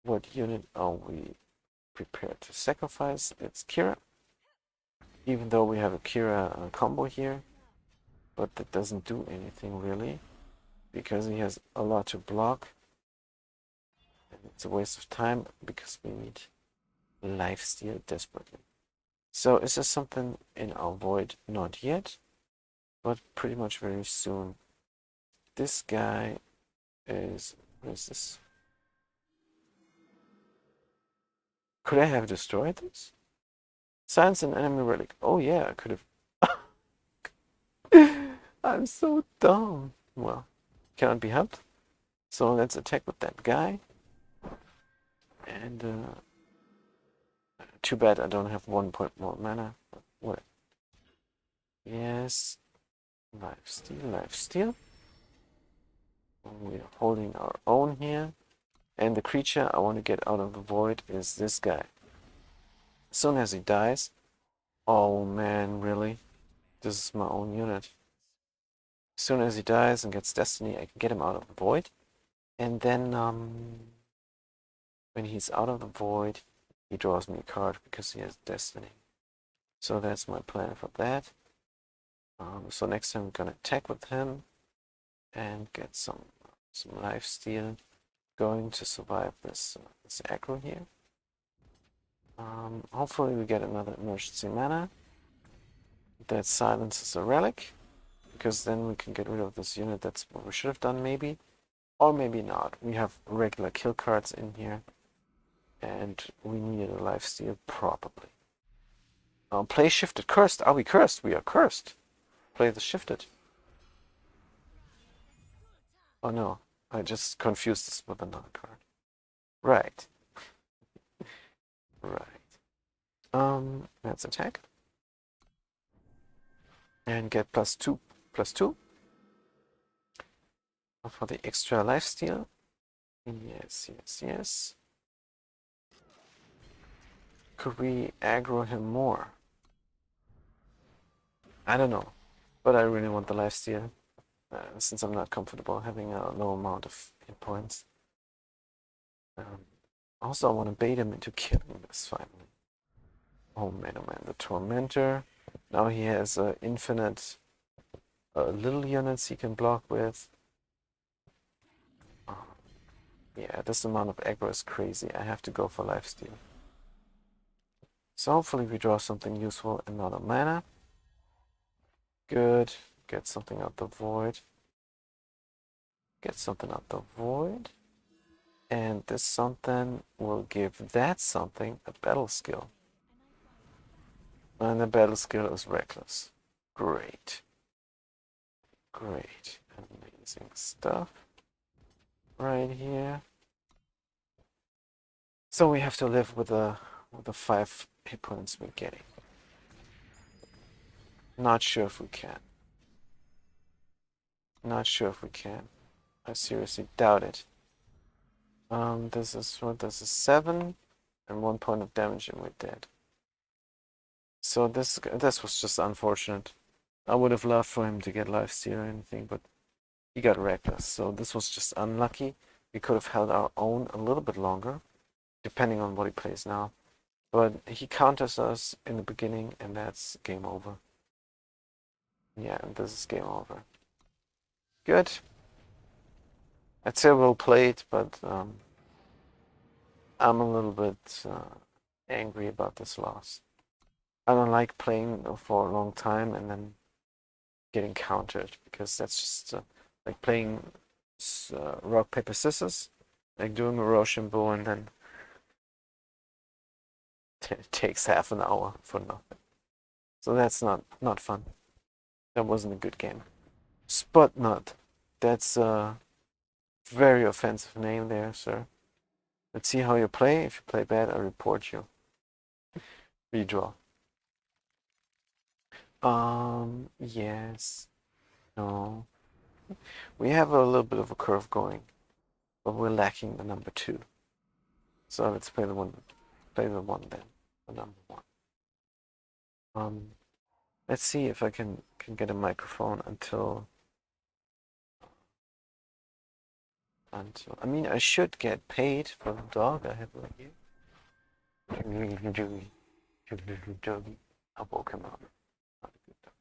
What unit are we prepared to sacrifice? It's Kira. Even though we have a Kira combo here, but that doesn't do anything really, because he has a lot to block. And it's a waste of time because we need lifesteal desperately. So is there something in our void? Not yet, but pretty much very soon. This guy is, what is this? Could I have destroyed this? Silence an enemy relic. Oh yeah, I could have. I'm so dumb. Well, cannot be helped. So let's attack with that guy. And too bad I don't have 1 point more mana. What? Yes. Lifesteal. We're holding our own here. And the creature I want to get out of the void is this guy. As soon as he dies. Oh man, really? This is my own unit. As soon as he dies and gets Destiny, I can get him out of the void. And then when he's out of the void, he draws me a card because he has Destiny. So that's my plan for that. So next time I'm gonna attack with him and get some lifesteal going to survive this aggro here. Hopefully we get another emergency mana that silences a relic, because then we can get rid of this unit. That's what we should have done maybe, or maybe not. We have regular kill cards in here and we needed a lifesteal probably. Play shifted cursed. Are we cursed? We are cursed. Play the shifted. Oh no, I just confused this with another card. Right. Right. Let's attack. And get +2/+2 for the extra lifesteal. Yes, yes, yes. Could we aggro him more? I don't know, but I really want the lifesteal, since I'm not comfortable having a low amount of hit points. Also, I want to bait him into killing this finally. Oh man, the Tormentor. Now he has infinite little units he can block with. Yeah, this amount of aggro is crazy. I have to go for lifesteal. So hopefully we draw something useful and not a mana. Good. Get something out the void. Get something out the void. And this something will give that something a battle skill. And the battle skill is reckless. Great. Great. Amazing stuff. Right here. So we have to live with the 5 hit points we're getting. Not sure if we can. Not sure if we can. I seriously doubt it. This is what? This is 7 and 1 point of damage and we're dead. So this was just unfortunate. I would have loved for him to get lifesteal or anything, but he got reckless. So this was just unlucky. We could have held our own a little bit longer, depending on what he plays now. But he counters us in the beginning, and that's game over. Yeah, this is game over. Good. I'd say well played, but I'm a little bit angry about this loss. I don't like playing for a long time and then getting countered, because that's just like playing rock paper scissors, like doing a Rochambeau and then it takes half an hour for nothing. So that's not fun. That wasn't a good game. Sputnut. That's a very offensive name there, sir. Let's see how you play. If you play bad, I report you. Redraw. Yes. No. We have a little bit of a curve going, but we're lacking the number 2. So let's play the one then. The number 1. Let's see if I can get a microphone until I mean, I should get paid for the dog I have right here. Little doggy. I woke him up. Not a good dog.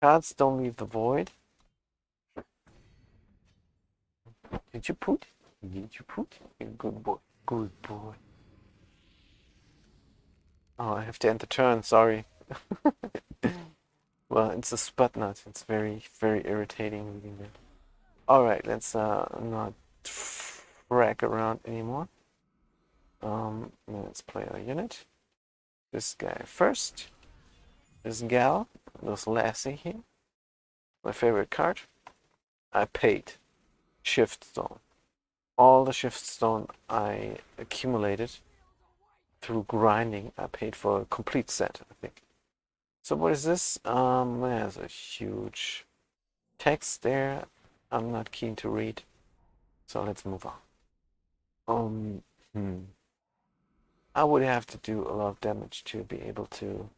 Cards don't leave the void. Did you put? Did you put? Good boy. Good boy. Oh, I have to end the turn. Sorry. Well, it's a Sputnut. It's very, very irritating reading that. Alright, let's not frack around anymore. Let's play our unit. This guy first. This gal, this lassie here. My favorite card. I paid Shift Stone. All the Shift Stone I accumulated through grinding, I paid for a complete set, I think. So what is this? There's a huge text there. I'm not keen to read. So let's move on. I would have to do a lot of damage to be able to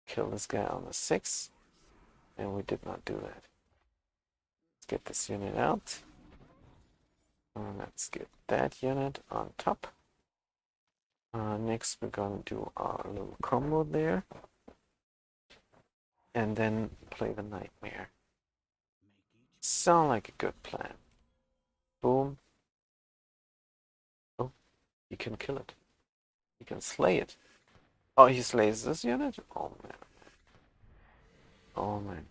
kill this guy on a 6, and we did not do that. Let's get this unit out. Let's get that unit on top. Next, we're gonna do our little combo there. And then play the Nightmare. Sound like a good plan. Boom. Oh, you can kill it. You can slay it. Oh, he slays this unit? Oh, man. Oh, man.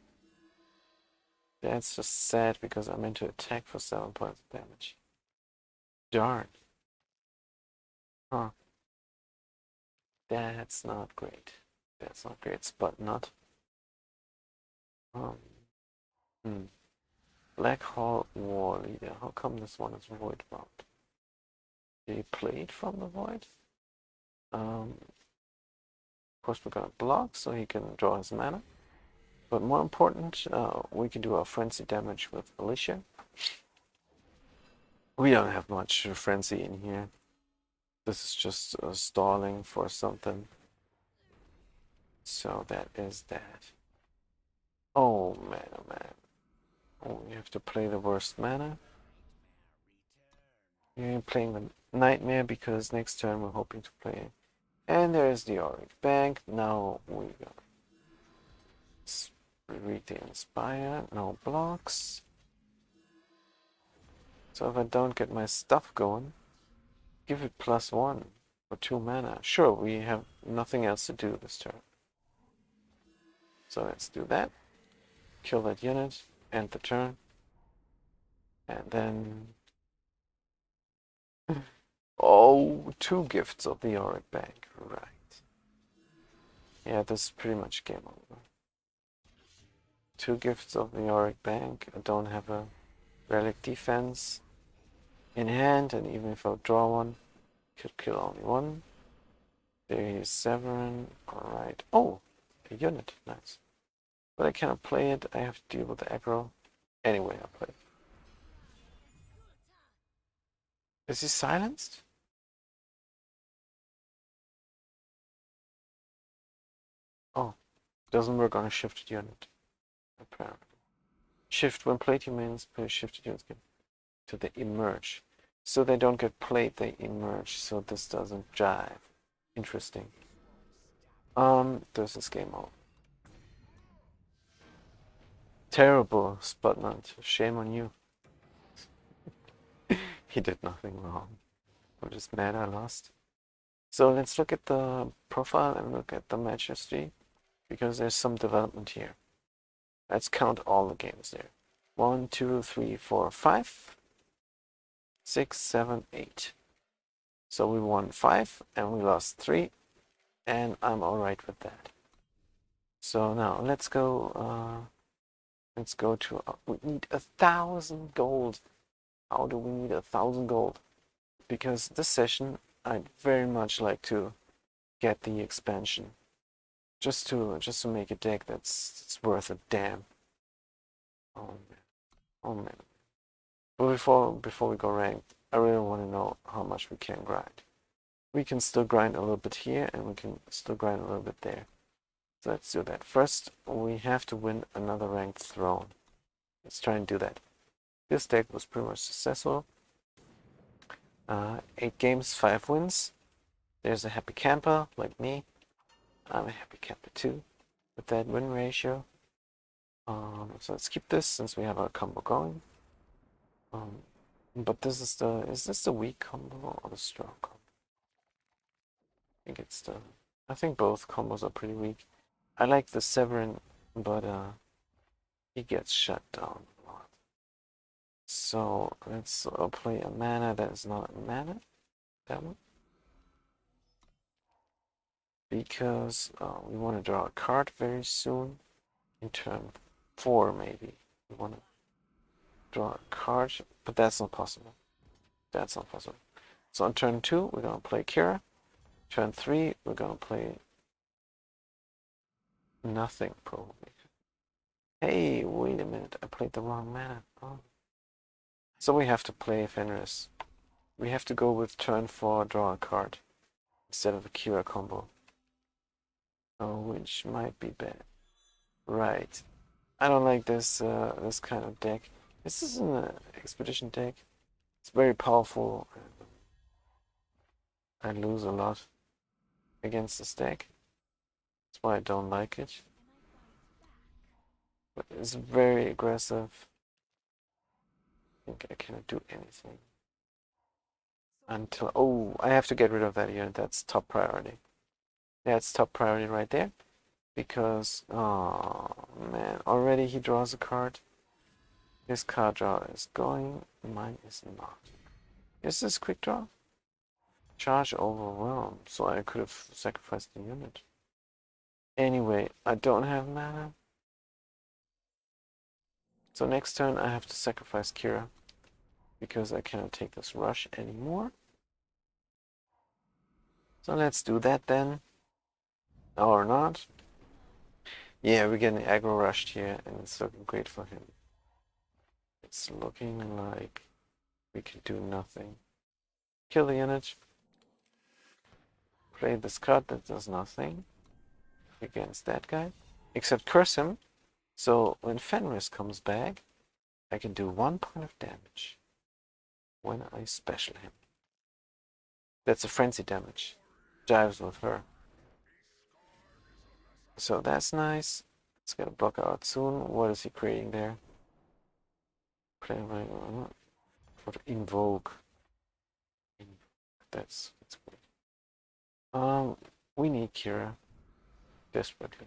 That's just sad because I meant to attack for 7 points of damage. Darn. Huh. That's not great. That's not great. Spot not. Um, hmm. Black Hall War Leader. How come this one is void bound? Did he play it from the void? Of course, we're gonna block so he can draw his mana. But more important, we can do our frenzy damage with Alicia. We don't have much frenzy in here. This is just stalling for something. So that is that. Oh man, oh man. Oh, you have to play the worst mana. You're playing the Nightmare because next turn we're hoping to play it. And there's the Auric Bank. Now we got read the Inspire. No blocks. So if I don't get my stuff going, give it +1 for 2 mana. Sure, we have nothing else to do this turn. So let's do that. Kill that unit, end the turn. And then... oh, 2 gifts of the Auric Bank. Right. Yeah, this is pretty much game over. 2 gifts of the Auric Bank. I don't have a relic defense in hand, and even if I draw one, could kill only one. There is Severin. Alright. Oh, a unit. Nice. But I cannot play it. I have to deal with the aggro. Anyway, I'll play it. Is he silenced? Oh, doesn't work on a shifted unit. Apparently. Shift when played means play shifted units to the emerge. So they don't get played, they emerge. So this doesn't jive. Interesting. This is game over. Terrible, Sputnut. Shame on you. He did nothing wrong. I'm just mad I lost. So let's look at the profile and look at the match history, because there's some development here. Let's count all the games there. 1, 2, 3, 4, 5, 6, 7, 8. So we won 5 and we lost 3, and I'm alright with that. So now let's go to, we need 1,000 gold. How do we need 1,000 gold? Because this session I'd very much like to get the expansion, just to make a deck that's worth a damn. Oh man, oh man. But before we go ranked, I really want to know how much we can grind. We can still grind a little bit here, and we can still grind a little bit there. So let's do that. First, we have to win another ranked throne. Let's try and do that. This deck was pretty much successful. 8 games, 5 wins. There's a happy camper like me. I'm a happy camper too with that win ratio. So let's keep this since we have our combo going. But this is this the weak combo or the strong combo? I think both combos are pretty weak. I like the Severin, but he gets shut down a lot. So let's play a mana that is not a mana. That one. Because we want to draw a card very soon. In turn 4 maybe. We want to draw a card, but that's not possible. That's not possible. So on turn 2, we're going to play Kira. Turn 3, we're going to play nothing, probably. Hey, wait a minute. I played the wrong mana. Oh. So we have to play Fenris. We have to go with turn 4, draw a card, instead of a Kira combo. Oh, which might be bad. Right. I don't like this this kind of deck. This is an expedition deck. It's very powerful. I lose a lot against this deck. That's why I don't like it. But it's very aggressive. I think I cannot do anything. Until... Oh, I have to get rid of that unit. That's top priority. Yeah, it's top priority right there. Because... Oh, man. Already he draws a card. His card draw is going. Mine is not. Is this quick draw? Charge overwhelmed. So I could have sacrificed the unit. Anyway, I don't have mana. So next turn I have to sacrifice Kira. Because I cannot take this rush anymore. So let's do that then. Or not. Yeah, we're getting aggro rushed here, and it's looking great for him. It's looking like we can do nothing. Kill the unit. Play this card that does nothing against that guy. Except curse him. So when Fenris comes back, I can do 1 point of damage when I special him. That's a frenzy damage. Dives with her. So that's nice. Let's get a blocker out soon. What is he creating there? Play right for invoke. That's great. We need Kira desperately.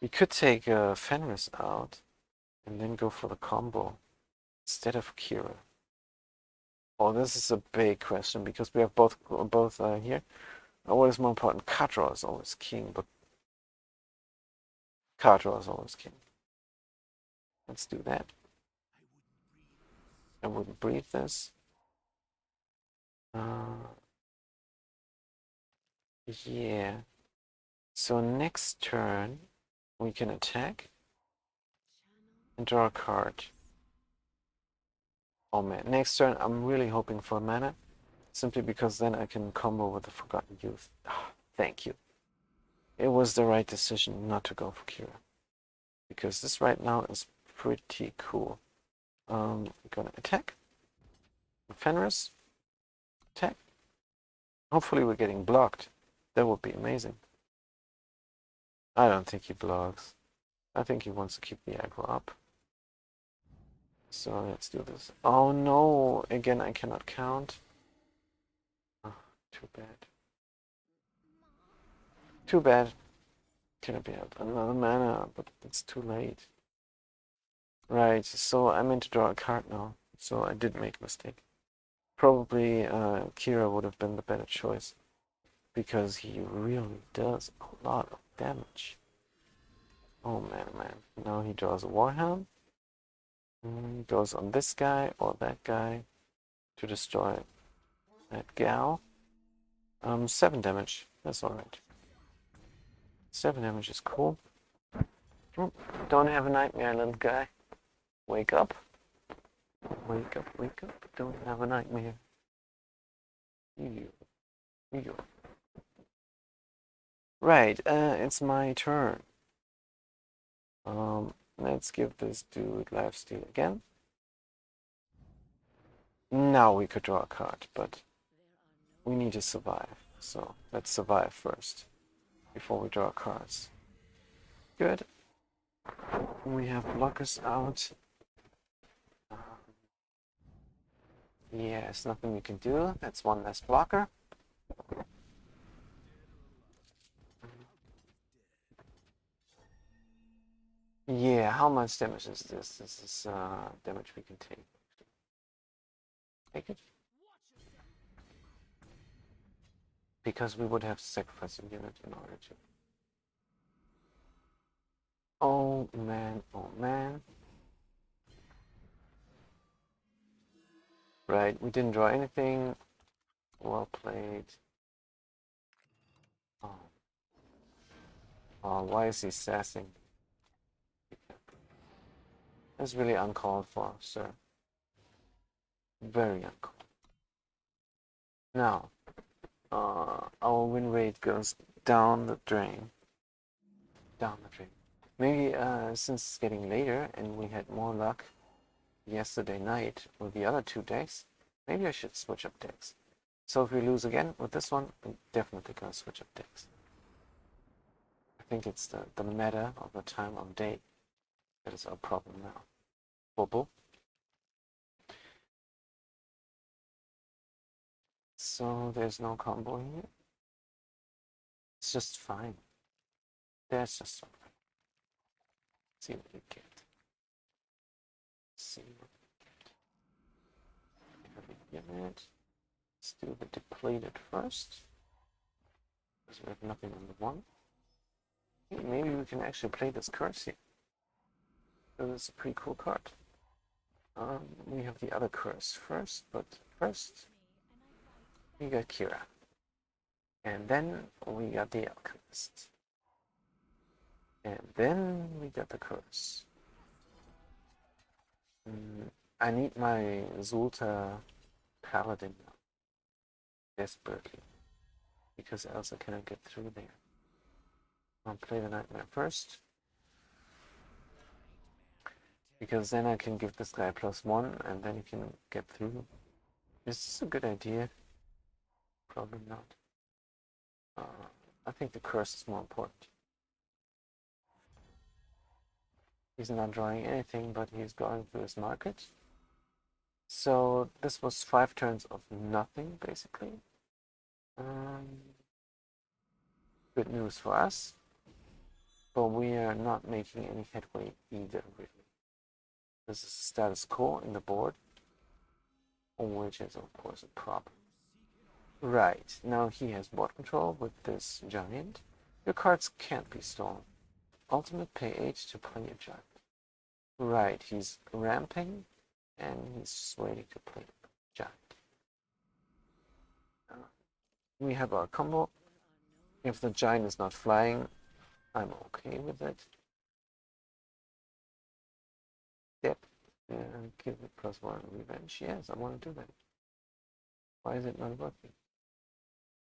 We could take Fenris out and then go for the combo instead of Kira. Oh, this is a big question because we have both here. What is more important? Card draw is always king, but card draw is always king. Let's do that. I wouldn't breathe this. Yeah. So next turn we can attack and draw a card. Oh man, next turn I'm really hoping for mana, simply because then I can combo with the Forgotten Youth. Oh, thank you. It was the right decision not to go for Kira, because this right now is pretty cool. We're gonna attack. Fenris, attack. Hopefully we're getting blocked. That would be amazing. I don't think he blocks. I think he wants to keep the aggro up. So let's do this. Oh no, again I cannot count. Oh, too bad. Too bad. Cannot be another mana, but it's too late. Right, so I meant to draw a card now, so I did make a mistake. Probably Kira would have been the better choice, because he really does a lot of damage. Oh man, man. Now he draws a Warhound. He goes on this guy or that guy to destroy that gal. 7 damage. That's alright. 7 damage is cool. Don't have a nightmare, little guy. Wake up. Wake up, wake up. Don't have a nightmare. You. Right, it's my turn. Let's give this dude lifesteal again. Now we could draw a card, but we need to survive. So let's survive first before we draw cards. Good. We have blockers out. Yeah, there's nothing we can do. That's one less blocker. Yeah, how much damage is this? This is damage we can take. Take it. Because we would have to sacrifice a unit in order to. Oh man, oh man. Right, we didn't draw anything. Well played. Oh, oh why is he sassing? That's really uncalled for, sir. Very uncalled. Now, our win rate goes down the drain. Down the drain. Maybe since it's getting later and we had more luck, yesterday night with the other 2 decks, maybe I should switch up decks. So if we lose again with this one, I'm definitely gonna switch up decks. I think it's the meta of the time of day that is our problem now. Bobo. So there's no combo here. It's just fine. There's just something. See what we get. See what we get. Let's do the depleted first. Because we have nothing on the one. Maybe we can actually play this curse here. So it's a pretty cool card. We have the other curse first, but first we got Kira. And then we got the Alchemist. And then we got the curse. I need my Zulta Paladin now. Desperately. Because else I cannot get through there. I'll play the Nightmare first. Because then I can give this guy +1 and then he can get through. Is this a good idea? Probably not. I think the curse is more important. He's not drawing anything, but he's going through his market. So this was 5 turns of nothing, basically. Good news for us. But we are not making any headway either, really. This is status quo in the board, which is, of course, a problem. Right, now he has board control with this giant. Your cards can't be stolen. Ultimate pay 8 to play a giant. Right, he's ramping, and he's waiting to play a giant. We have our combo. If the giant is not flying, I'm okay with it. Yep, and give it +1 revenge. Yes, I want to do that. Why is it not working?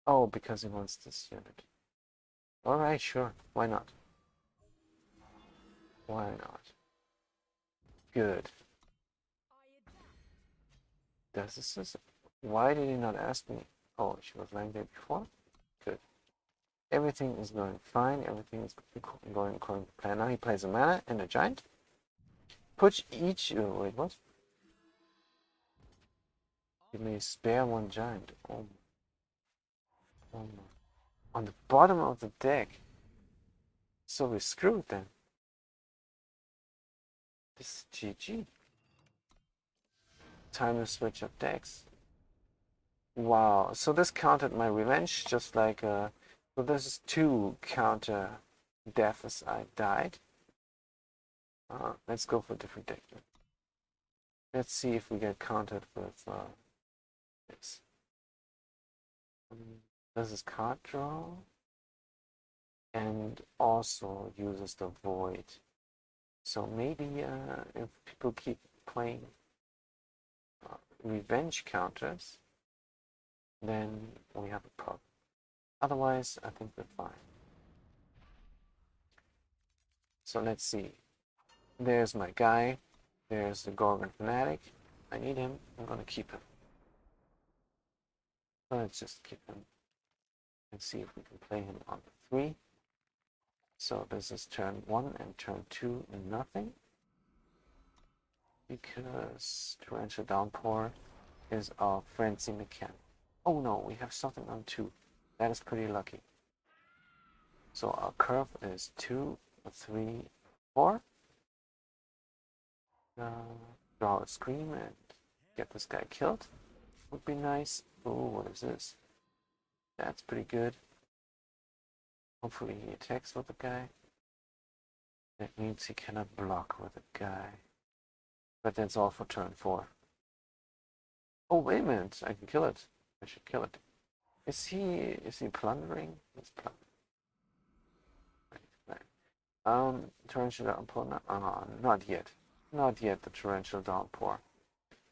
Oh, because he wants this unit. Alright, sure. Why not? Why not? Good. Does this... Why did he not ask me? Oh, she was lying there before? Good. Everything is going fine. Everything is going according to plan. Now he plays a mana and a giant. Put each... wait, what? You may spare 1 giant. Oh. Oh my. On the bottom of the deck. So we're screwed then. This is GG. Time to switch up decks. Wow, so this countered my revenge, just like, so this is 2 counter death as I died. Let's go for a different deck. Let's see if we get countered with this. This is card draw, and also uses the void. So maybe if people keep playing revenge counters, then we have a problem. Otherwise, I think we're fine. So let's see. There's my guy. There's the Gorgon Fanatic. I need him. I'm gonna keep him. Let's just keep him. Let's see if we can play him on the 3. So this is turn 1 and turn 2 and nothing. Because Torrential Downpour is our frenzy mechanic. Oh no, we have something on 2. That is pretty lucky. So our curve is 2, 3, 4. Draw a Scream and get this guy killed. Would be nice. Oh, what is this? That's pretty good. Hopefully he attacks with the guy. That means he cannot block with the guy. But that's all for turn 4. Oh, wait a minute. I can kill it. I should kill it. Is he plundering? He's plundering. Right. Torrential Downpour. Not yet. Not yet the Torrential Downpour.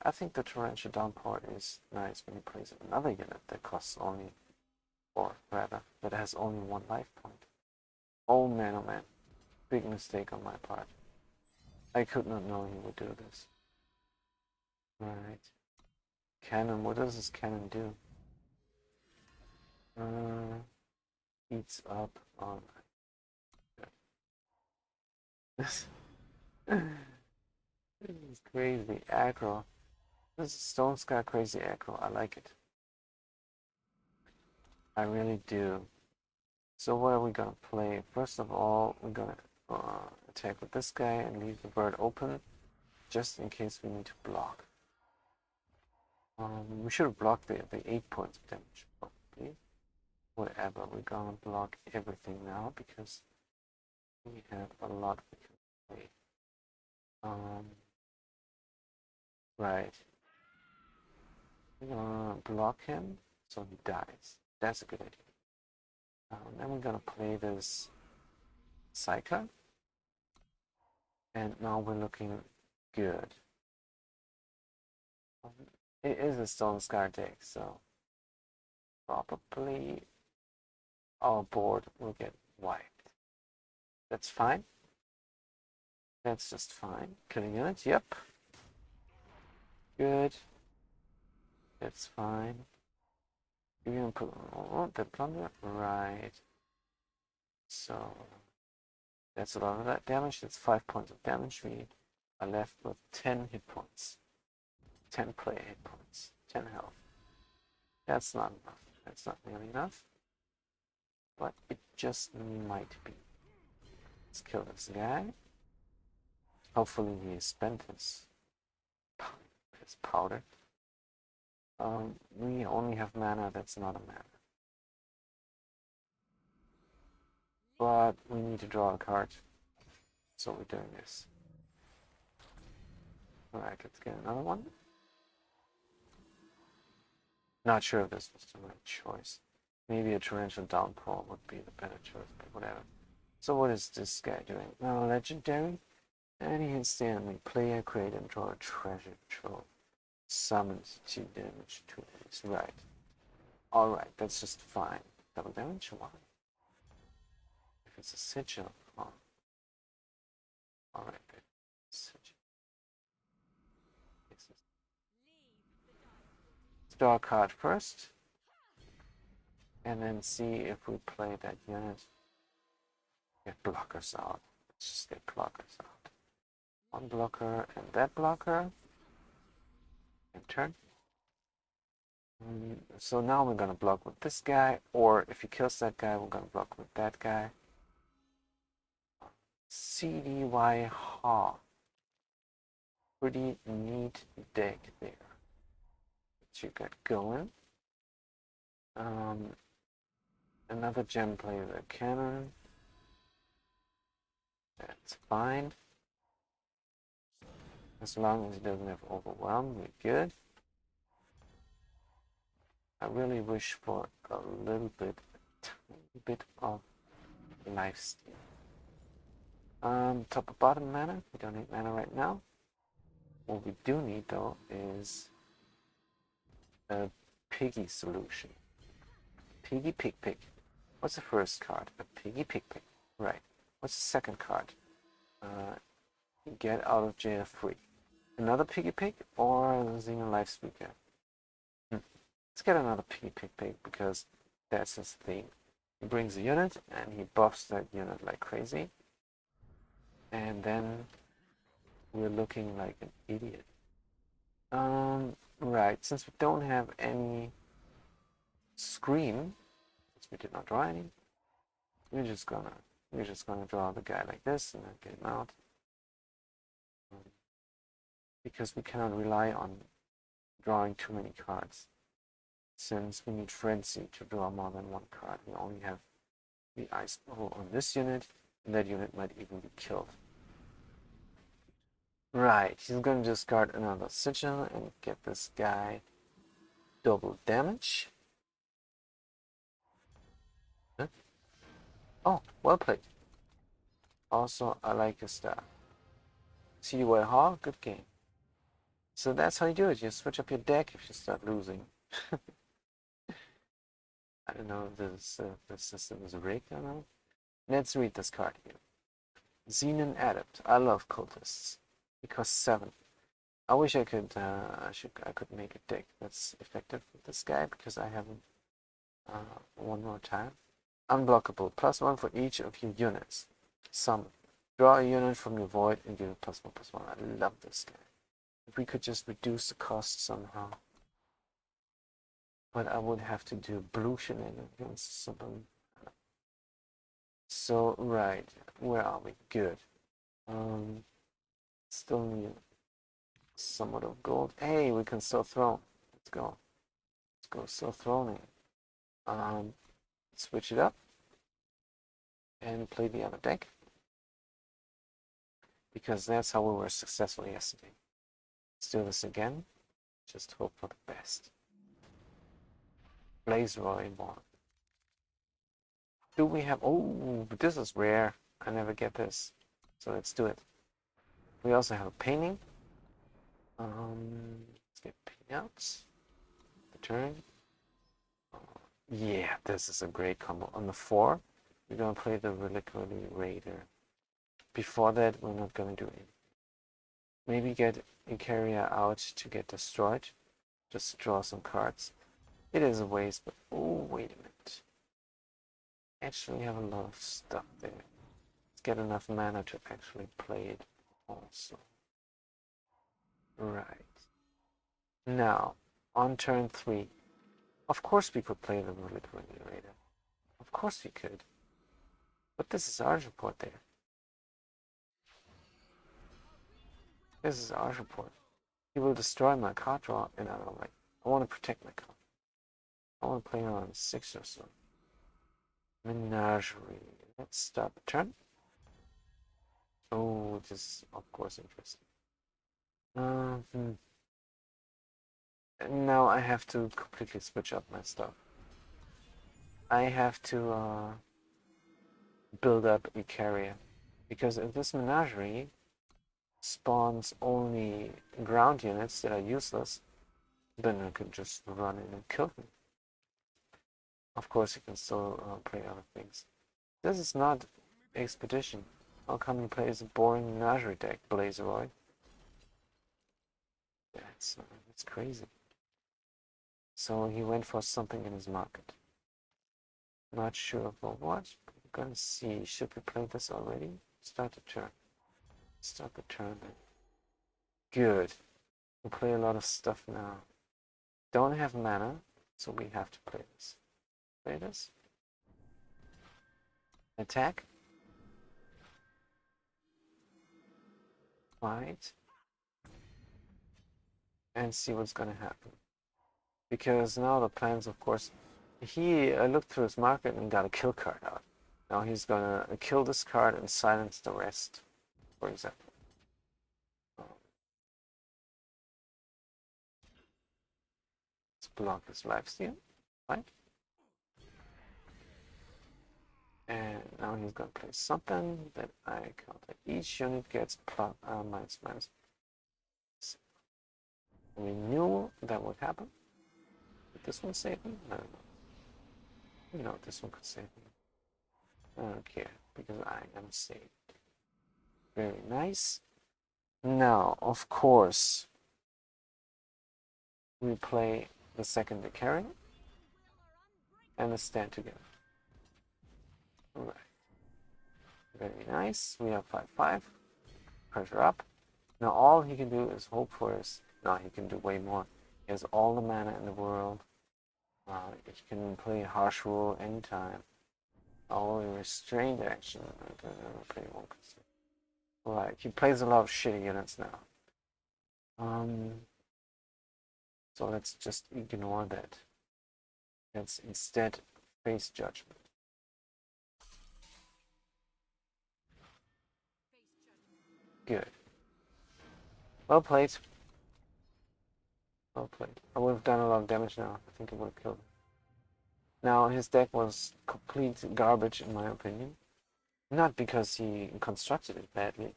I think the Torrential Downpour is nice when he plays another unit that costs only, or rather, that has only 1 life point. Oh man, big mistake on my part. I could not know he would do this. Right. Cannon, what does this cannon do? Eats up on this. This is crazy aggro. This Stone Scar crazy aggro. I like it. I really do. So what are we gonna play? First of all, we're gonna attack with this guy and leave the bird open, just in case we need to block. We should have blocked the 8 points of damage, probably. Whatever, we're gonna block everything now because we have a lot we can play. Right. We're gonna block him so he dies. That's a good idea. Then we're gonna play this Cycler. And now we're looking good. It is a Stone Scar deck, so probably our board will get wiped. That's fine. That's just fine. Killing units, yep. Good. That's fine. You can put the plunder, right. So that's a lot of that damage. That's 5 points of damage. We are left with 10 hit points. 10 player hit points. 10 health. That's not enough. That's not nearly enough. But it just might be. Let's kill this guy. Hopefully he spent his powder. We only have mana that's not a mana. But we need to draw a card. So we're doing this. Alright, let's get another one. Not sure if this was the right choice. Maybe a torrential downpour would be the better choice, but whatever. So what is this guy doing? Well, legendary. Any instantly player create and draw a treasure trove. Summons 2 damage, 2 damage. Right. Alright, that's just fine. Double damage? Why? If it's a sigil. Oh. Alright, sigil. Let's draw a card first. And then see if we play that unit. Get blockers out. Let's just get blockers out. One blocker and that blocker. And turn. So now we're gonna block with this guy, or if he kills that guy, we're gonna block with that guy. CDY Ha. Pretty neat deck there that you got going. Another gem player, the cannon. That's fine. As long as he doesn't have overwhelm, we're good. I really wish for a little bit, a tiny bit of lifesteal. Top or bottom mana. We don't need mana right now. What we do need though is a piggy solution. Piggy Pig Pig. What's the first card? A Piggy Pig Pig. Right. What's the second card? Get out of jail free. Another Piggy Pig or losing a life speaker? Let's get another Piggy Pig Pig because that's his thing. He brings a unit and he buffs that unit like crazy. And then we're looking like an idiot. Right, since we don't have any screen, since we did not draw any, we're just gonna draw the guy like this and then get him out. Because we cannot rely on drawing too many cards. Since we need Frenzy to draw more than one card, we only have the Ice Bubble on this unit, and that unit might even be killed. Right, he's going to discard another Sigil and get this guy double damage. Huh? Oh, well played. Also, I like his style. CDY Ha, good game. So that's how you do it. You switch up your deck if you start losing. I don't know if this system is rigged or not. Let's read this card here. Xenon Adept. I love cultists. Because 7. I wish I could I could make a deck that's effective with this guy because I haven't. One more time. Unblockable. +1 for each of your units. Summon. Draw a unit from your void and give it +1/+1. I love this guy. If we could just reduce the cost somehow. But I would have to do blue shenanigans. So, right. Where are we? Good. Still need somewhat of gold. Hey, we can still throw. Let's go. Let's go still throwing. Switch it up and play the other deck because that's how we were successful yesterday. Let's do this again. Just hope for the best. Blazeroy one. Do we have? Oh, but this is rare. I never get this. So let's do it. We also have a painting. Let's get paintouts. The turn. Yeah, this is a great combo. On the 4, we're gonna play the Reliquary Raider. Before that, we're not gonna do anything. Maybe get Icaria out to get destroyed. Just draw some cards. It is a waste, but oh, wait a minute. Actually have a lot of stuff there. Let's get enough mana to actually play it also. Right. Now, on turn 3, of course we could play the Reliquary Raider. Of course we could. But this is our report there. This is our report. He will destroy my card draw, and I don't like. I want to protect my card. I want to play around 6 or so. Menagerie. Let's start the turn. Oh, this is of course interesting. Now I have to completely switch up my stuff. I have to build up Icaria, because if this Menagerie spawns only ground units that are useless, then I could just run in and kill him. Of course, you can still play other things. This is not Expedition. How come he plays a boring Menagerie deck, Blazeroy? That's crazy. So he went for something in his market. Not sure for what. We're gonna see. Should we play this already? Start the turn. Start the turn then. Good. We play a lot of stuff now. Don't have mana, so we have to play this. Play this. Attack. Fight. And see what's gonna happen. Because now the plans, of course, he looked through his market and got a kill card out. Now he's gonna kill this card and silence the rest, for example. Let's block this lifesteal, right? And now he's gonna play something that I counter. Each unit gets minus. We knew that would happen. Did this one save me? I don't know. No, this one could save me. I don't care, because I am saved. Very nice. Now, of course, we play the second Icaria and the stand together. Alright. Very nice. We have 5/5. Pressure up. Now all he can do is hope for his. No, he can do way more. He has all the mana in the world. He can play Harsh Rule anytime. Oh, restrained action. I don't know, play one. Right, he plays a lot of shitty units now. So let's just ignore that. Let's instead face Judgment. Good. Well played. Well played. I would have done a lot of damage now. I think it would have killed him. Now, his deck was complete garbage in my opinion. Not because he constructed it badly,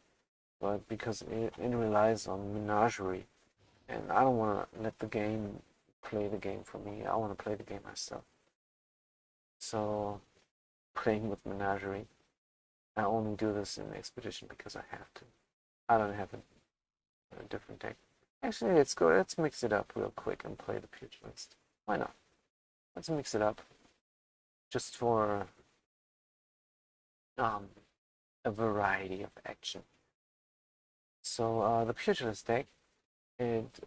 but because it relies on Menagerie. And I don't want to let the game play the game for me. I want to play the game myself. So, playing with Menagerie, I only do this in Expedition because I have to. I don't have a different deck. Actually, let's go. Let's mix it up real quick and play the Pugilist. Why not? Let's mix it up just for a variety of action. So the Pugilist deck, it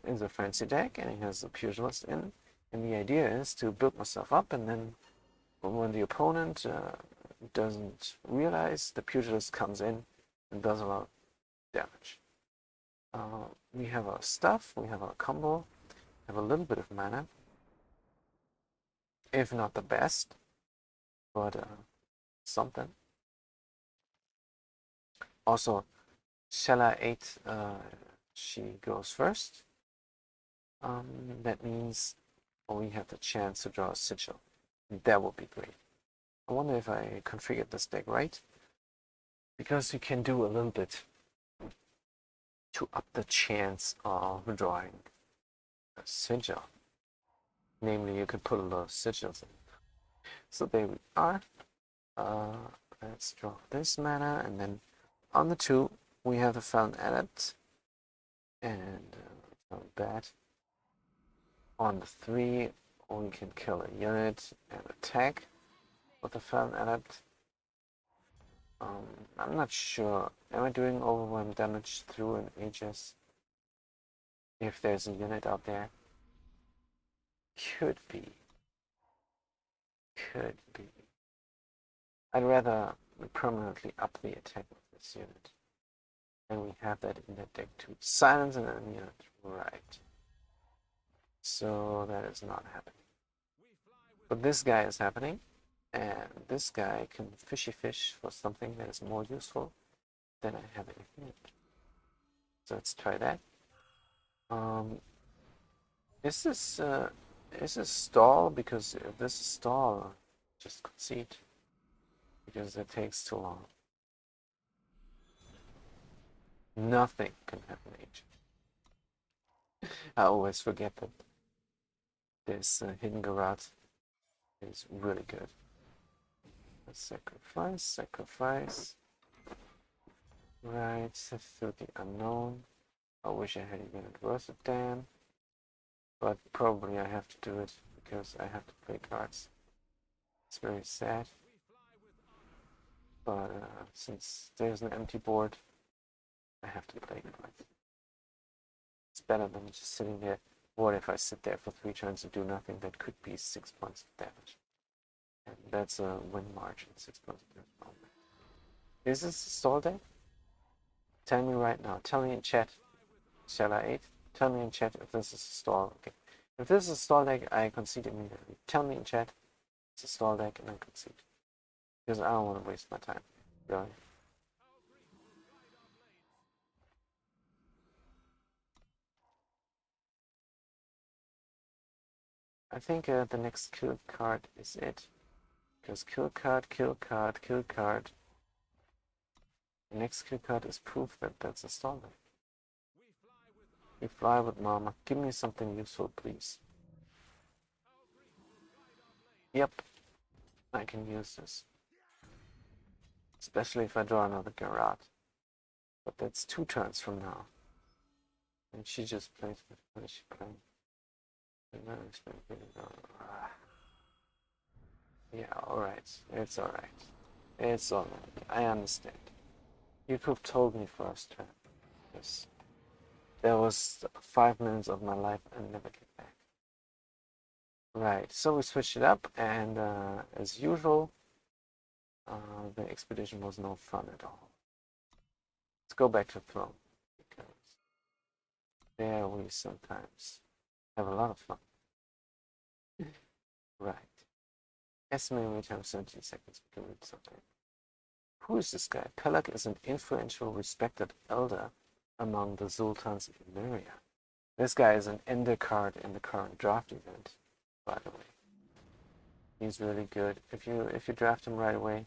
is a fancy deck and it has a Pugilist in. And the idea is to build myself up, and then when the opponent doesn't realize, the Pugilist comes in and does a lot of damage. We have our stuff, we have our combo, have a little bit of mana, if not the best, but something. Also, Shella 8, she goes first. That means we have the chance to draw a Sigil. That would be great. I wonder if I configured this deck right, because you can do a little bit to up the chance of drawing a Sigil. Namely, you could put a lot of Sigils in. So there we are. Let's draw this mana, and then on the 2 we have the Felon Adept, and not bad. On the 3 we can kill a unit and attack with the Felon Adept. I'm not sure. Am I doing overwhelm damage through an Aegis? If there's a unit out there? Could be. Could be. I'd rather permanently up the attack with this unit. And we have that in that deck too. Silence an enemy unit. Right. So that is not happening. But this guy is happening. And this guy can fishy fish for something that is more useful than I have anything. So let's try that. Is this stall? Because if this is stall, just concede. Because it takes too long. Nothing can happen, Agent. I always forget that this Hidden Garrote is really good. Sacrifice, sacrifice. Right, through the unknown. I wish I had a unit worth a damn. But probably I have to do it because I have to play cards. It's very sad. But since there's an empty board, I have to play cards. It's better than just sitting there. What if I sit there for 3 turns and do nothing? That could be 6 points of damage. And that's a win margin, 6 points of damage. Is this a stall deck? Tell me right now. Tell me in chat. Shella 8? Tell me in chat if this is a stall. Okay. If this is a stall deck, I concede immediately. Tell me in chat it's a stall deck and I concede. Because I don't want to waste my time. Really. I think the next kill card is it. Because kill card, kill card, kill card. The next kill card is proof that that's a stall deck. We fly with Mama. Give me something useful, please. Yep. I can use this. Especially if I draw another Garrote. But that's 2 turns from now. And she just plays with what is she playing? Yeah, alright. It's alright. It's alright. I understand. You could have told me first turn. Yes. There was 5 minutes of my life and never get back. Right, so we switched it up, and as usual, the expedition was no fun at all. Let's go back to Throne, because there we sometimes have a lot of fun. Right. Estimating wait time 17 seconds, we can read something. Who is this guy? Pelak is an influential, respected elder among the Sultans of Emeria. This guy is an ender card in the current draft event, by the way. He's really good. If you draft him right away,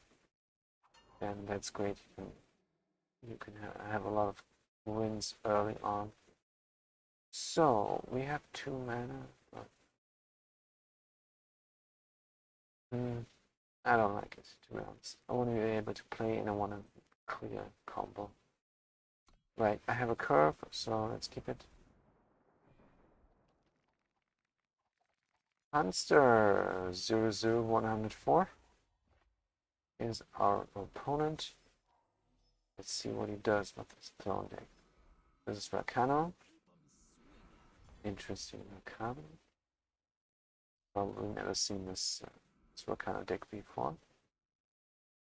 then that's great. You can have a lot of wins early on. So we have 2 mana. I don't like it, to be honest. I want to be able to play and I want to clear combo. Right, I have a curve, so let's keep it. Hanster 00104 is our opponent. Let's see what he does with his clone deck. This is Rakano. Interesting Rakano. Probably never seen this Rakano deck before.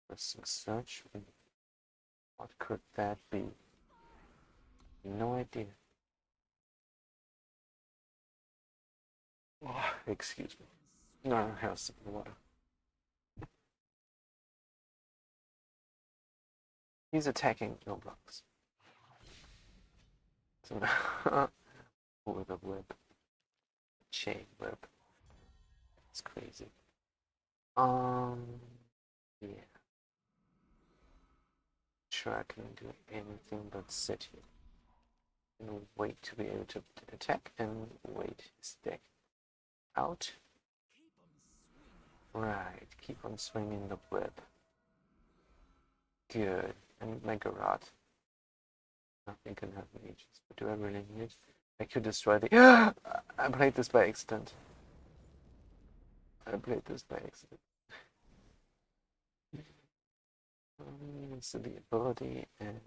Let's search. What could that be? No idea. Oh, excuse me. No, I have some water. He's attacking no blocks. So with a whip. Chain whip. It's crazy. Yeah. Sure, I can do anything but sit here and wait to be able to attack and wait his deck out. Right, keep on swinging the whip. Good. And Mega Rod. Nothing can happen ages. But do I really need it? I could destroy the. I played this by accident. So the ability and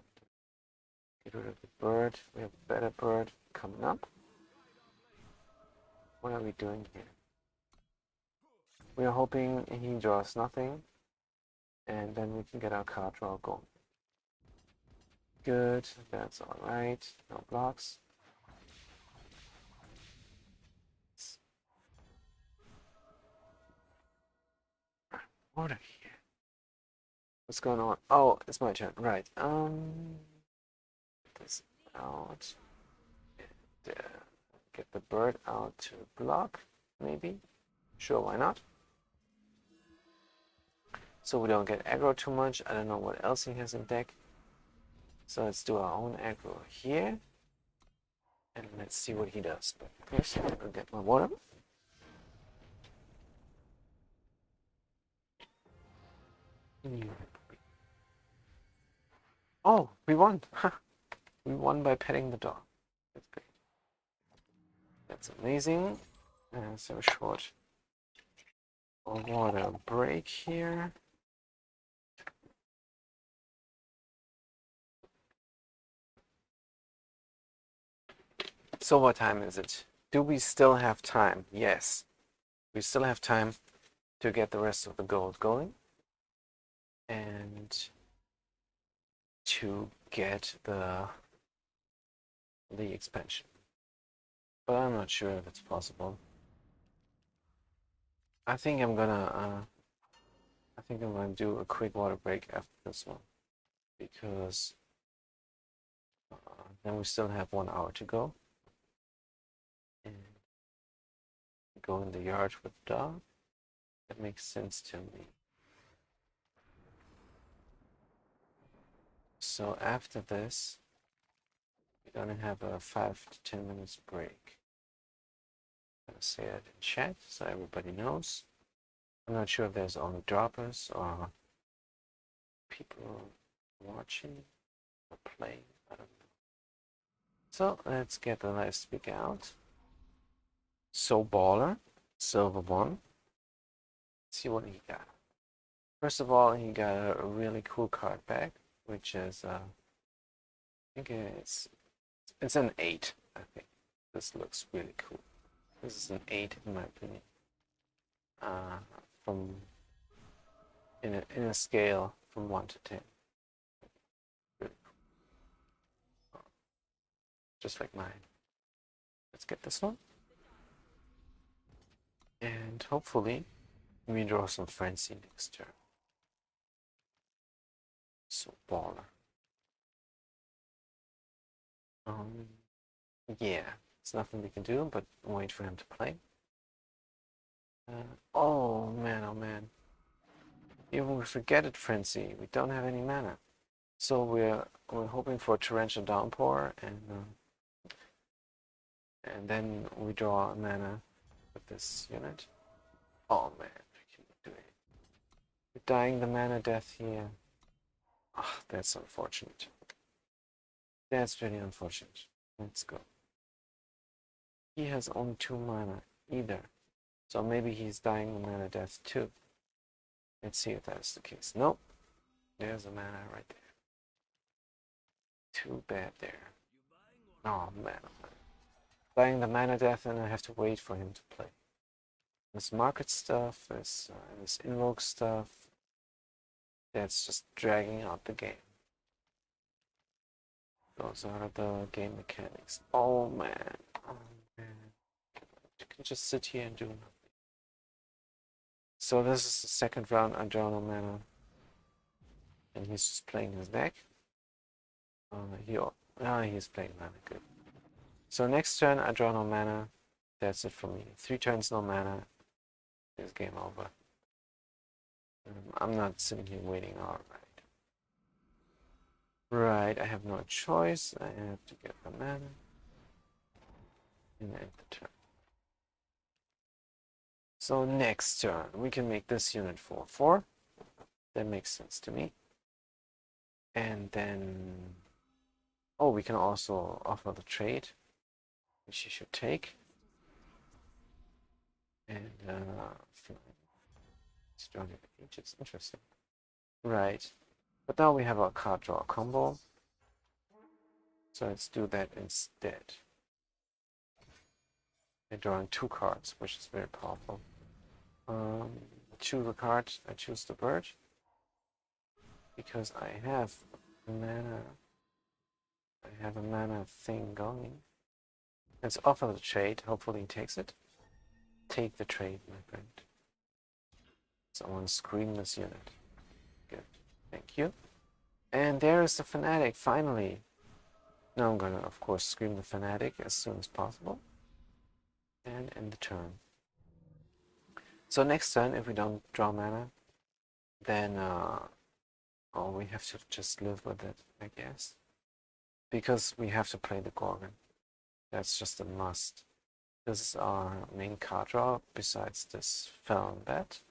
get rid of the bird. We have a better bird coming up. What are we doing here? We are hoping he draws nothing, and then we can get our card draw going. Good, that's alright. No blocks. Water here. What's going on? Oh, it's my turn. Right. Get this out. And, get the bird out to block, maybe. Sure, why not? So we don't get aggro too much. I don't know what else he has in deck. So let's do our own aggro here. And let's see what he does. But first, I'll get my water. Oh, we won. We won by petting the dog. That's great. That's amazing. So short water break here. So what time is it? Do we still have time? Yes. We still have time to get the rest of the gold going. And to get the expansion. But I'm not sure if it's possible. I think I'm gonna do a quick water break after this one, because then we still have 1 hour to go. And go in the yard with the dog. That makes sense to me. So after this, we're gonna have a 5 to 10 minutes break. I'm gonna say that in chat so everybody knows. I'm not sure if there's only droppers or people watching or playing. I don't know. So let's get the last speaker out. So Baller, Silver 1. See what he got. First of all, he got a really cool card back, which is I think it's an 8. I think this looks really cool. This is an 8 in my opinion. From in a scale from 1 to 10. Really cool. Just like mine. Let's get this one. And hopefully we draw some Frenzy next turn. So Baller. Yeah, there's nothing we can do but wait for him to play. Oh man, oh man. Even we forget it, Frenzy, we don't have any mana. So we're hoping for a Torrential Downpour, and then we draw mana with this unit. Oh man, we can do it. We're dying the mana death here. Ah, that's unfortunate. That's really unfortunate. Let's go. He has only 2 mana. Either So maybe he's dying a mana death too. Let's see if that's the case. Nope. There's a mana right there. Too bad there. Oh man. Buying the mana death and I have to wait for him to play. This market stuff, this invoke stuff, that's just dragging out the game. Those are the game mechanics. Oh man. Oh man. You can just sit here and do nothing. So this is the second round. I draw no mana. And he's just playing his deck. He's playing mana, good. So next turn I draw no mana. That's it for me. 3 turns no mana. It's game over. I'm not sitting here waiting. Alright. Right, I have no choice. I have to get the mana. And end the turn. So next turn, we can make this unit 4/4. That makes sense to me. And then, oh, we can also offer the trade, which you should take. And Stone Ages, interesting. Right, but now we have our card draw combo. So let's do that instead. We're drawing 2 cards, which is very powerful. Choose a card. I choose the bird because I have mana. I have a mana thing going. Let's offer the trade. Hopefully he takes it. Take the trade, my friend. Someone scream this unit. Good. Thank you. And there is the Fanatic, finally. Now I'm gonna, of course, scream the Fanatic as soon as possible. And end the turn. So next turn, if we don't draw mana, then we have to just live with it, I guess. Because we have to play the Gorgon. That's just a must. This is our main card draw, besides this Felon Bet.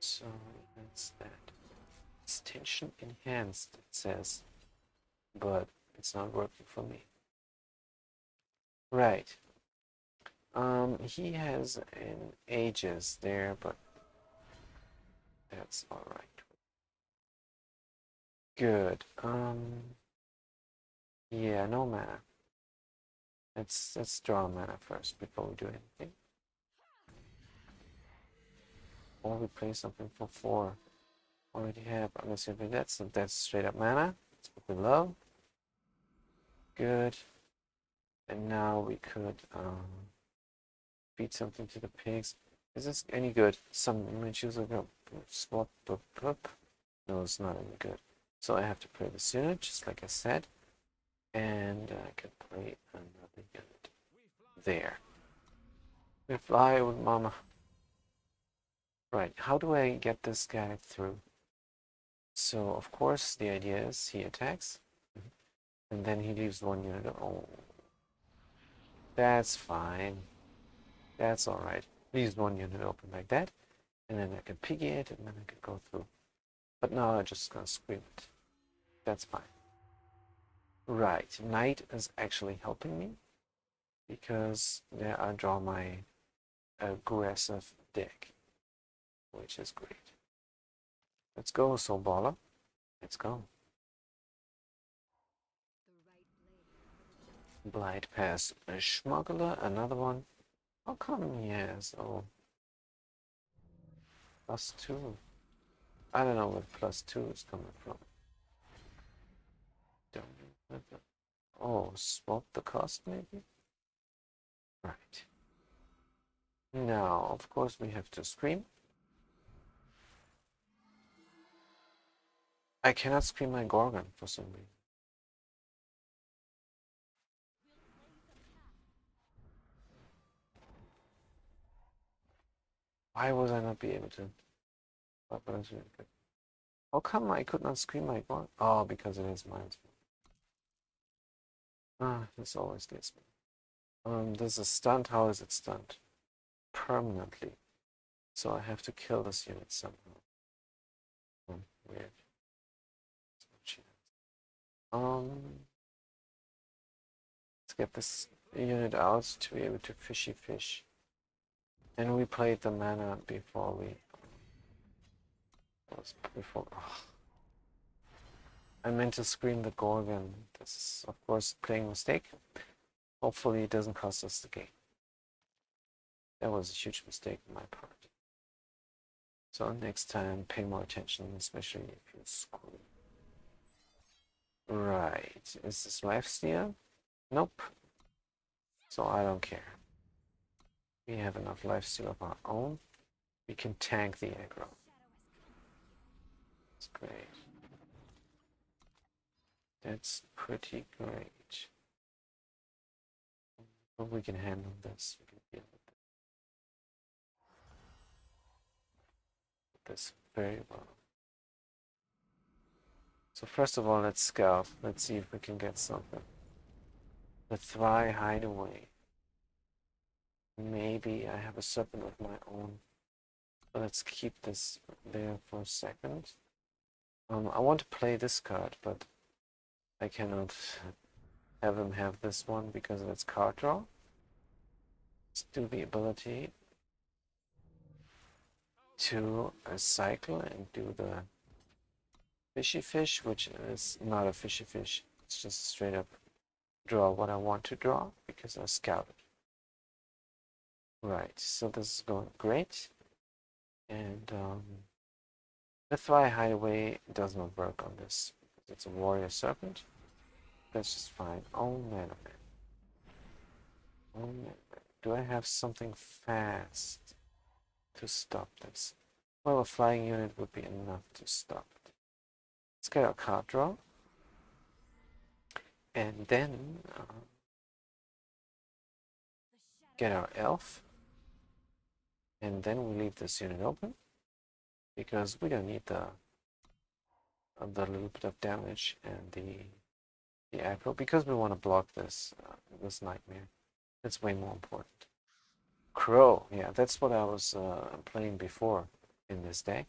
So that's that. It's tension enhanced, it says. But it's not working for me. Right. He has an Aegis there, but that's alright. Good. Yeah, no mana. Let's draw mana first before we do anything. Or we play something for 4. Already have, unless if that's straight up mana. That's what we love. Good. And now we could feed something to the pigs. Is this any good? Some choose like a swap. No, it's not any good. So I have to play this unit, just like I said. And I can play another unit. There. We fly with Mama. Right, how do I get this guy through? So, of course, the idea is he attacks. And then he leaves 1 unit. Oh. That's fine. That's alright. Leaves 1 unit open like that. And then I can piggy it, and then I can go through. But now I'm just gonna scream it. That's fine. Right, Knight is actually helping me. Because there I draw my aggressive deck. Which is great. Let's go, Soul Baller. Let's go. Blight Pass Schmuggler, another one. How come he has +2? I don't know where +2 is coming from. Oh, swap the cost maybe? Right. Now, of course, we have to scream. I cannot scream my Gorgon for some reason. Why was I not be able to? But that's really good. How come I could not scream my Gorgon? Oh, because it is mine. This always gets me. There's a stunt. How is it stunt? Permanently. So I have to kill this unit somehow. Weird. Let's get this unit out to be able to fishy fish. And we played the mana before we before. Oh. I meant to screen the Gorgon. This is of course playing a mistake. Hopefully it doesn't cost us the game. That was a huge mistake on my part. So next time pay more attention, especially if you screw. Right. Is this lifesteal? Nope. So I don't care. We have enough lifesteal of our own. We can tank the aggro. That's great. That's pretty great. But we can handle this. We can deal with this very well. So first of all, let's scout. Let's see if we can get something. The Thry Hideaway. Maybe I have a serpent of my own. But let's keep this there for a second. I want to play this card, but I cannot have him have this one because of its card draw. Let's do the ability to cycle and do the fishy fish, which is not a fishy fish. It's just straight up draw what I want to draw because I scouted. Right, so this is going great. And the Thry Hideaway does not work on this. It's a warrior serpent. That's just fine. Oh man, oh man. Oh man. Do I have something fast to stop this? Well, a flying unit would be enough to stop it. Let's get our card draw. And then get our elf. And then we leave this unit open. Because we don't need the little bit of damage and the aggro. Because we want to block this this nightmare. That's way more important. Crow, yeah, that's what I was playing before in this deck.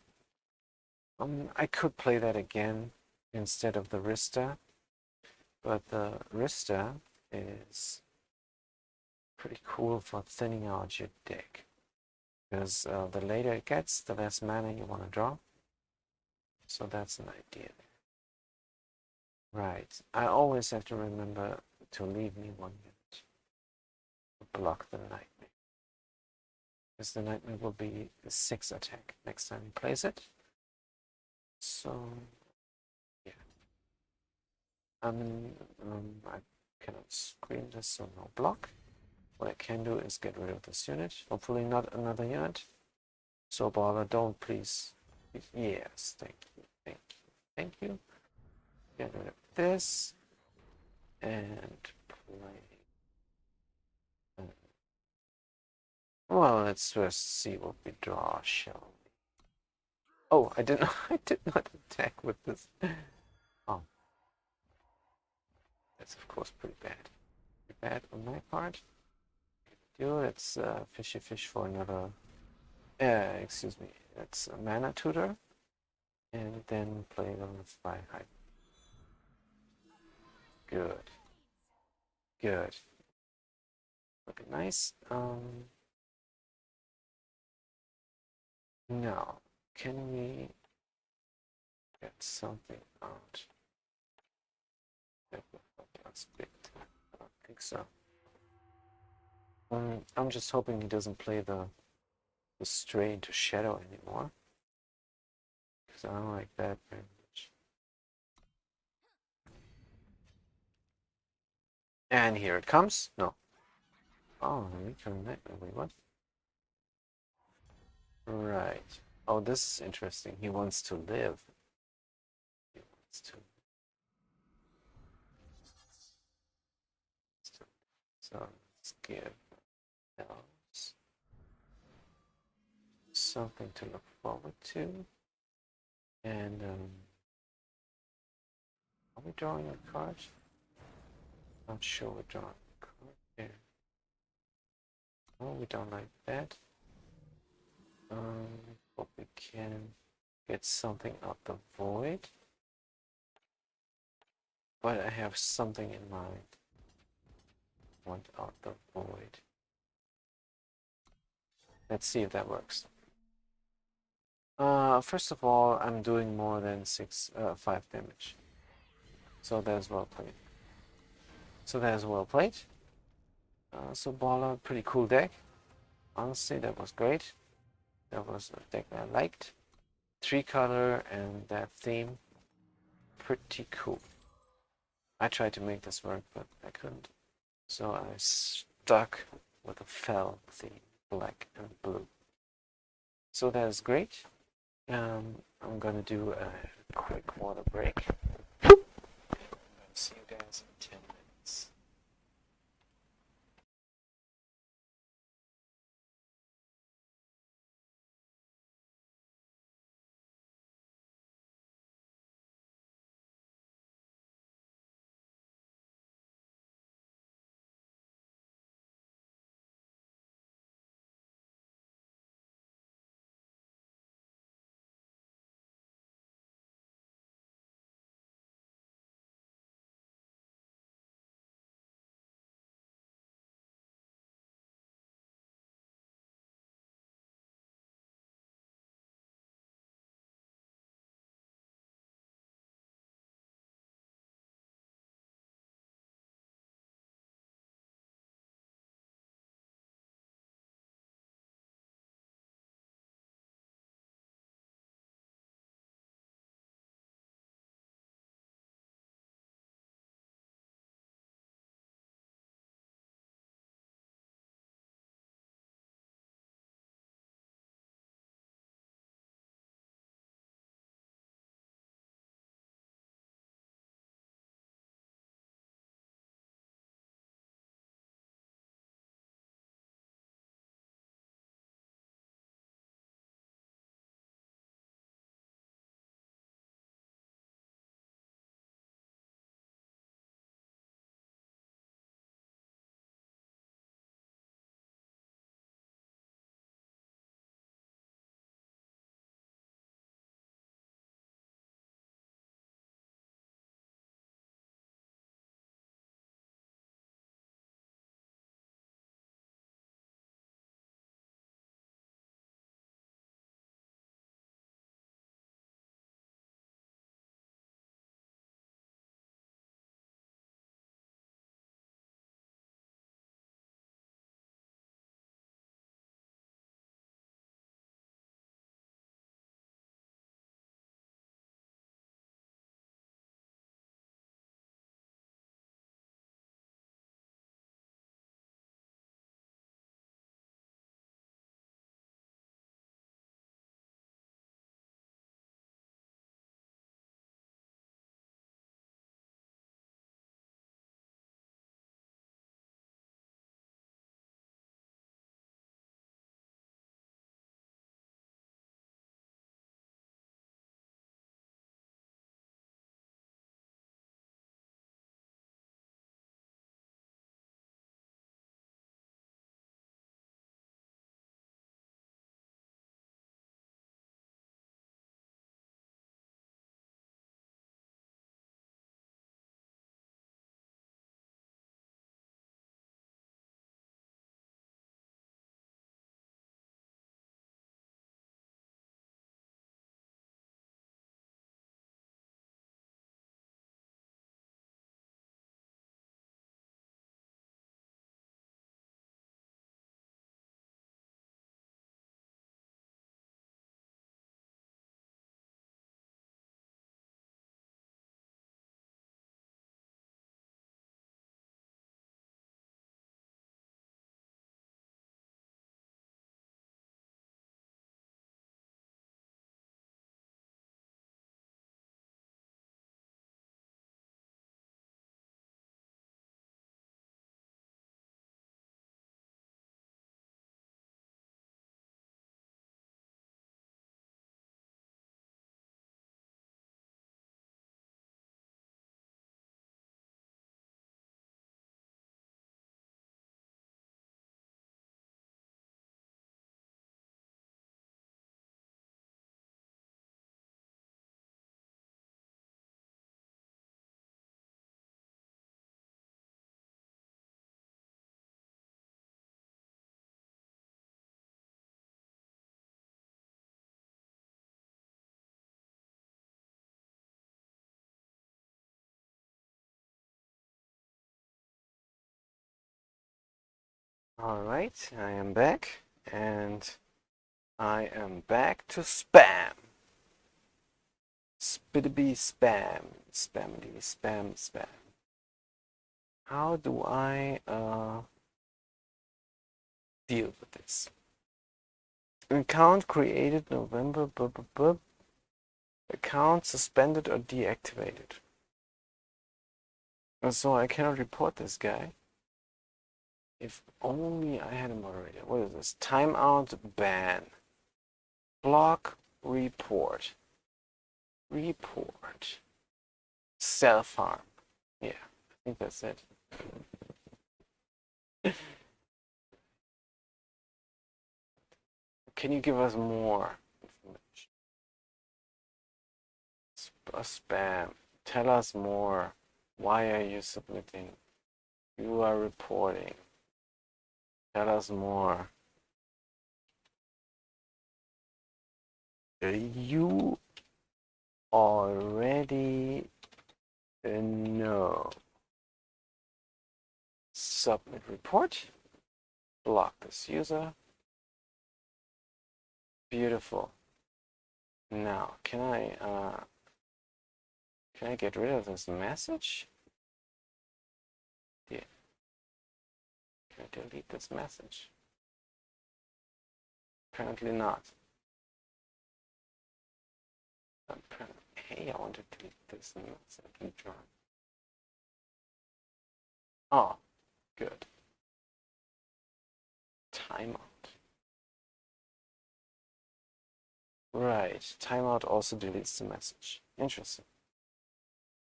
I could play that again instead of the Rista, but the Rista is pretty cool for thinning out your deck. Because the later it gets, the less mana you want to draw. So that's an idea there. Right, I always have to remember to leave me one unit to block the nightmare. Because the nightmare will be a 6 attack next time he plays it. So, yeah. I cannot screen this, so no block. What I can do is get rid of this unit. Hopefully not another unit. So, Baller, don't please. Yes, thank you, thank you, thank you. Get rid of this. And play. Well, let's first see what we draw, shall we? Oh, I did not attack with this. Oh. That's of course pretty bad. Pretty bad on my part. Let's fishy fish for another excuse me, it's a mana tutor. And then play them with Thry Hideaway. Good. Good. Looking nice. Now, can we get something out? That's big. I don't think so. I'm just hoping he doesn't play the Stray into Shadow anymore. Because I don't like that very much. And here it comes. No. Oh, return nightmare. Wait, what? Right. Oh, this is interesting. He wants to live. He wants to. So let's give elves something to look forward to. And are we drawing a card? Not sure we're drawing a card here. No, we don't like that. But we can get something out the void. But I have something in mind. want out the void. Let's see if that works. First of all, I'm doing more than 5 damage. So that's well played. So Baller, pretty cool deck. Honestly, that was great. That was a deck I liked. 3-color and that theme, pretty cool. I tried to make this work, but I couldn't. So I stuck with a Fel theme, black and blue. So that is great. I'm gonna do a quick water break. See you guys in 10 minutes. Alright, I am back, and I am back to spam. Spiddity spam. Spammity spam spam. How do I deal with this? Account created November, account suspended or deactivated. So I cannot report this guy. If only I had a moderator. What is this? Timeout ban. Block report. Report. Self-harm. Yeah, I think that's it. Can you give us more information? Spam. Tell us more. Why are you submitting? You are reporting. Tell us more. You already know. Submit report. Block this user. Beautiful. Now, can I get rid of this message? Yeah. Can I delete this message? Apparently not. Hey, I want to delete this message. Oh, good. Timeout. Right, timeout also deletes the message. Interesting.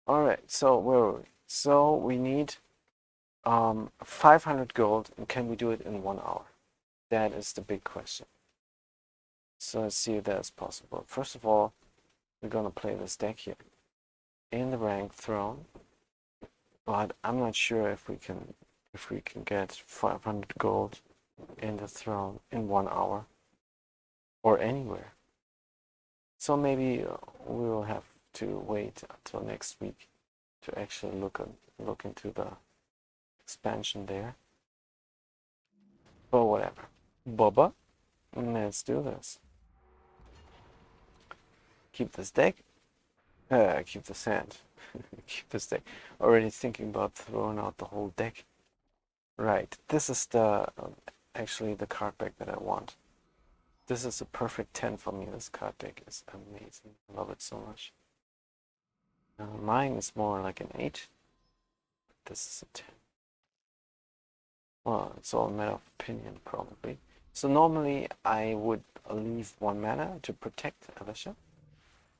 All right, so where are we? So we need 500 gold, and can we do it in 1 hour? That is the big question. So let's see if that's possible. First of all, we're gonna play this deck here in the rank throne, but I'm not sure if we can get 500 gold in the throne in 1 hour or anywhere. So maybe we will have to wait until next week to actually look into the expansion there. But whatever. Boba, let's do this. Keep this deck. Keep the sand. Keep this deck. Already thinking about throwing out the whole deck. Right. This is the actually the card deck that I want. This is a perfect 10 for me. This card deck is amazing. I love it so much. Mine is more like an 8. This is a 10. Well, it's all a matter of opinion, probably. So normally I would leave 1 mana to protect Alicia.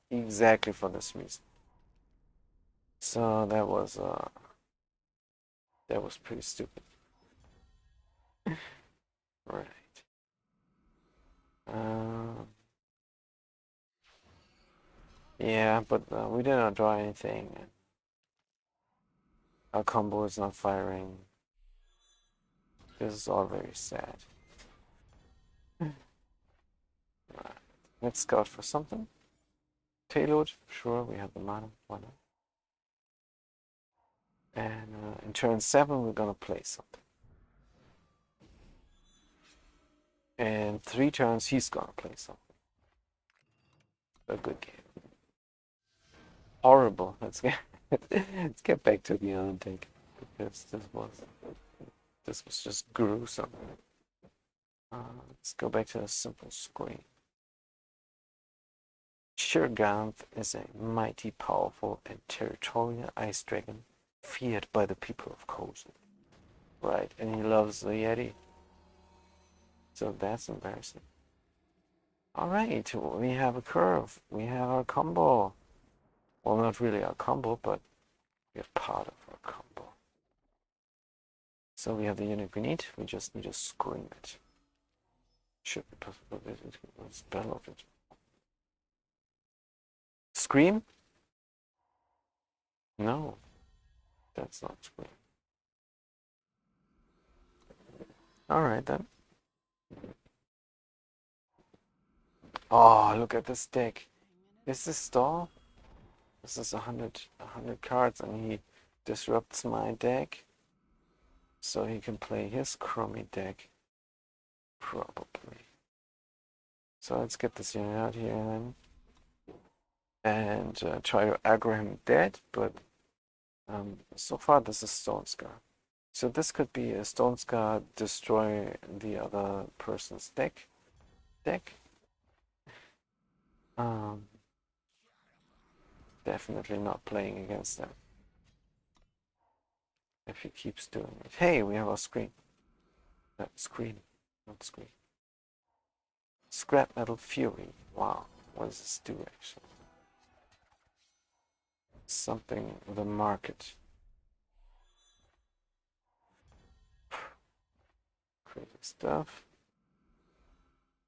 Exactly for this reason. So that was pretty stupid. Right. Yeah, but we did not draw anything. Our combo is not firing. This is all very sad. Right. Let's scout for something. Payload, sure, we have the mana. Why not? And in turn 7, we're gonna play something. And 3 turns, he's gonna play something. A good game. Horrible. Let's get back to the other deck, because this was just gruesome. Let's go back to the simple screen. Shirganth is a mighty, powerful, and territorial ice dragon feared by the people of Kozil. Right, and he loves the Yeti. So that's embarrassing. Alright, we have a curve. We have our combo. Well, not really our combo, but we have part of our combo. So we have the unit we need. We just need to scream it. Should be possible to spell of it. Scream? No, that's not scream. Alright then. Oh, look at this deck. Is this stall? This is 100 cards, and he disrupts my deck. So he can play his Chromie deck, probably. So let's get this unit out here then. And try to aggro him dead, but so far this is Stone Scar. So this could be a Stone Scar destroy the other person's deck. Definitely not playing against them. If he keeps doing it. Hey, we have our screen. Screen, not screen. Scrap Metal Fury. Wow, what does this do actually? Something with the market. Crazy stuff.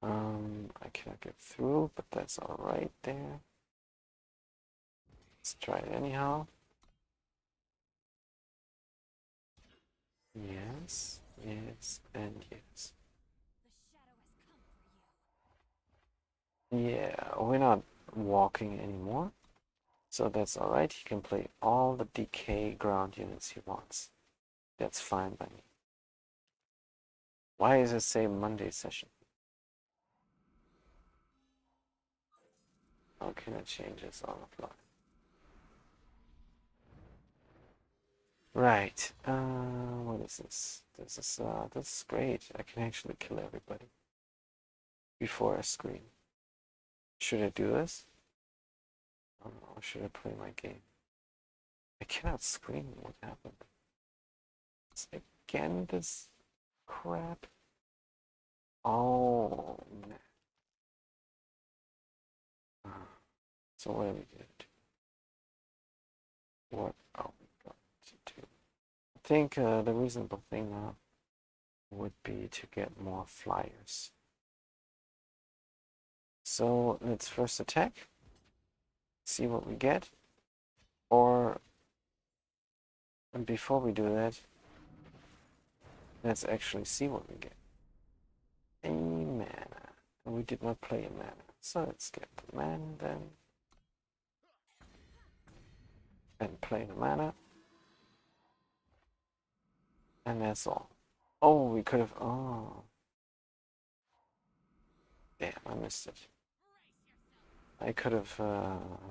I cannot get through, but that's alright there. Let's try it anyhow. Yes, yes, and yes. Yeah, we're not walking anymore. So that's alright. He can play all the DK ground units he wants. That's fine by me. Why does it say Monday session? How can I change this on the fly? Right. What is this? This is great. I can actually kill everybody before I scream. Should I do this? Or should I play my game? I cannot scream. What happened? It's again this crap. Oh man. So what are we gonna do? What are we going to do? I think the reasonable thing now would be to get more flyers. So let's first attack, see what we get, or before we do that, let's actually see what we get. A mana. We did not play a mana, so let's get the mana then. And play the mana. And that's all. Oh, we could have. Oh. Damn, I missed it. I could have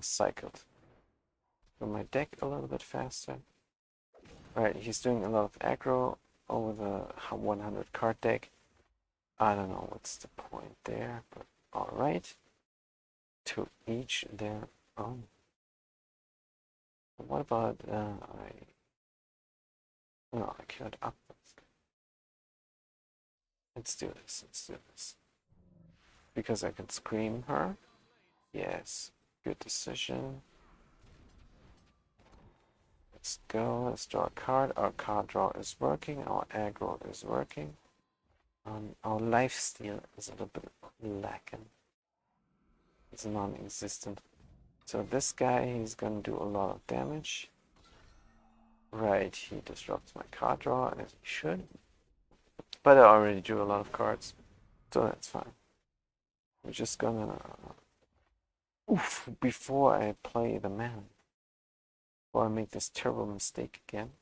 cycled through my deck a little bit faster. Right, he's doing a lot of aggro over the 100 card deck. I don't know what's the point there, but alright. To each their own. What about no, I cannot up this. Let's do this. Because I can scream her. Yes, good decision. Let's go, let's draw a card. Our card draw is working, our aggro is working. Our lifesteal is a little bit lacking. It's non-existent. So this guy, he's gonna do a lot of damage. Right, he disrupts my card draw, as he should. But I already drew a lot of cards, so that's fine. We're just gonna... Oof, before I play the man. Before I make this terrible mistake again.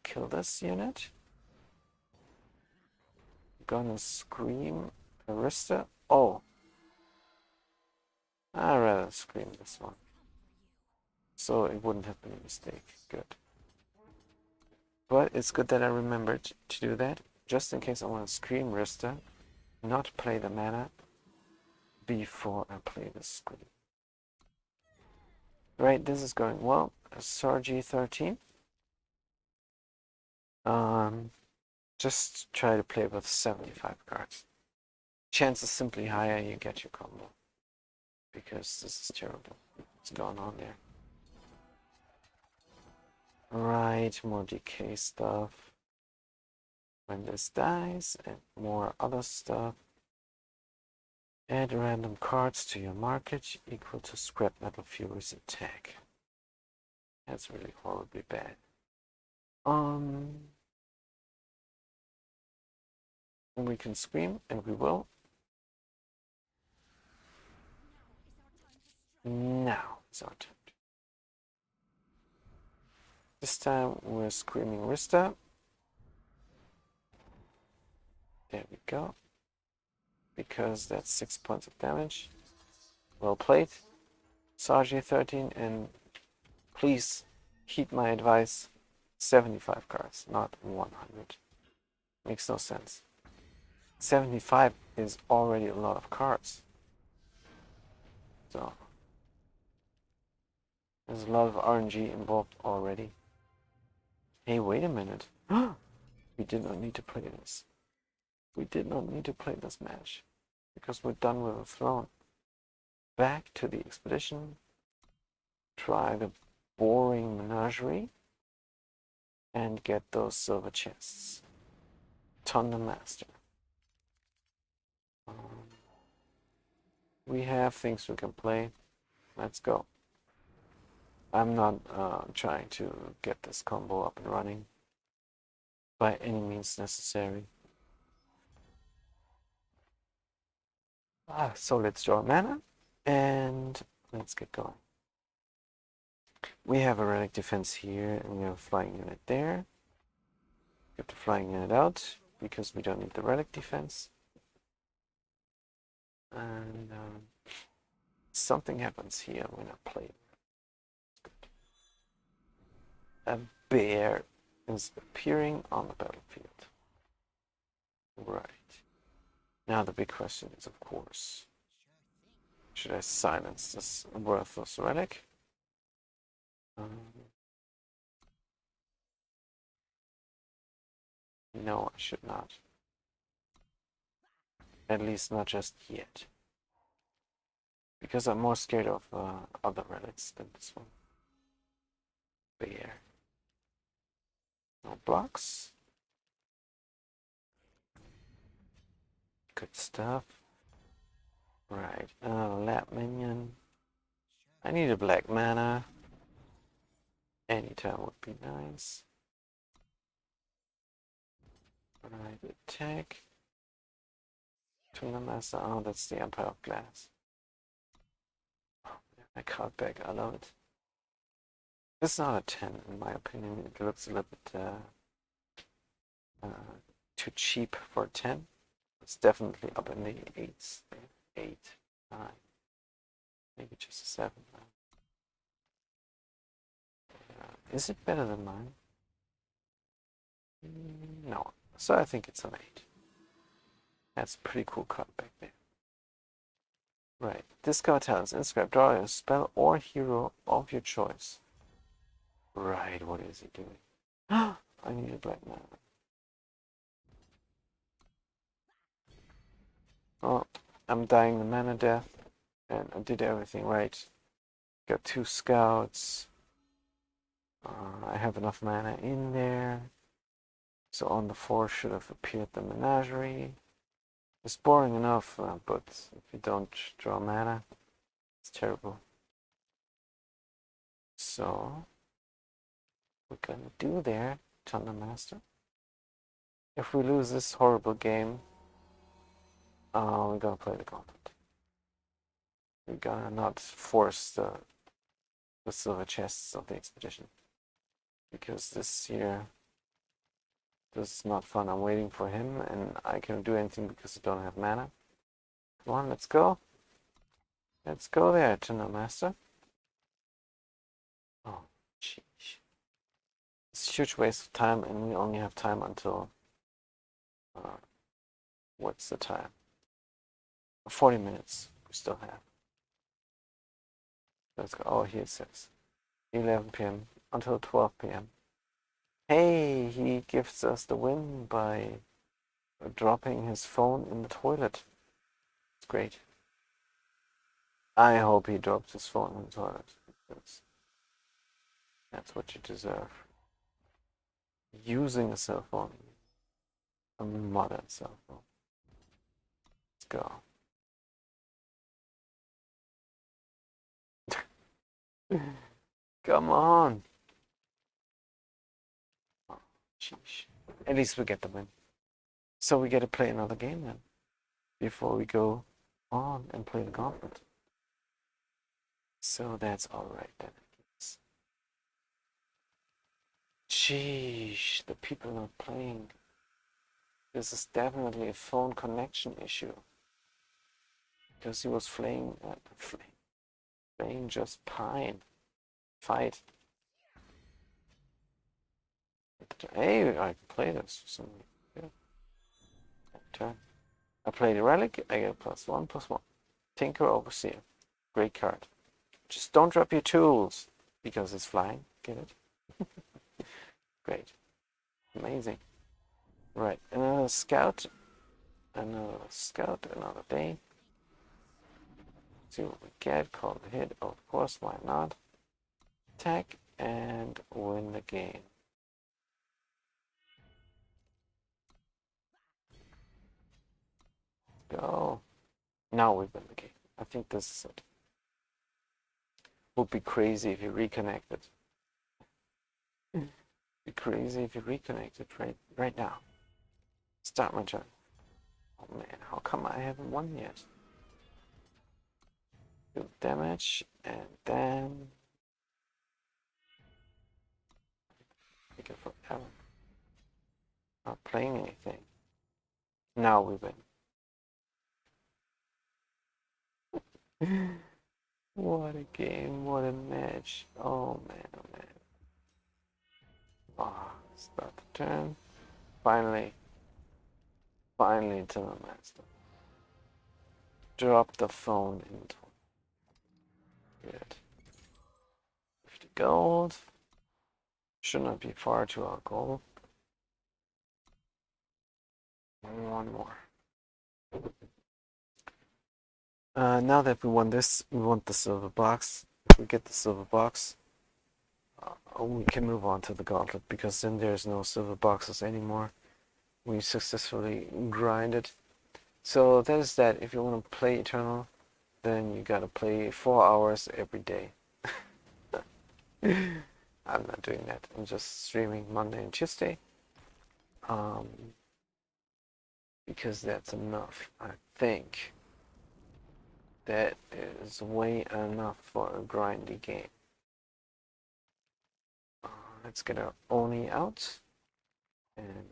Kill this unit. Gonna scream Arista. Oh. I'd rather scream this one. So it wouldn't have been a mistake. Good. But it's good that I remembered to do that. Just in case I want to scream Rista. Not play the mana before I play the scream. Right, this is going well. Sargi 13. Just try to play with 75 cards. Chance is simply higher you get your combo. Because this is terrible. What's going on there? Right, more DK stuff. When this dies, and more other stuff. Add random cards to your market equal to Scrap Metal Fury's attack. That's really horribly bad. We can scream, and we will. Now is our turn. This time we're screaming Rista. There we go. Because that's 6 points of damage. Well played, Sarge 13, and please heed my advice. 75 cards, not 100. Makes no sense. 75 is already a lot of cards. So there's a lot of RNG involved already. Hey, wait a minute. We did not need to play this. We did not need to play this match. Because we're done with the throne. Back to the expedition. Try the boring menagerie. And get those silver chests. Thunder Master. We have things we can play. Let's go. I'm not trying to get this combo up and running by any means necessary. So let's draw mana and let's get going. We have a relic defense here and we have a flying unit there. Get the flying unit out because we don't need the relic defense. And something happens here when I play. A bear is appearing on the battlefield. Right. Now the big question is, of course, should I silence this worthless relic? No, I should not. At least not just yet. Because I'm more scared of other relics than this one. Bear. No blocks. Good stuff. Right. Lap minion. I need a black mana. Anytime would be nice. Right, attack. Tuna Master. Oh, that's the Empire of Glass. I card back. I love it. It's not a 10 in my opinion. It looks a little bit too cheap for a 10. It's definitely up in the 8s. 8, 9. Maybe just a 7 now. Is it better than mine? No. So I think it's an 8. That's a pretty cool card back there. Right. Discard talents. Inscribe. Draw a spell or hero of your choice. Right. What is he doing? I need a black mana. Oh, I'm dying the mana death. And I did everything right. Got 2 scouts. I have enough mana in there. So on the 4 should have appeared the menagerie. It's boring enough, but if you don't draw mana, it's terrible. So, we're gonna do there, Thunder Master. If we lose this horrible game, we're gonna play the gauntlet. We're gonna not force the silver chests of the expedition. Because this here, this is not fun. I'm waiting for him, and I can't do anything because I don't have mana. Come on, let's go. Let's go there, Thunder Master. Oh, jeez. It's a huge waste of time, and we only have time until... what's the time? 40 minutes we still have. Let's go. Oh, here it says 11 p.m. until 12 p.m. Hey, he gives us the win by dropping his phone in the toilet. It's great. I hope he drops his phone in the toilet. Because that's what you deserve. Using a cell phone. A modern cell phone. Let's go. Come on. Oh, sheesh. At least we get the win. So we get to play another game then. Before we go on and play the gauntlet. So that's alright then. Sheesh, the people not playing. This is definitely a phone connection issue. Because he was playing just fine. Fight. Hey, I can play this. Yeah. Turn. I play the relic, I get +1/+1. Tinker Overseer. Great card. Just don't drop your tools because it's flying. Get it? Great. Amazing. Right. Another scout. Another day. See what we get. Call the hit. Of course, why not? Attack and win the game. Go. Now we win the game. I think this is it. Would be crazy if you reconnected. Be crazy if you reconnected right now. Start my turn. Oh man, how come I haven't won yet? Do damage and then take it forever. Not playing anything. Now we win. What a game, what a match. Oh man, oh man. Ah, start the turn. Finally to the master. Drop the phone into it. 50 gold. Should not be far to our goal. One more. Now that we won this, we want the silver box. If we get the silver box, we can move on to the gauntlet because then there's no silver boxes anymore. We successfully grinded. So that is that. If you want to play Eternal, then you gotta play 4 hours every day. I'm not doing that. I'm just streaming Monday and Tuesday. Because that's enough, I think. That is way enough for a grindy game. Let's get our Oni out. And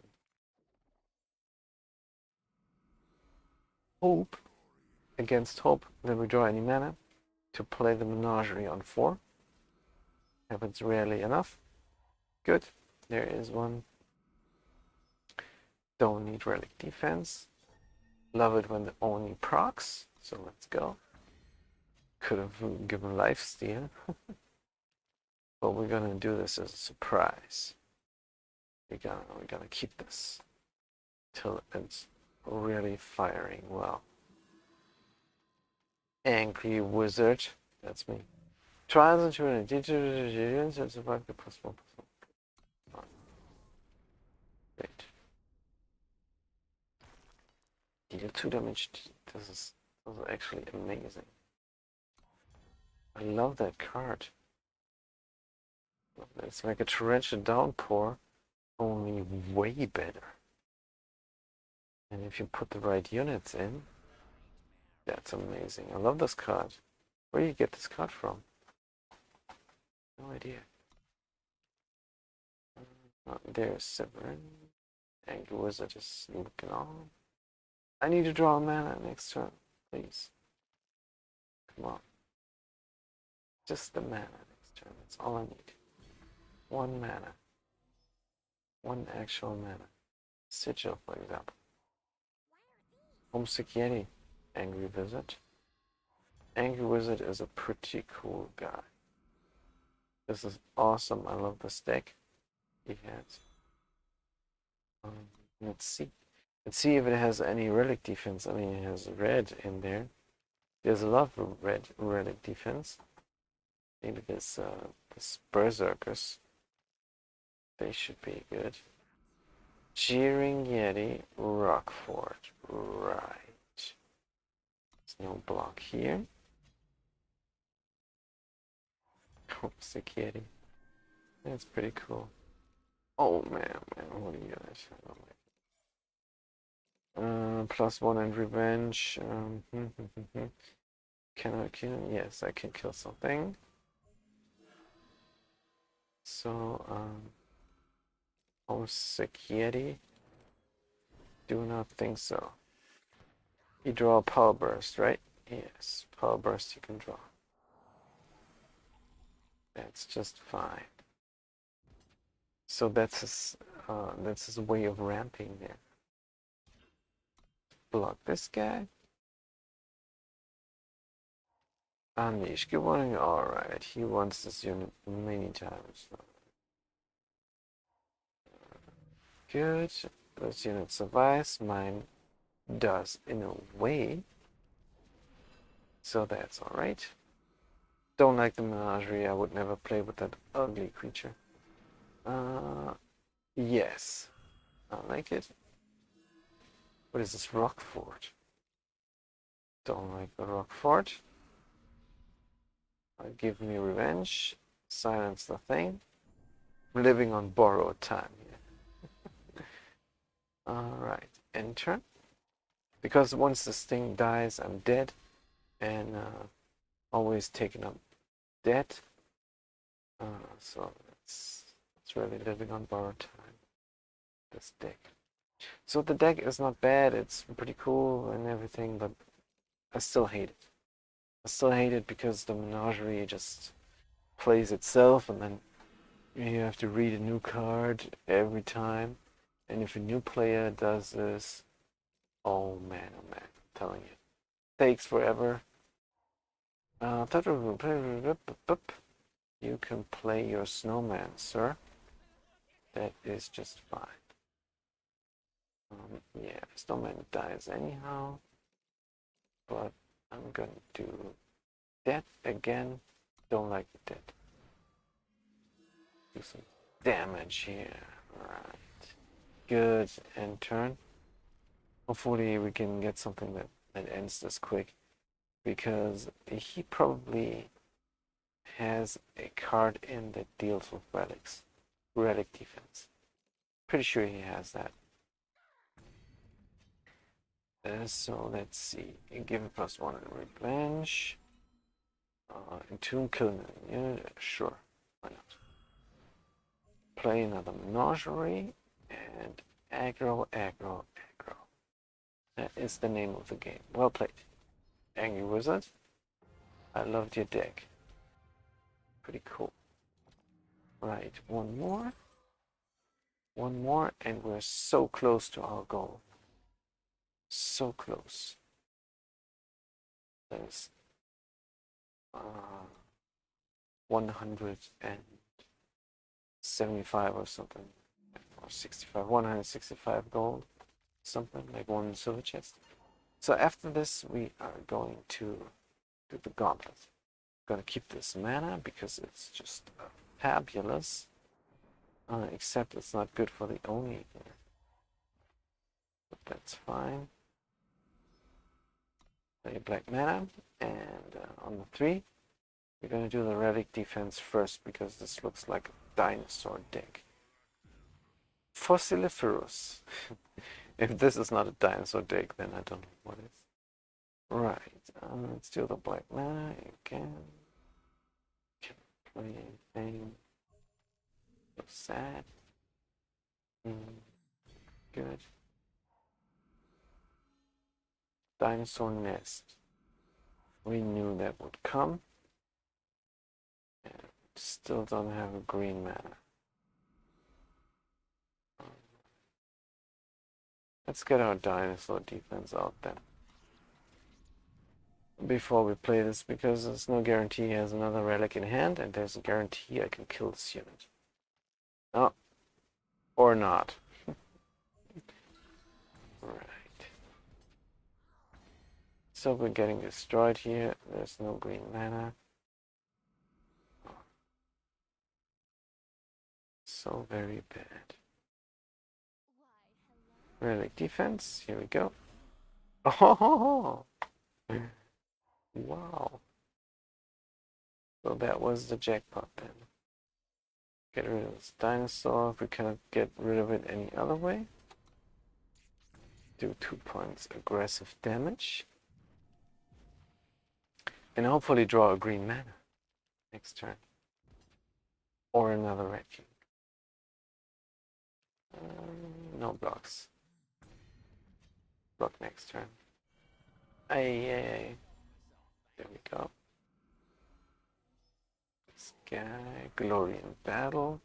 hope, against hope, that we draw any mana to play the Menagerie on 4. Happens rarely enough. Good. There is one. Don't need relic defense. Love it when the Oni procs. So let's go. Could have given lifesteal. But we're gonna do this as a surprise. We're gonna keep this till it's really firing well. Angry Wizard. That's me. Trials and tribulations. Survive the +1/+1. Great. Deal 2 damage. This is actually amazing. I love that card. It's like a torrential downpour, only way better. And if you put the right units in, that's amazing. I love this card. Where do you get this card from? No idea. There's Severin. Angry Wizard is looking on. I need to draw a mana next turn, please. Come on. Just the mana next turn. That's all I need. 1 mana. 1 actual mana. Sigil, for example. Homesick Yeti. Angry Wizard. Angry Wizard is a pretty cool guy. This is awesome. I love this deck he has. Let's see. Let's see if it has any relic defense. I mean, it has red in there. There's a lot of red relic defense. Maybe this Berserkers. They should be good. Jeering Yeti, Rockfort. Right. There's no block here. Homesick Yeti. That's pretty cool. Oh man, what are you guys? +1 and revenge. Can I kill? Yes, I can kill something. So, Homesick Yeti? Do not think so. You draw a Power Burst, right? Yes, Power Burst you can draw. That's just fine. So that's his way of ramping there. Block this guy. Unleash. Good morning. Alright, he wants this unit many times. Good. This unit survives. Mine does in a way. So that's alright. Don't like the menagerie. I would never play with that ugly creature. Yes. I like it. What is this? Rock Fort. Don't like the Rock Fort. Give me revenge. Silence the thing. Living on borrowed time here. Alright, enter. Because once this thing dies, I'm dead. And always taking up debt. So it's really living on borrowed time. This deck. So the deck is not bad. It's pretty cool and everything, but I still hate it. I still hate it because the menagerie just plays itself, and then you have to read a new card every time. And if a new player does this, oh man, I'm telling you, takes forever. You can play your snowman, sir. That is just fine. Yeah, snowman dies anyhow, but I'm gonna do that again. Don't like the dead. Do some damage here. Right. Good. And turn. Hopefully we can get something that ends this quick, because he probably has a card in that deals with relics. Relic defense. Pretty sure he has that. So let's see. Give a +1 and revenge. Entomb killing an unit. Sure. Why not? Play another menagerie and aggro, aggro, aggro. That is the name of the game. Well played. Angry Wizard. I loved your deck. Pretty cool. Right, one more. One more, and we're so close to our goal. So close. There's 175 or something, or 65, 165 gold, something like one silver chest. So after this, we are going to do the gauntlet. I'm gonna keep this mana because it's just fabulous. Except it's not good for the Oni here. But that's fine. Play black mana, and on the 3, we're gonna do the relic defense first because this looks like a dinosaur deck. Fossiliferous. If this is not a dinosaur deck, then I don't know what is. Right, let's do the black mana again. Can't play anything. So sad. Good. Dinosaur nest. We knew that would come. And still don't have a green mana. Let's get our dinosaur defense out then. Before we play this, because there's no guarantee he has another relic in hand, and there's a guarantee I can kill this unit. Oh. Or not. Right. So we're getting destroyed here. There's no green mana. So very bad. Relic defense. Here we go. Oh! Wow. So that was the jackpot then. Get rid of this dinosaur. If we cannot get rid of it any other way. Do 2 points aggressive damage. And hopefully draw a green mana next turn. Or another red king. No blocks. Block next turn. Ay. There we go. This guy, Glory in Battle.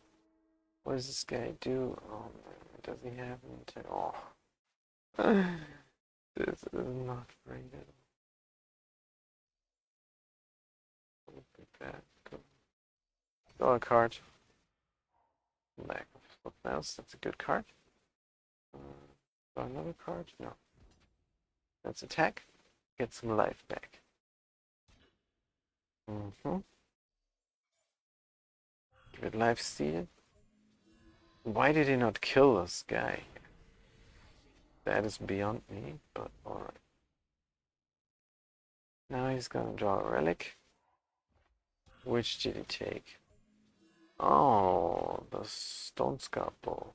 What does this guy do? Oh man, does he have anything? Oh. This is not very good. Look at that. Draw a card. Lack of something else. That's a good card. Draw another card? No. Let's attack. Get some life back. Give it life steal. Why did he not kill this guy? That is beyond me, but alright. Now he's gonna draw a relic. Which did he take? Oh, the Stone Scar Bow.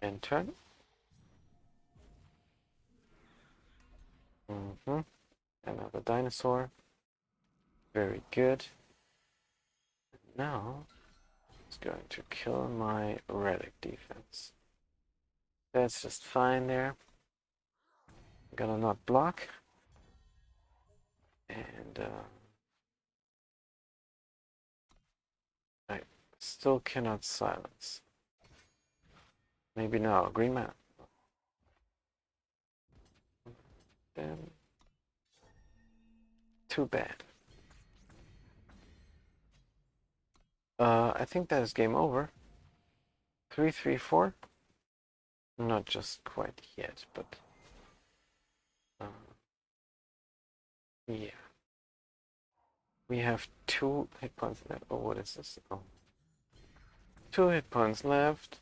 And turn. Another dinosaur. Very good. Now, it's going to kill my relic defense. That's just fine there. I'm gonna not block. And I still cannot silence. Maybe now, green mana. Then, too bad. I think that is game over. 3-3-4. Not just quite yet, but yeah. We have 2 hit points left. Oh, what is this? Oh. 2 hit points left.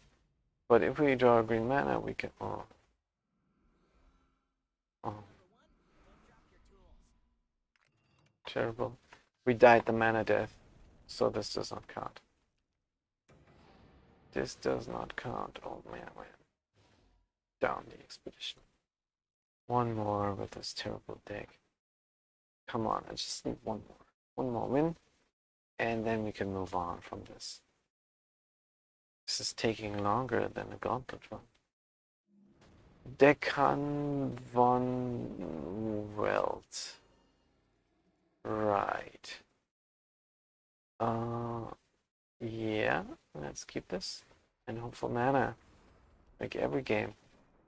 But if we draw green mana, we can. Oh. Terrible. We died the mana death, so this does not count. This does not count. Oh man, down the expedition. One more with this terrible deck. Come on, I just need one more. One more win, and then we can move on from this. This is taking longer than a gauntlet run. Deccan von Welt. Right. Yeah, let's keep this and hope for mana, like every game.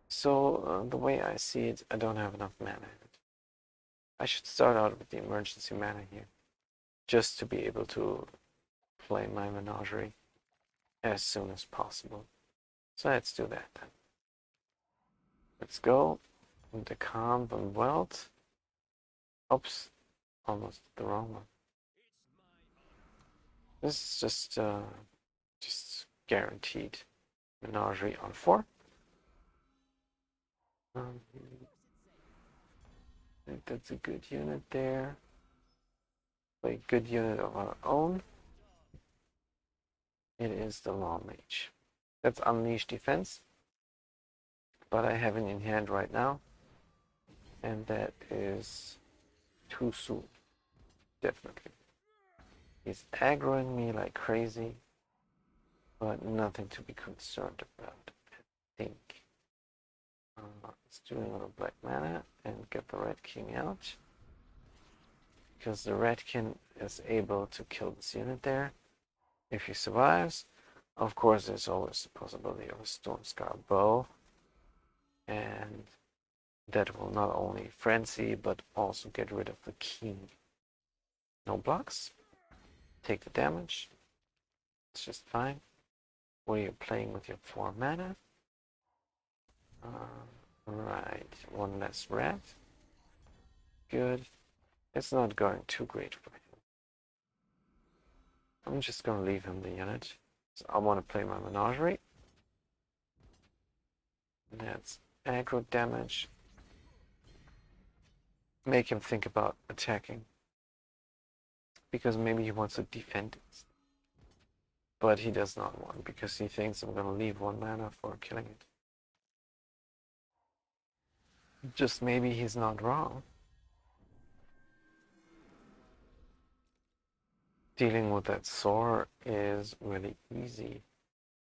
So the way I see it, I don't have enough mana in it. I should start out with the emergency mana here, just to be able to play my Menagerie as soon as possible. So let's do that then. Let's go. Deccan von Welt. Oops, almost the wrong one. This is just guaranteed Menagerie on 4. I think that's a good unit there. Play a good unit of our own. It is the Law Mage. That's Unleash Defense. But I have it in hand right now. And that is too soon. Definitely. He's aggroing me like crazy. But nothing to be concerned about, I think. Let's do a little black mana and get the Red King out. Because the Red King is able to kill this unit there. If he survives, of course, there's always the possibility of a Stone Scar Bow. And that will not only frenzy, but also get rid of the king. No blocks. Take the damage. It's just fine. What are you playing with your 4 mana? Right, 1 less red. Good. It's not going too great for him. I'm just gonna leave him the unit. So I want to play my Menagerie. That's aggro damage. Make him think about attacking. Because maybe he wants to defend it. But he does not want, because he thinks I'm gonna leave 1 mana for killing it. Just maybe he's not wrong. Dealing with that Soar is really easy.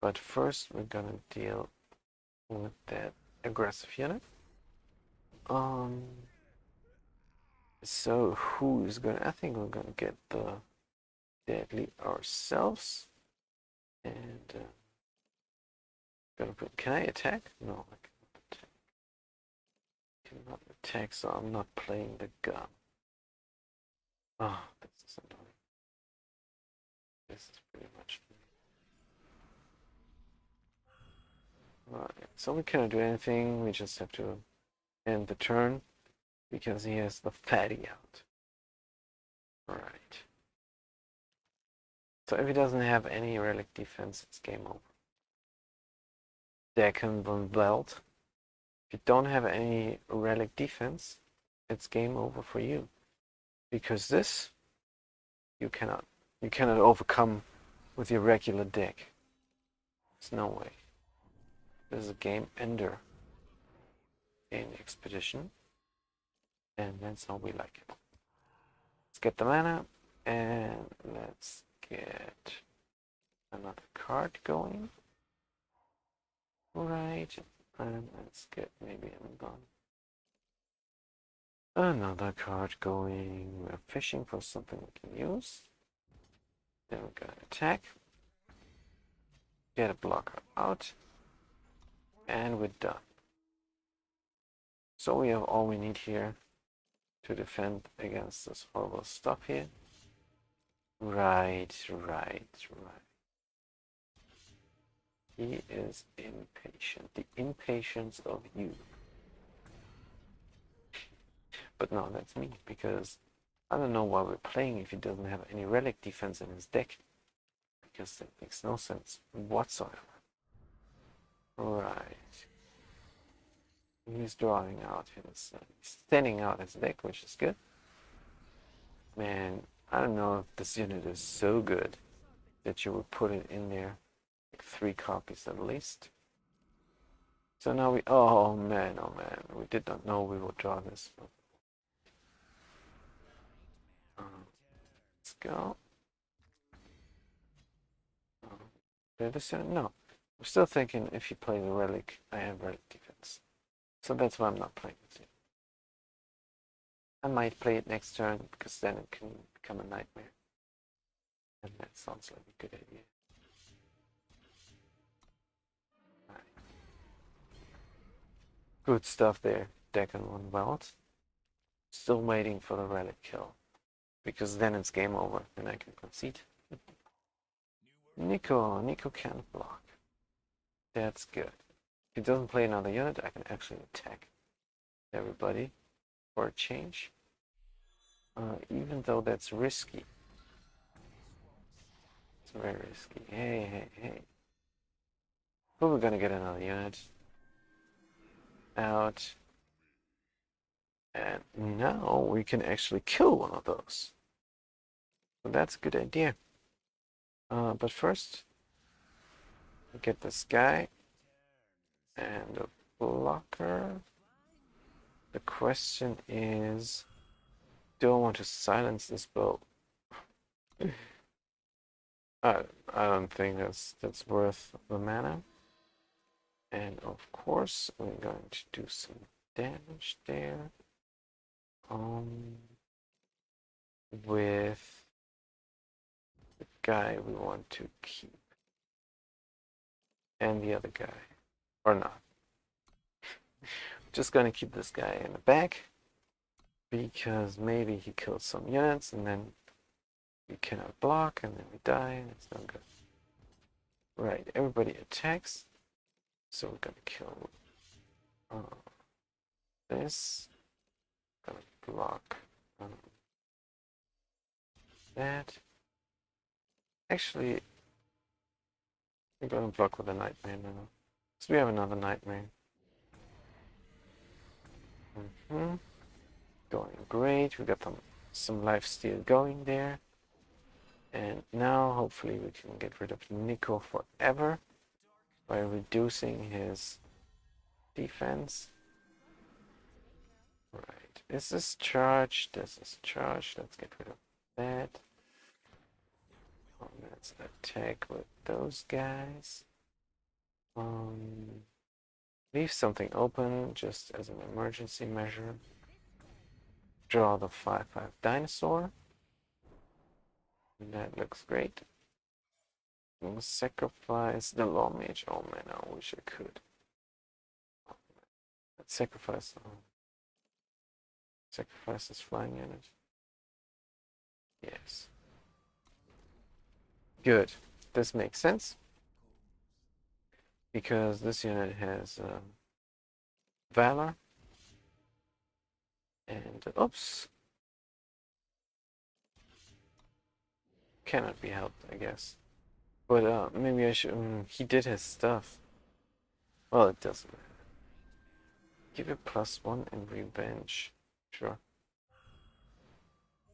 But first we're gonna deal with that aggressive unit. So who's gonna? I think we're gonna get the deadly ourselves, and gonna put. Can I attack? No, I cannot attack. Cannot attack, so I'm not playing the gun. Oh, this is annoying. This is pretty much. Right, so we cannot do anything. We just have to end the turn because he has the fatty out. Right. So if he doesn't have any relic defense, it's game over. Deccan von Belt. If you don't have any relic defense, it's game over for you. Because this you cannot overcome with your regular deck. There's no way. This is a game ender in Expedition, and that's how we like it. Let's get the mana, and let's get another card going. Right, and let's get maybe another card going. We're fishing for something we can use. Then we're gonna attack. Get a blocker out. And we're done. So we have all we need here to defend against this horrible stuff here. Right. He is impatient. The impatience of youth. But no, that's me, because I don't know why we're playing if he doesn't have any relic defense in his deck. Because that makes no sense whatsoever. Right. He's drawing out his, he's thinning out his deck, which is good. Man, I don't know if this unit is so good that you would put it in there, like 3 copies at least. So now we, oh man, we did not know we would draw this. Let's go. Did this unit? No. I'm still thinking if you play the relic, I have relic defense. So that's why I'm not playing this yet. I might play it next turn because then it can become a nightmare. And that sounds like a good idea. Right. Good stuff there, Deccan von Welt. Still waiting for the relic kill. Because then it's game over and I can concede. Nico can't block. That's good. If he doesn't play another unit, I can actually attack everybody for a change. Even though that's risky. It's very risky. Hey. But we're gonna get another unit out. And now we can actually kill one of those. So that's a good idea. But first, get this guy and a blocker. The question is, do I want to silence this bow? I don't think that's worth the mana. And of course, we're going to do some damage there. With the guy we want to keep. And the other guy. Or not. Just gonna keep this guy in the back. Because maybe he kills some units and then we cannot block and then we die and it's not good. Right, everybody attacks. So we're gonna kill this. Gonna block that. Actually, we're gonna block with a nightmare now. So we have another nightmare. Going great. We got some lifesteal going there. And now hopefully we can get rid of Nico forever by reducing his defense. Right. This is charged. This is charged. Let's get rid of that. Let's attack with those guys. Leave something open just as an emergency measure. Draw the 5/5 dinosaur. That looks great. We'll sacrifice the Law Mage. Oh man, I wish I could. Let's sacrifice. Sacrifice this flying unit. Yes. Good. This makes sense. Because this unit has Valor. And oops. Cannot be helped, I guess. But maybe I should. He did his stuff. Well, it doesn't matter. Give it +1 and revenge. Sure.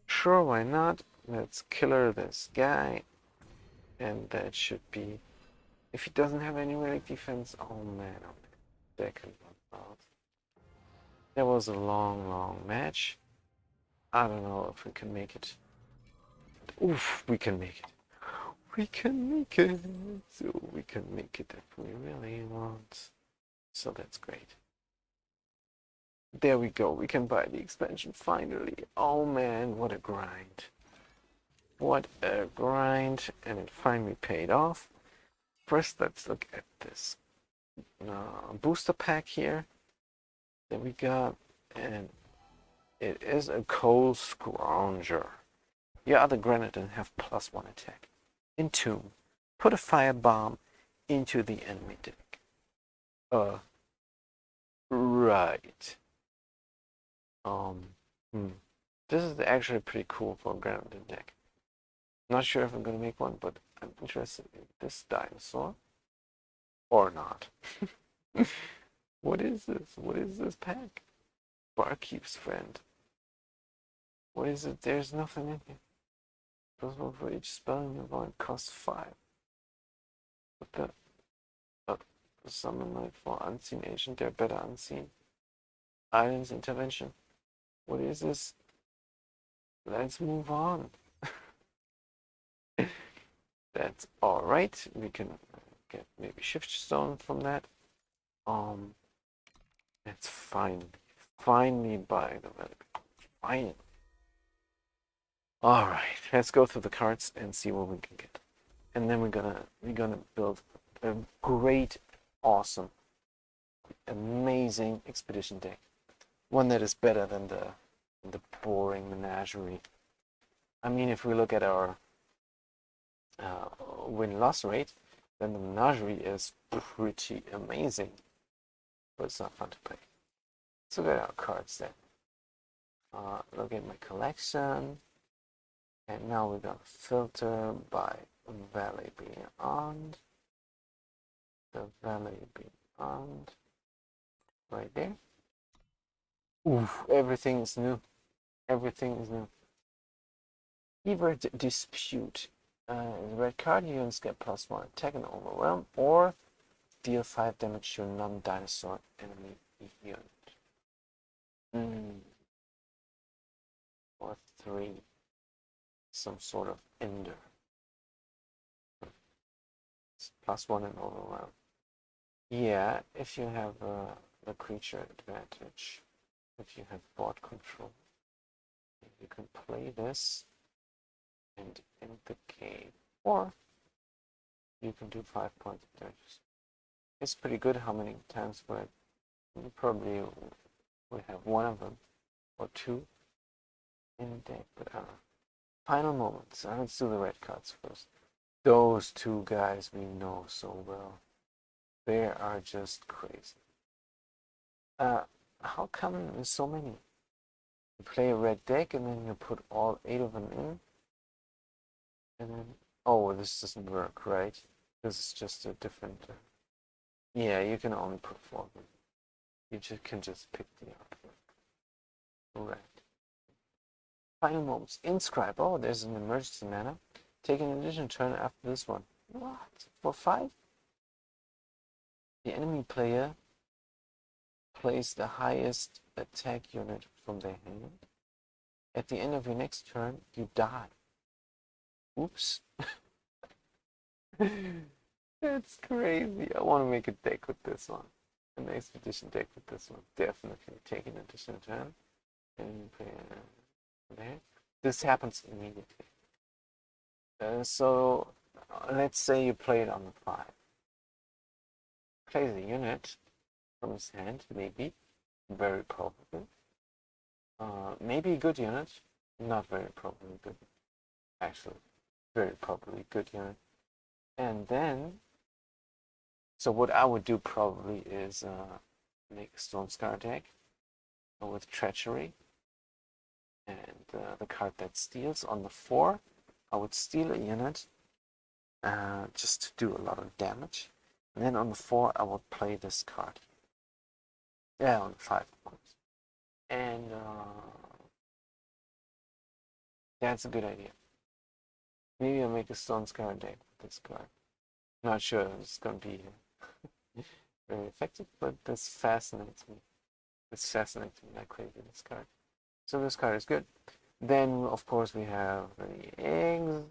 Sure, why not? Let's killer this guy. And that should be. If he doesn't have any relic defense. Oh man, second out. That was a long match. I don't know if we can make it. Oof, we can make it. We can make it. So we can make it if we really want. So that's great. There we go. We can buy the expansion finally. Oh man, what a grind. What a grind. And it finally paid off. First, let's look at this booster pack here that we got. And it is a Cold Scrounger. Your other Granite have +1 attack. Entomb. Put a firebomb into the enemy deck. Right. This is actually pretty cool for a Granite deck. Not sure if I'm gonna make one, but I'm interested in this dinosaur. Or not. What is this? What is this pack? Barkeep's Friend. What is it? There's nothing in here. Plus 1 for each spell in your mind costs 5. What the? Summon Light for Unseen Agent, they're better unseen. Islands Intervention. What is this? Let's move on. That's alright. We can get maybe Shift Stone from that. It's finally buy the relic. Finally. Alright, let's go through the cards and see what we can get. And then we're gonna build a great, awesome, amazing expedition deck. One that is better than the boring menagerie. I mean, if we look at our win-loss rate, then the menagerie is pretty amazing. But it's not fun to play. Let's look at our cards then. Look at my collection. And now we're gonna filter by Valley Beyond. The Valley Beyond. Right there. Oof, everything is new. Everything is new. Keyword Dispute. Red card, units get +1 attack and overwhelm, or deal 5 damage to a non-dinosaur enemy unit. Or 3. Some sort of ender. It's +1 and overwhelm. Yeah, if you have the creature advantage, if you have board control, you can play this and end the game, or you can do 5 points of damage. It's pretty good. How many times would I probably would have one of them or two in the deck, but I don't know. Final moments. Let's do the red cards first. Those two guys we know so well. They are just crazy. How come there's so many? You play a red deck and then you put all 8 of them in, and then oh, this doesn't work, right? This is just a different. Yeah, you can only put 4 of them. You can just pick the artwork. Right. Final moments. Inscribe. Oh, there's an emergency mana. Take an additional turn after this one. What? For 5? The enemy player plays the highest attack unit from their hand. At the end of your next turn, you die. Oops. It's crazy. I want to make a deck with this one. An expedition deck with this one. Definitely take an additional turn. And play there. This happens immediately. So let's say you play it on the 5. Plays a unit from his hand, maybe. Very probably. Maybe a good unit. Not very probably good. Actually, very probably good unit. And then, so what I would do probably is make a Stonescar deck with Treachery. And the card that steals on the 4, I would steal a unit just to do a lot of damage. And then on the 4, I would play this card. Yeah, on the 5, of course. And that's a good idea. Maybe I'll make a Stonescar deck with this card. Not sure if it's going to be very effective, but this fascinates me. It's fascinating that crazy, this card. So this card is good. Then, of course, we have the eggs.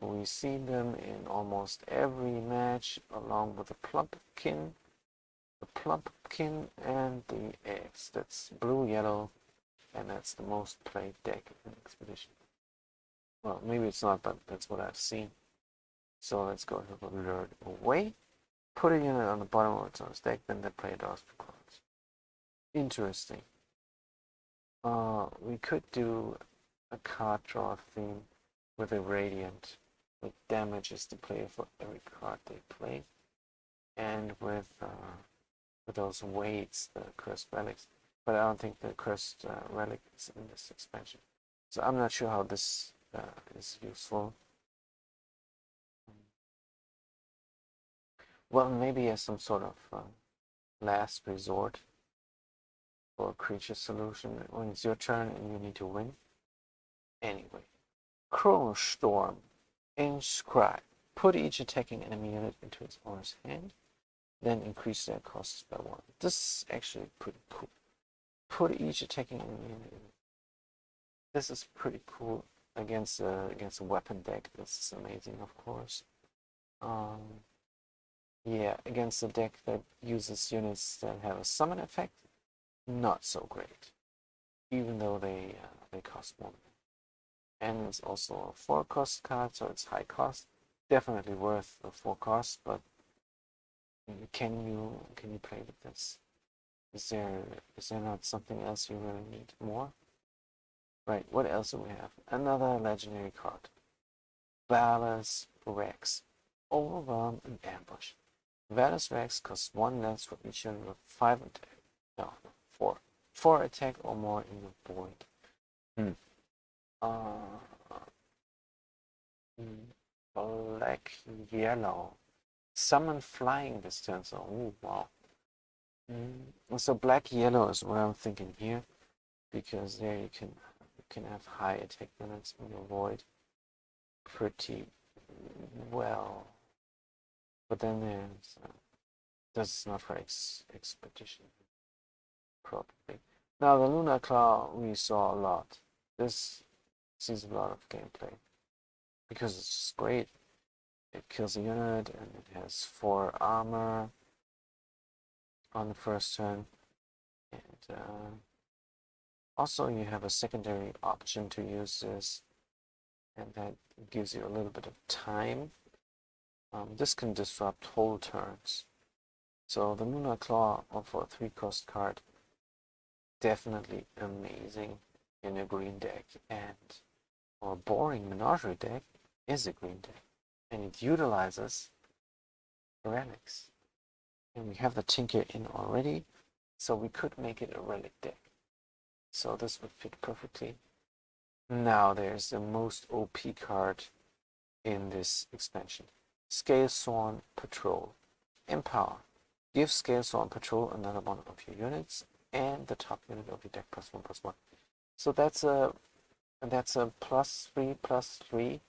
We see them in almost every match, along with the Plumpkin, and the eggs. That's blue, yellow, and that's the most played deck in Expedition. Well, maybe it's not, but that's what I've seen. So let's go to the Lured Away. Put a unit on the bottom of its own deck, then they play draws for cards. Interesting. We could do a card draw theme with a Radiant, with damages to play for every card they play, and with those weights, the Cursed Relics. But I don't think the Cursed Relic is in this expansion. So I'm not sure how this is useful. Well, maybe as some sort of last resort for a creature solution when it's your turn and you need to win. Anyway, Chronostorm, Inscribe. Put each attacking enemy unit into its owner's hand, then increase their costs by 1. This is actually pretty cool. Put each attacking enemy unit in. This is pretty cool against a weapon deck. This is amazing, of course. Yeah, against a deck that uses units that have a summon effect, not so great. Even though they cost more. And it's also a 4-cost card, so it's high cost. Definitely worth the 4 cost, but can you play with this? Is there not something else you really need more? Right, what else do we have? Another legendary card. Valus Rex. Overwhelm and Ambush. Valus Rex costs 1 less for each unit with 5 attack. No, 4. 4 attack or more in the void. Black yellow. Summon flying this turn, so oh wow. So black yellow is what I'm thinking here, because there you can have high attack units in your void pretty well. But then there's this is not for expedition, probably. Now the Lunar Claw we saw a lot. This sees a lot of gameplay because it's just great. It kills a unit and it has 4 armor on the first turn, and also you have a secondary option to use this, and that gives you a little bit of time. This can disrupt whole turns. So the Lunar Claw for a 3-cost card, definitely amazing in a green deck, and for a boring Menagerie deck is a green deck, and it utilizes relics. And we have the Tinker in already, so we could make it a relic deck. So this would fit perfectly. Now there's the most OP card in this expansion. Scalesworn Patrol. Empower. Give Scalesworn Patrol another one of your units and the top unit of your deck +1/+1. So that's a +3/+3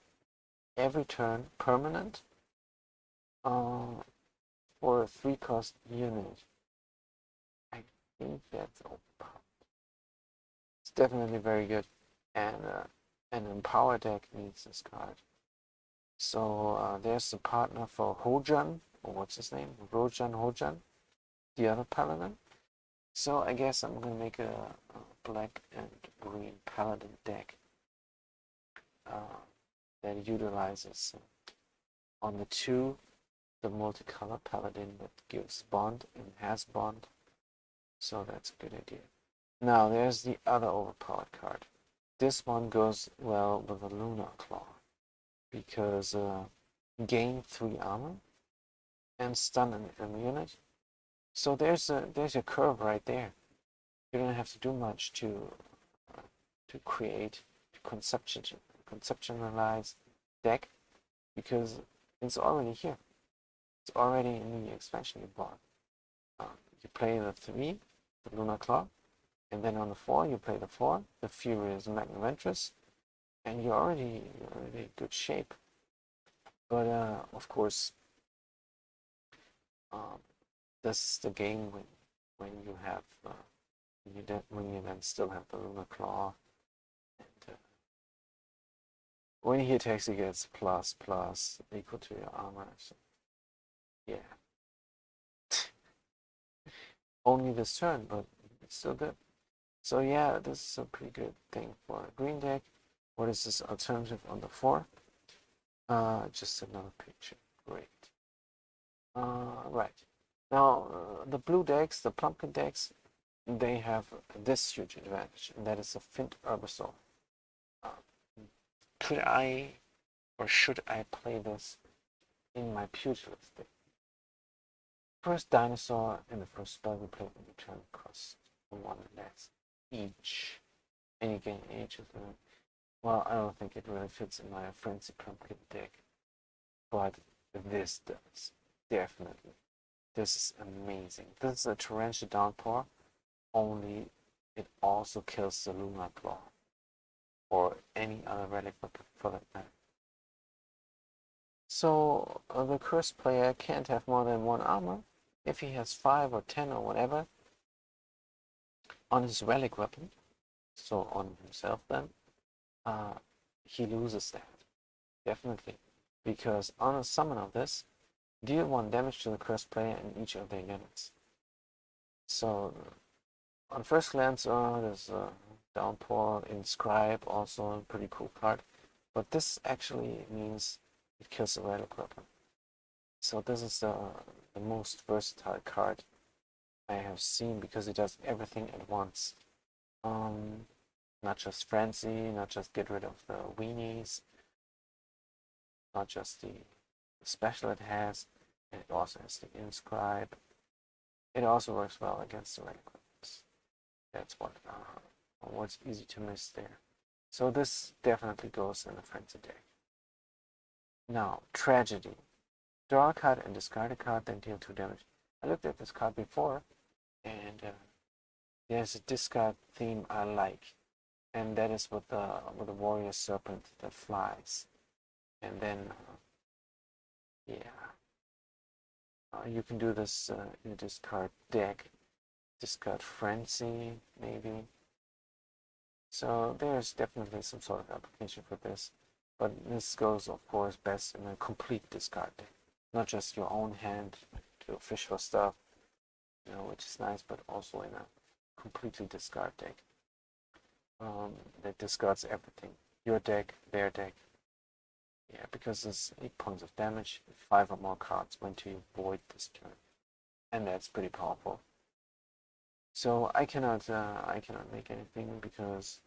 every turn permanent for a 3-cost unit. I think that's overpowered. It's definitely very good, and an Empower deck needs this card. So there's the partner for Hojan, or what's his name? Hojan, the other paladin. So I guess I'm gonna make a black and green paladin deck that utilizes on the 2 the multicolor paladin that gives bond and has bond. So that's a good idea. Now there's the other overpowered card. This one goes well with the Lunar Claw because gain 3 armor and stun an enemy unit. So there's a curve right there. You don't have to do much to create, to conceptualize deck because it's already here. It's already in the expansion you bought. You play the 3, the Lunar Claw, and then on the 4 you play the 4, the Furious Magnaventress, and you're already in good shape. But of course, this is the game when you have when you then still have the Lunar Claw, and when he attacks, he gets plus equal to your armor. So yeah, only this turn, but it's still good. So yeah, this is a pretty good thing for a green deck. What is this alternative on the 4? Just another picture. Great. Right. Now, the blue decks, the pumpkin decks, they have this huge advantage, and that is a Fint Herbivore. Could I, or should I play this in my Pugilist deck? First dinosaur and the first spell we play in return cost 1 less each. And you gain Age of the... Well, I don't think it really fits in my Frenzy Pumpkin deck, but this does. Definitely. This is amazing. This is a Torrential Downpour, only it also kills the Lunar Claw or any other relic weapon for that matter. So the cursed player can't have more than 1 armor. If he has 5 or 10 or whatever on his relic weapon, so on himself then, he loses that. Definitely. Because on a summon of this, deal 1 damage to the cursed player and each of their units. So on first glance, there's Downpour, Inscribe, also a pretty cool card. But this actually means it kills a relic weapon. So this is the most versatile card I have seen because it does everything at once. Not just Frenzy, not just get rid of the weenies, not just the special it has, and it also has the Inscribe. It also works well against the relic weapons. That's what's easy to miss there. So this definitely goes in the Frenzy deck. Now, Tragedy. Draw a card and discard a card, then deal 2 damage. I looked at this card before, and there's a discard theme I like, and that is with the Warrior Serpent that flies. And then, yeah, you can do this in a discard deck. Discard Frenzy, maybe. So there's definitely some sort of application for this. But this goes, of course, best in a complete discard deck. Not just your own hand to fish for stuff, which is nice, but also in a completely discard deck that discards everything. Your deck, their deck. Yeah, because there's 8 points of damage, 5 or more cards went to your void this turn. And that's pretty powerful. So I cannot make anything because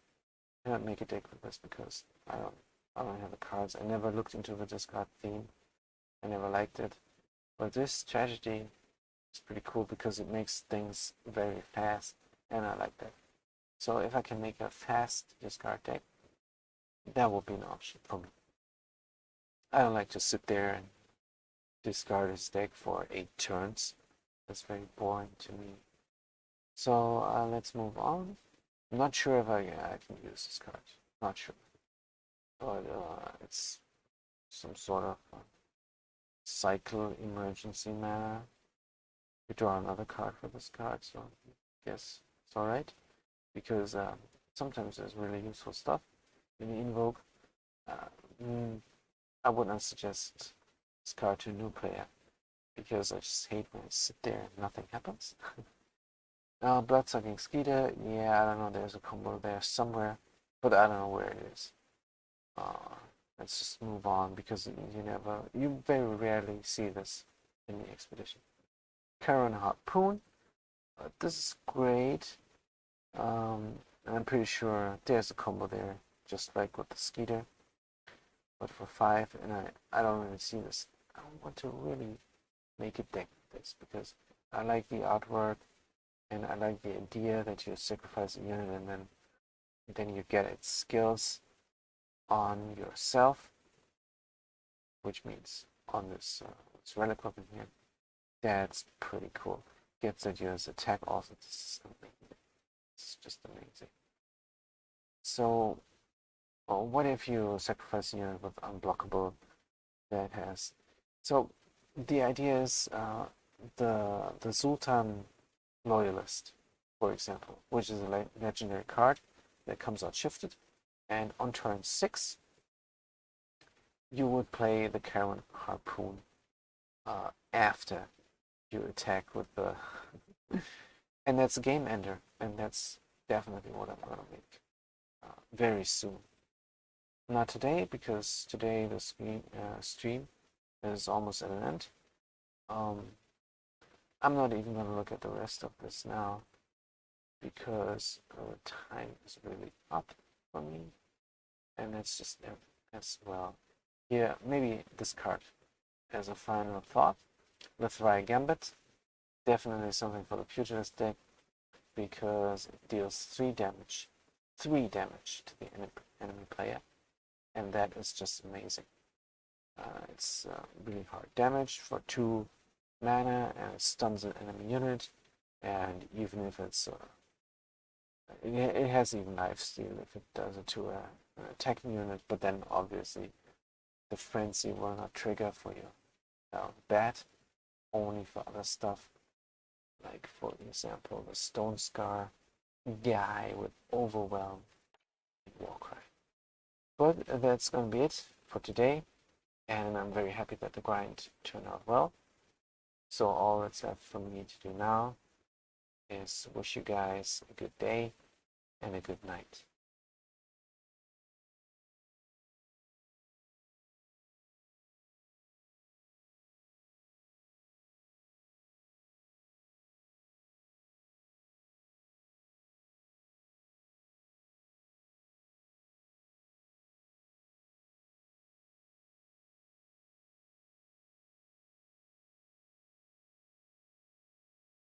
I cannot make a deck with this because I don't have the cards. I never looked into the discard theme. I never liked it. But this Tragedy is pretty cool because it makes things very fast, and I like that. So if I can make a fast discard deck, that will be an option for me. I don't like to sit there and discard his deck for 8 turns. That's very boring to me. So let's move on. I'm not sure if I can use this card. Not sure. But it's some sort of cycle emergency mana. You draw another card for this card, so I guess it's alright. Because sometimes there's really useful stuff in the Invoke. I would not suggest this card to a new player because I just hate when I sit there and nothing happens. Bloodsucking Skeeter, yeah, I don't know, there's a combo there somewhere, but I don't know where it is. Let's just move on because you very rarely see this in the expedition. Charon Harpoon, this is great. And I'm pretty sure there's a combo there, just like with the Skeeter, but for 5, and I don't really see this. I don't want to really make a deck with this because I like the artwork and I like the idea that you sacrifice a unit and then you get its skills on yourself, which means on this relic weapon here. That's pretty cool. Gets that yours attack also. This is amazing. It's just amazing. So, what if you sacrifice a unit with unblockable that has? So, the idea is the Sultan Loyalist, for example, which is a legendary card that comes out shifted, and on turn 6, you would play the Charon Harpoon after you attack with the. And that's a game ender, and that's definitely what I'm gonna make very soon. Not today, because today the stream is almost at an end. I'm not even gonna look at the rest of this now because time is really up for me, and it's just as well. Yeah, maybe this card as a final thought. Lethrai Gambit, definitely something for the Pugilist deck because it deals 3 damage to the enemy player, and that is just amazing. It's really hard damage for 2 mana, and it stuns an enemy unit, and even if it's it has even lifesteal if it does it to an attacking unit, but then obviously the frenzy will not trigger for you. Bat only for other stuff, like for example the Stone Scar guy with Overwhelm in Warcry. But that's gonna be it for today, and I'm very happy that the grind turned out well. So all that's left for me to do now is wish you guys a good day and a good night.